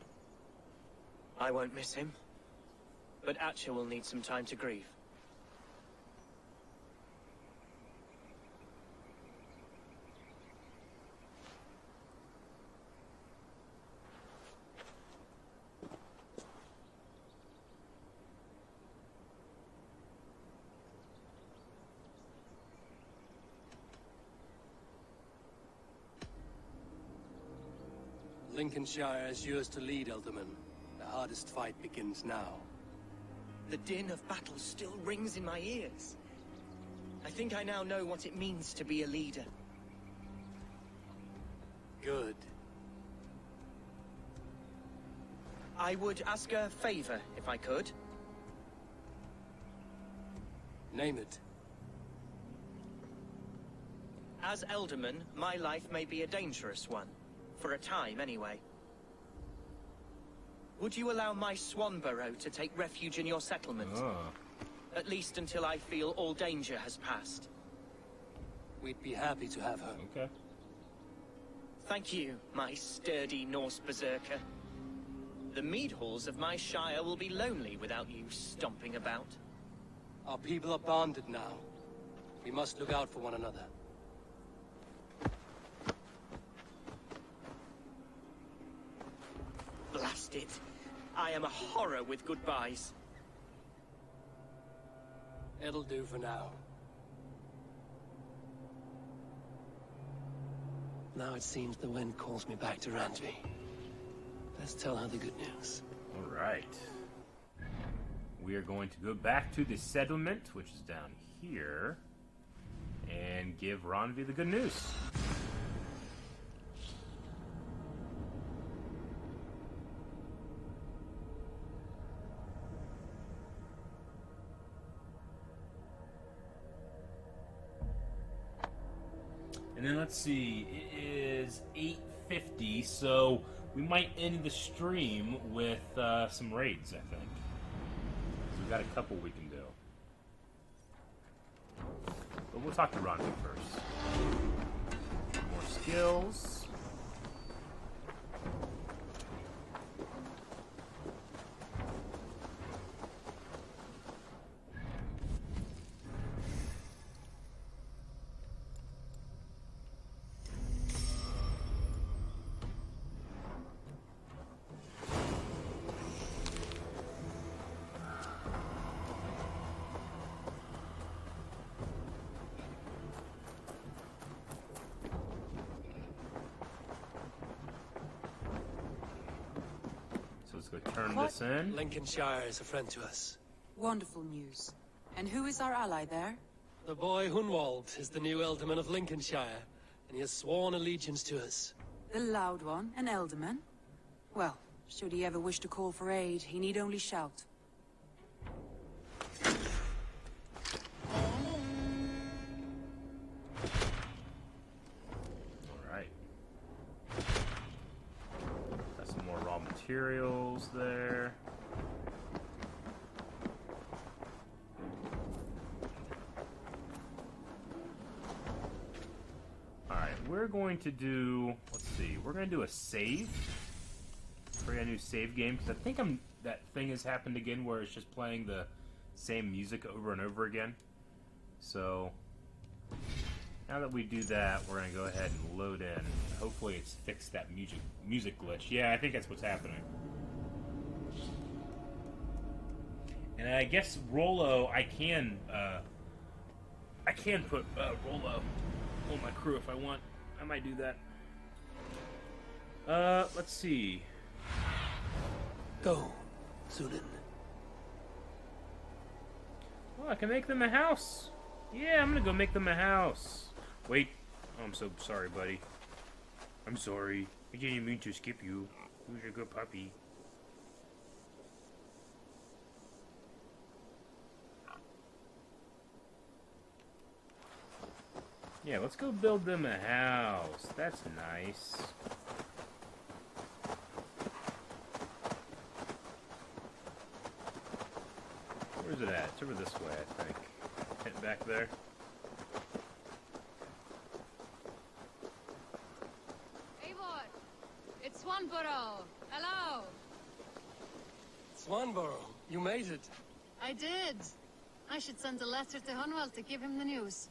I won't miss him. But Atcha will need some time to grieve. Lincolnshire is yours to lead, Elderman. The hardest fight begins now. The din of battle still rings in my ears. I think I now know what it means to be a leader. Good. I would ask a favor, if I could. Name it. As Elderman, my life may be a dangerous one. For a time, anyway. Would you allow my Swanborough to take refuge in your settlement? At least until I feel all danger has passed. We'd be happy to have her. Okay. Thank you, my sturdy Norse berserker. The mead halls of my shire will be lonely without you stomping about. Our people are bonded now. We must look out for one another. Blast it. I am a horror with goodbyes. It'll do for now. Now it seems the wind calls me back to Randvi. Let's tell her the good news. All right. We are going to go back to the settlement, which is down here, and give Randvi the good news. And then let's see, it is 8:50, so we might end the stream with some raids, I think. So we've got a couple we can do. But we'll talk to Randvi first. More skills. go turn this in. Lincolnshire is a friend to us. Wonderful news. And who is our ally there? The boy Hunwald is the new Ealdorman of Lincolnshire, and he has sworn allegiance to us. The loud one, an Ealdorman? Well, should he ever wish to call for aid, he need only shout. Alright. Got some more raw materials there. Alright, we're going to do, let's see, we're going to do a save. Create a new save game, because I think that thing has happened again where it's just playing the same music over and over again. So, now that we do that, we're going to go ahead and load in. Hopefully it's fixed that music glitch. Yeah, I think that's what's happening. And I guess Rollo, I can put Rollo on my crew if I want. I might do that. Let's see. Go, Sunan. Oh, I can make them a house. Yeah, I'm gonna go make them a house. Wait. Oh, I'm so sorry, buddy. I'm sorry. I didn't mean to skip you. Who's your good puppy? Yeah, let's go build them a house. That's nice. Where's it at? It's over this way, I think. Hit back there. Eivor! It's Swanborough! Hello! Swanborough, you made it. I did. I should send a letter to Hunwald to give him the news.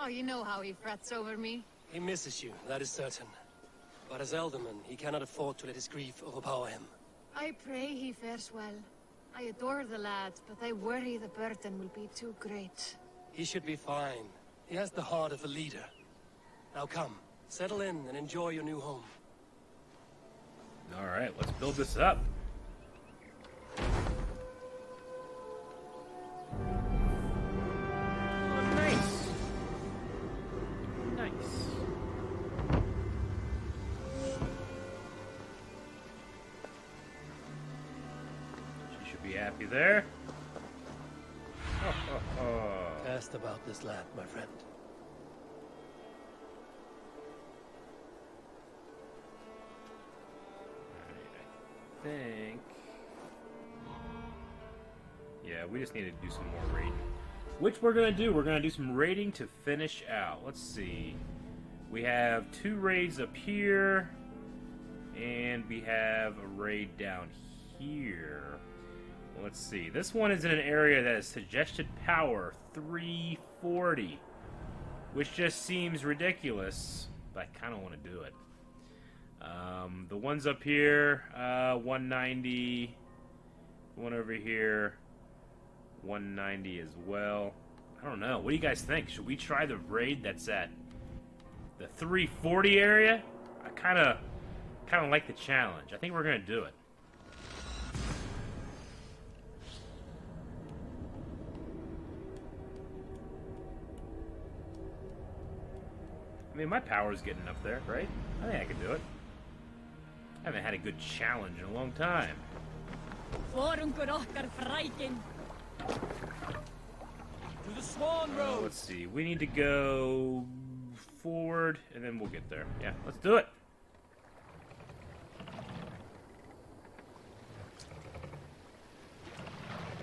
Oh, you know how he frets over me. He misses you, that is certain. But as Ealdorman, he cannot afford to let his grief overpower him. I pray he fares well. I adore the lad, but I worry the burden will be too great. He should be fine. He has the heart of a leader. Now come, settle in and enjoy your new home. Alright, let's build this up. Oh, nice. Nice. She should be happy there. Cast about this land, my friend. I think... Yeah, we just need to do some more raiding. Which we're going to do. We're going to do some raiding to finish out. Let's see. We have 2 raids up here. And we have a raid down here. Let's see. This one is in an area that is suggested power 340. Which just seems ridiculous. But I kind of want to do it. The ones up here, 190. One over here, 190 as well. I don't know. What do you guys think? Should we try the raid that's at the 340 area? I kind of like the challenge. I think we're gonna do it. I mean, my power's getting up there, right? I think I can do it. I haven't had a good challenge in a long time. To the Swan Road! Let's see. We need to go forward, and then we'll get there. Yeah, let's do it.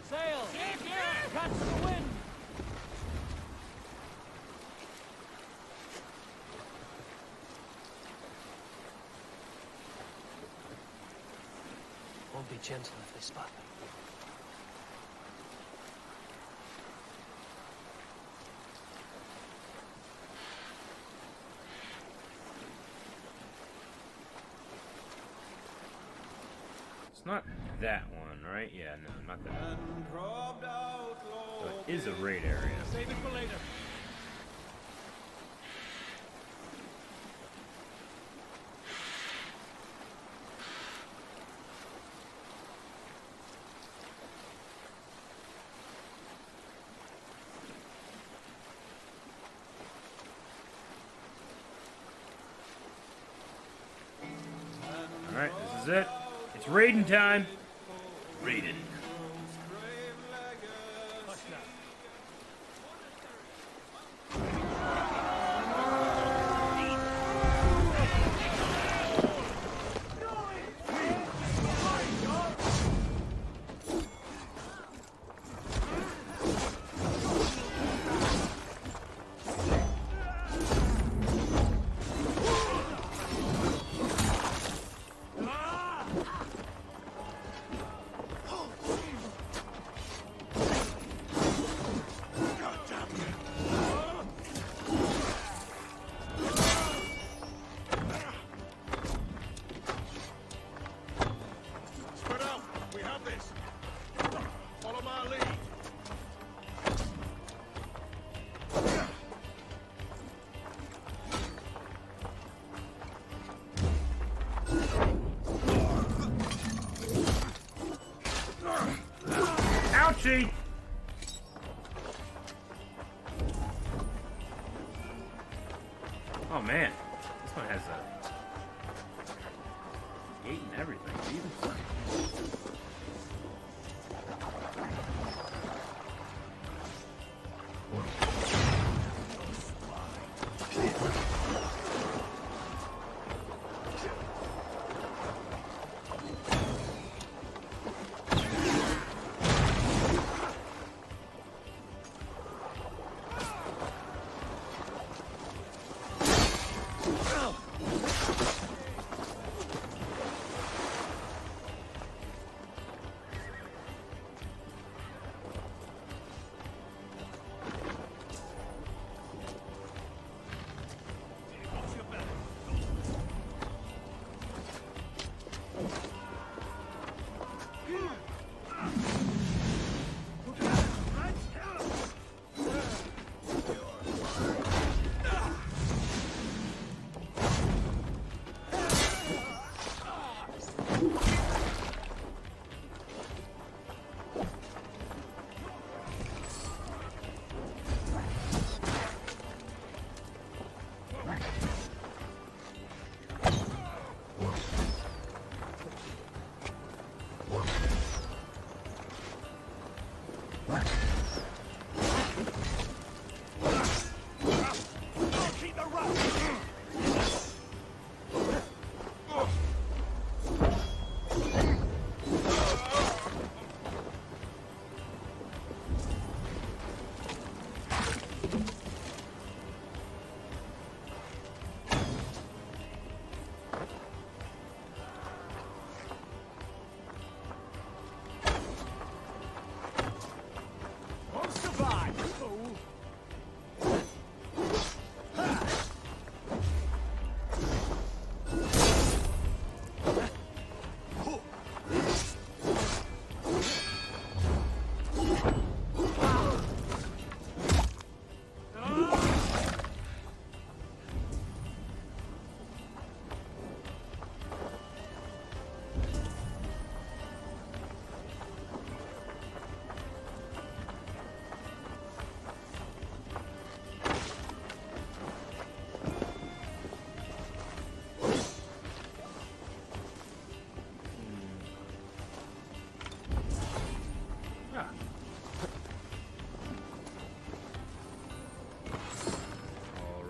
Sail! Catch the wind! Won't be gentle if they spot me. It's not that one, right? Yeah, no, not that one. So it is a raid area. Save it for later. is it. It's raiding time. Raiding. Ouchie! Oh man, this one has a gate and everything. Jesus.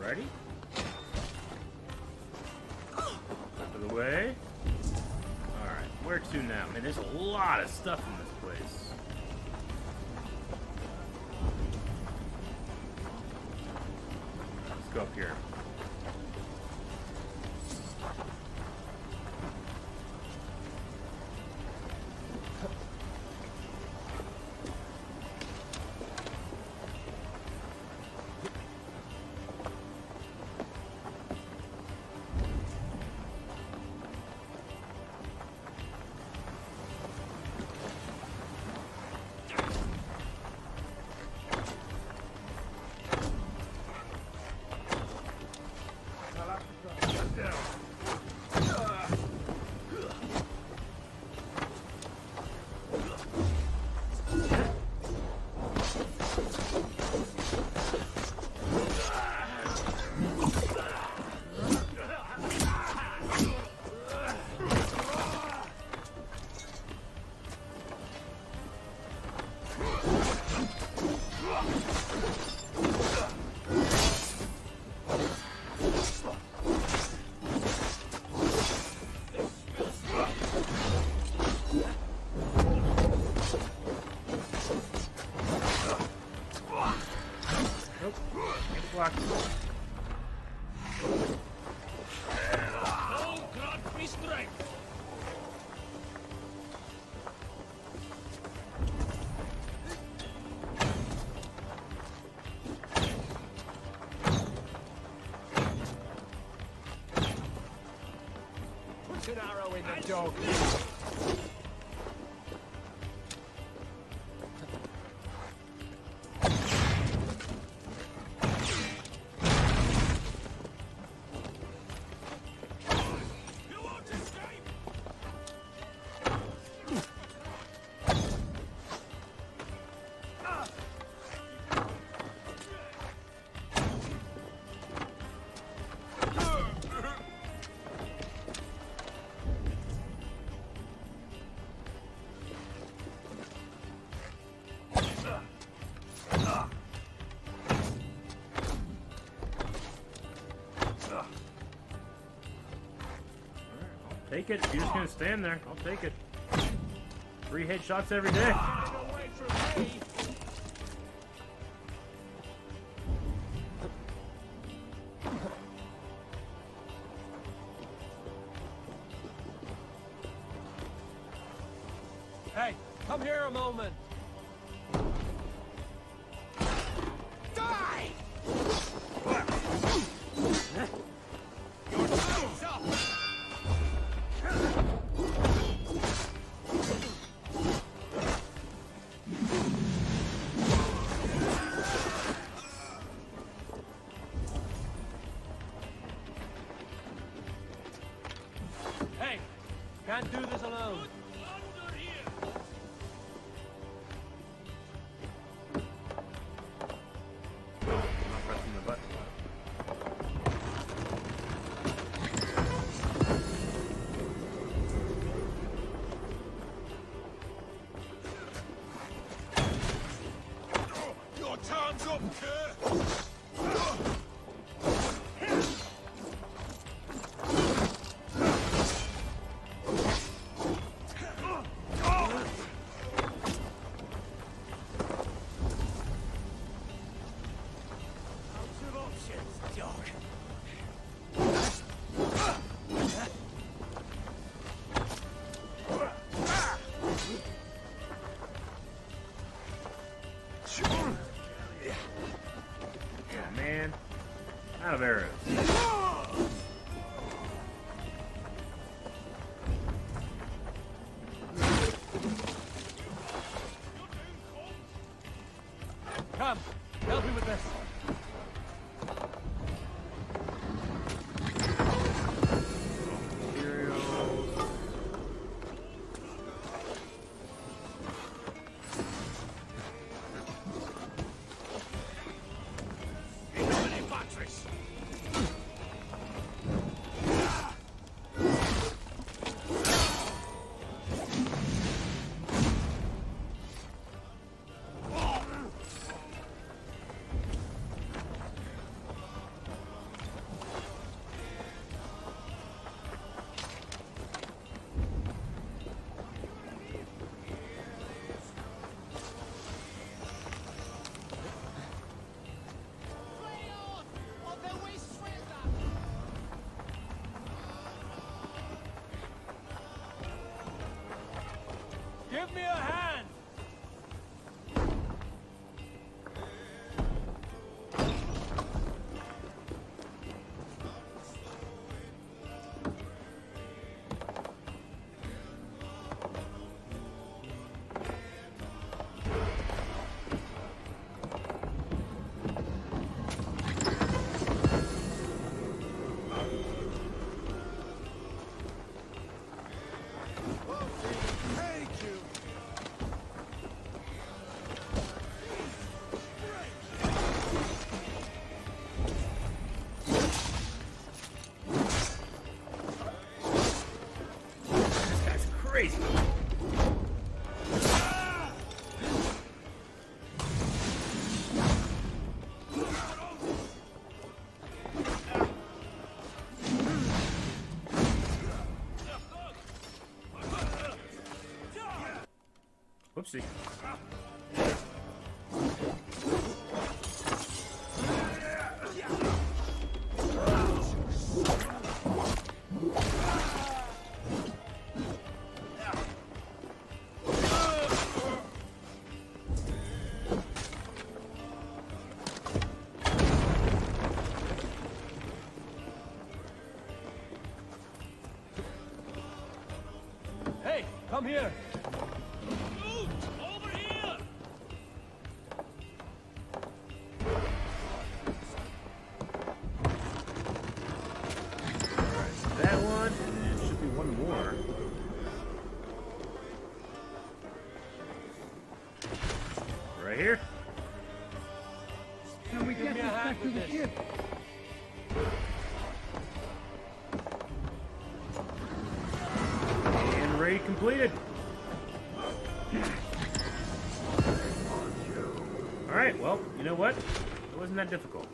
Alrighty. Out of the way. Alright, where to now? Man, there's a lot of stuff in this place. Let's go up here. Nope. Can't block. Oh, grant me strength. Put an arrow in the dog. Take it. You're just gonna stand there. I'll take it. 3 headshots every day. Away from me. Hey, come here a moment. Die! Your time's up! Hey, can't do this alone. I'm not pressing the button. Your time's up, Kerr! Oh man. Out of arrows. Come, help me with this. Give me a hand! Crazy. Whoopsie. Come here! Over here! That one, and there should be one more. Right here. Can we get this back to the ship? And raid completed. Alright, well, you know what? It wasn't that difficult.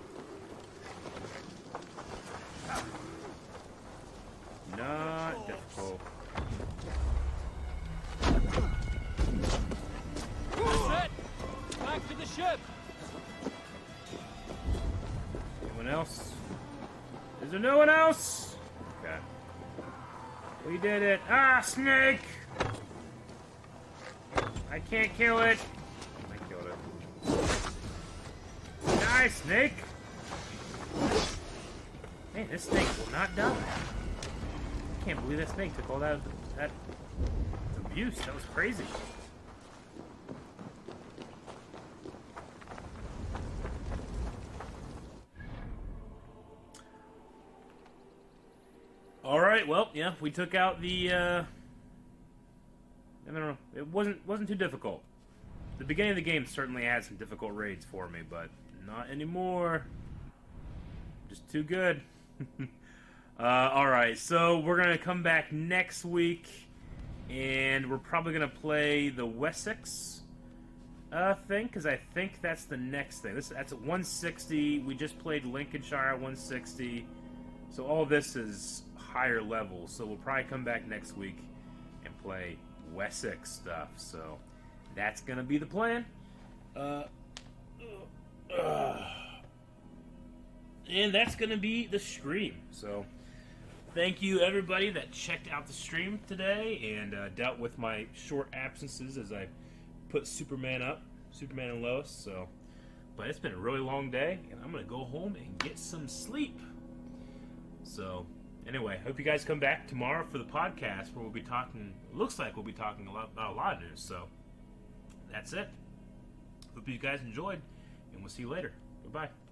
Not difficult. That's it! Back to the ship! Anyone else? Is there no one else? Okay. We did it. Ah, snake! I can't kill it. I killed it. Die, snake! Man, this snake will not die. I can't believe that snake took all that abuse. That was crazy. All right, well, yeah, we took out the. I don't know. It wasn't too difficult. The beginning of the game certainly had some difficult raids for me, but not anymore. Just too good. Alright, so we're going to come back next week, and we're probably going to play the Wessex thing, because I think that's the next thing. That's at 160. We just played Lincolnshire 160, so all this is higher level, so we'll probably come back next week and play Wessex stuff, so that's going to be the plan. And that's going to be the stream, so thank you everybody that checked out the stream today and dealt with my short absences as I put Superman and Lois, so, but it's been a really long day, and I'm going to go home and get some sleep. So, anyway, hope you guys come back tomorrow for the podcast where we'll be talking, looks like we'll be talking about a lot of news, so that's it. Hope you guys enjoyed, and we'll see you later. Goodbye.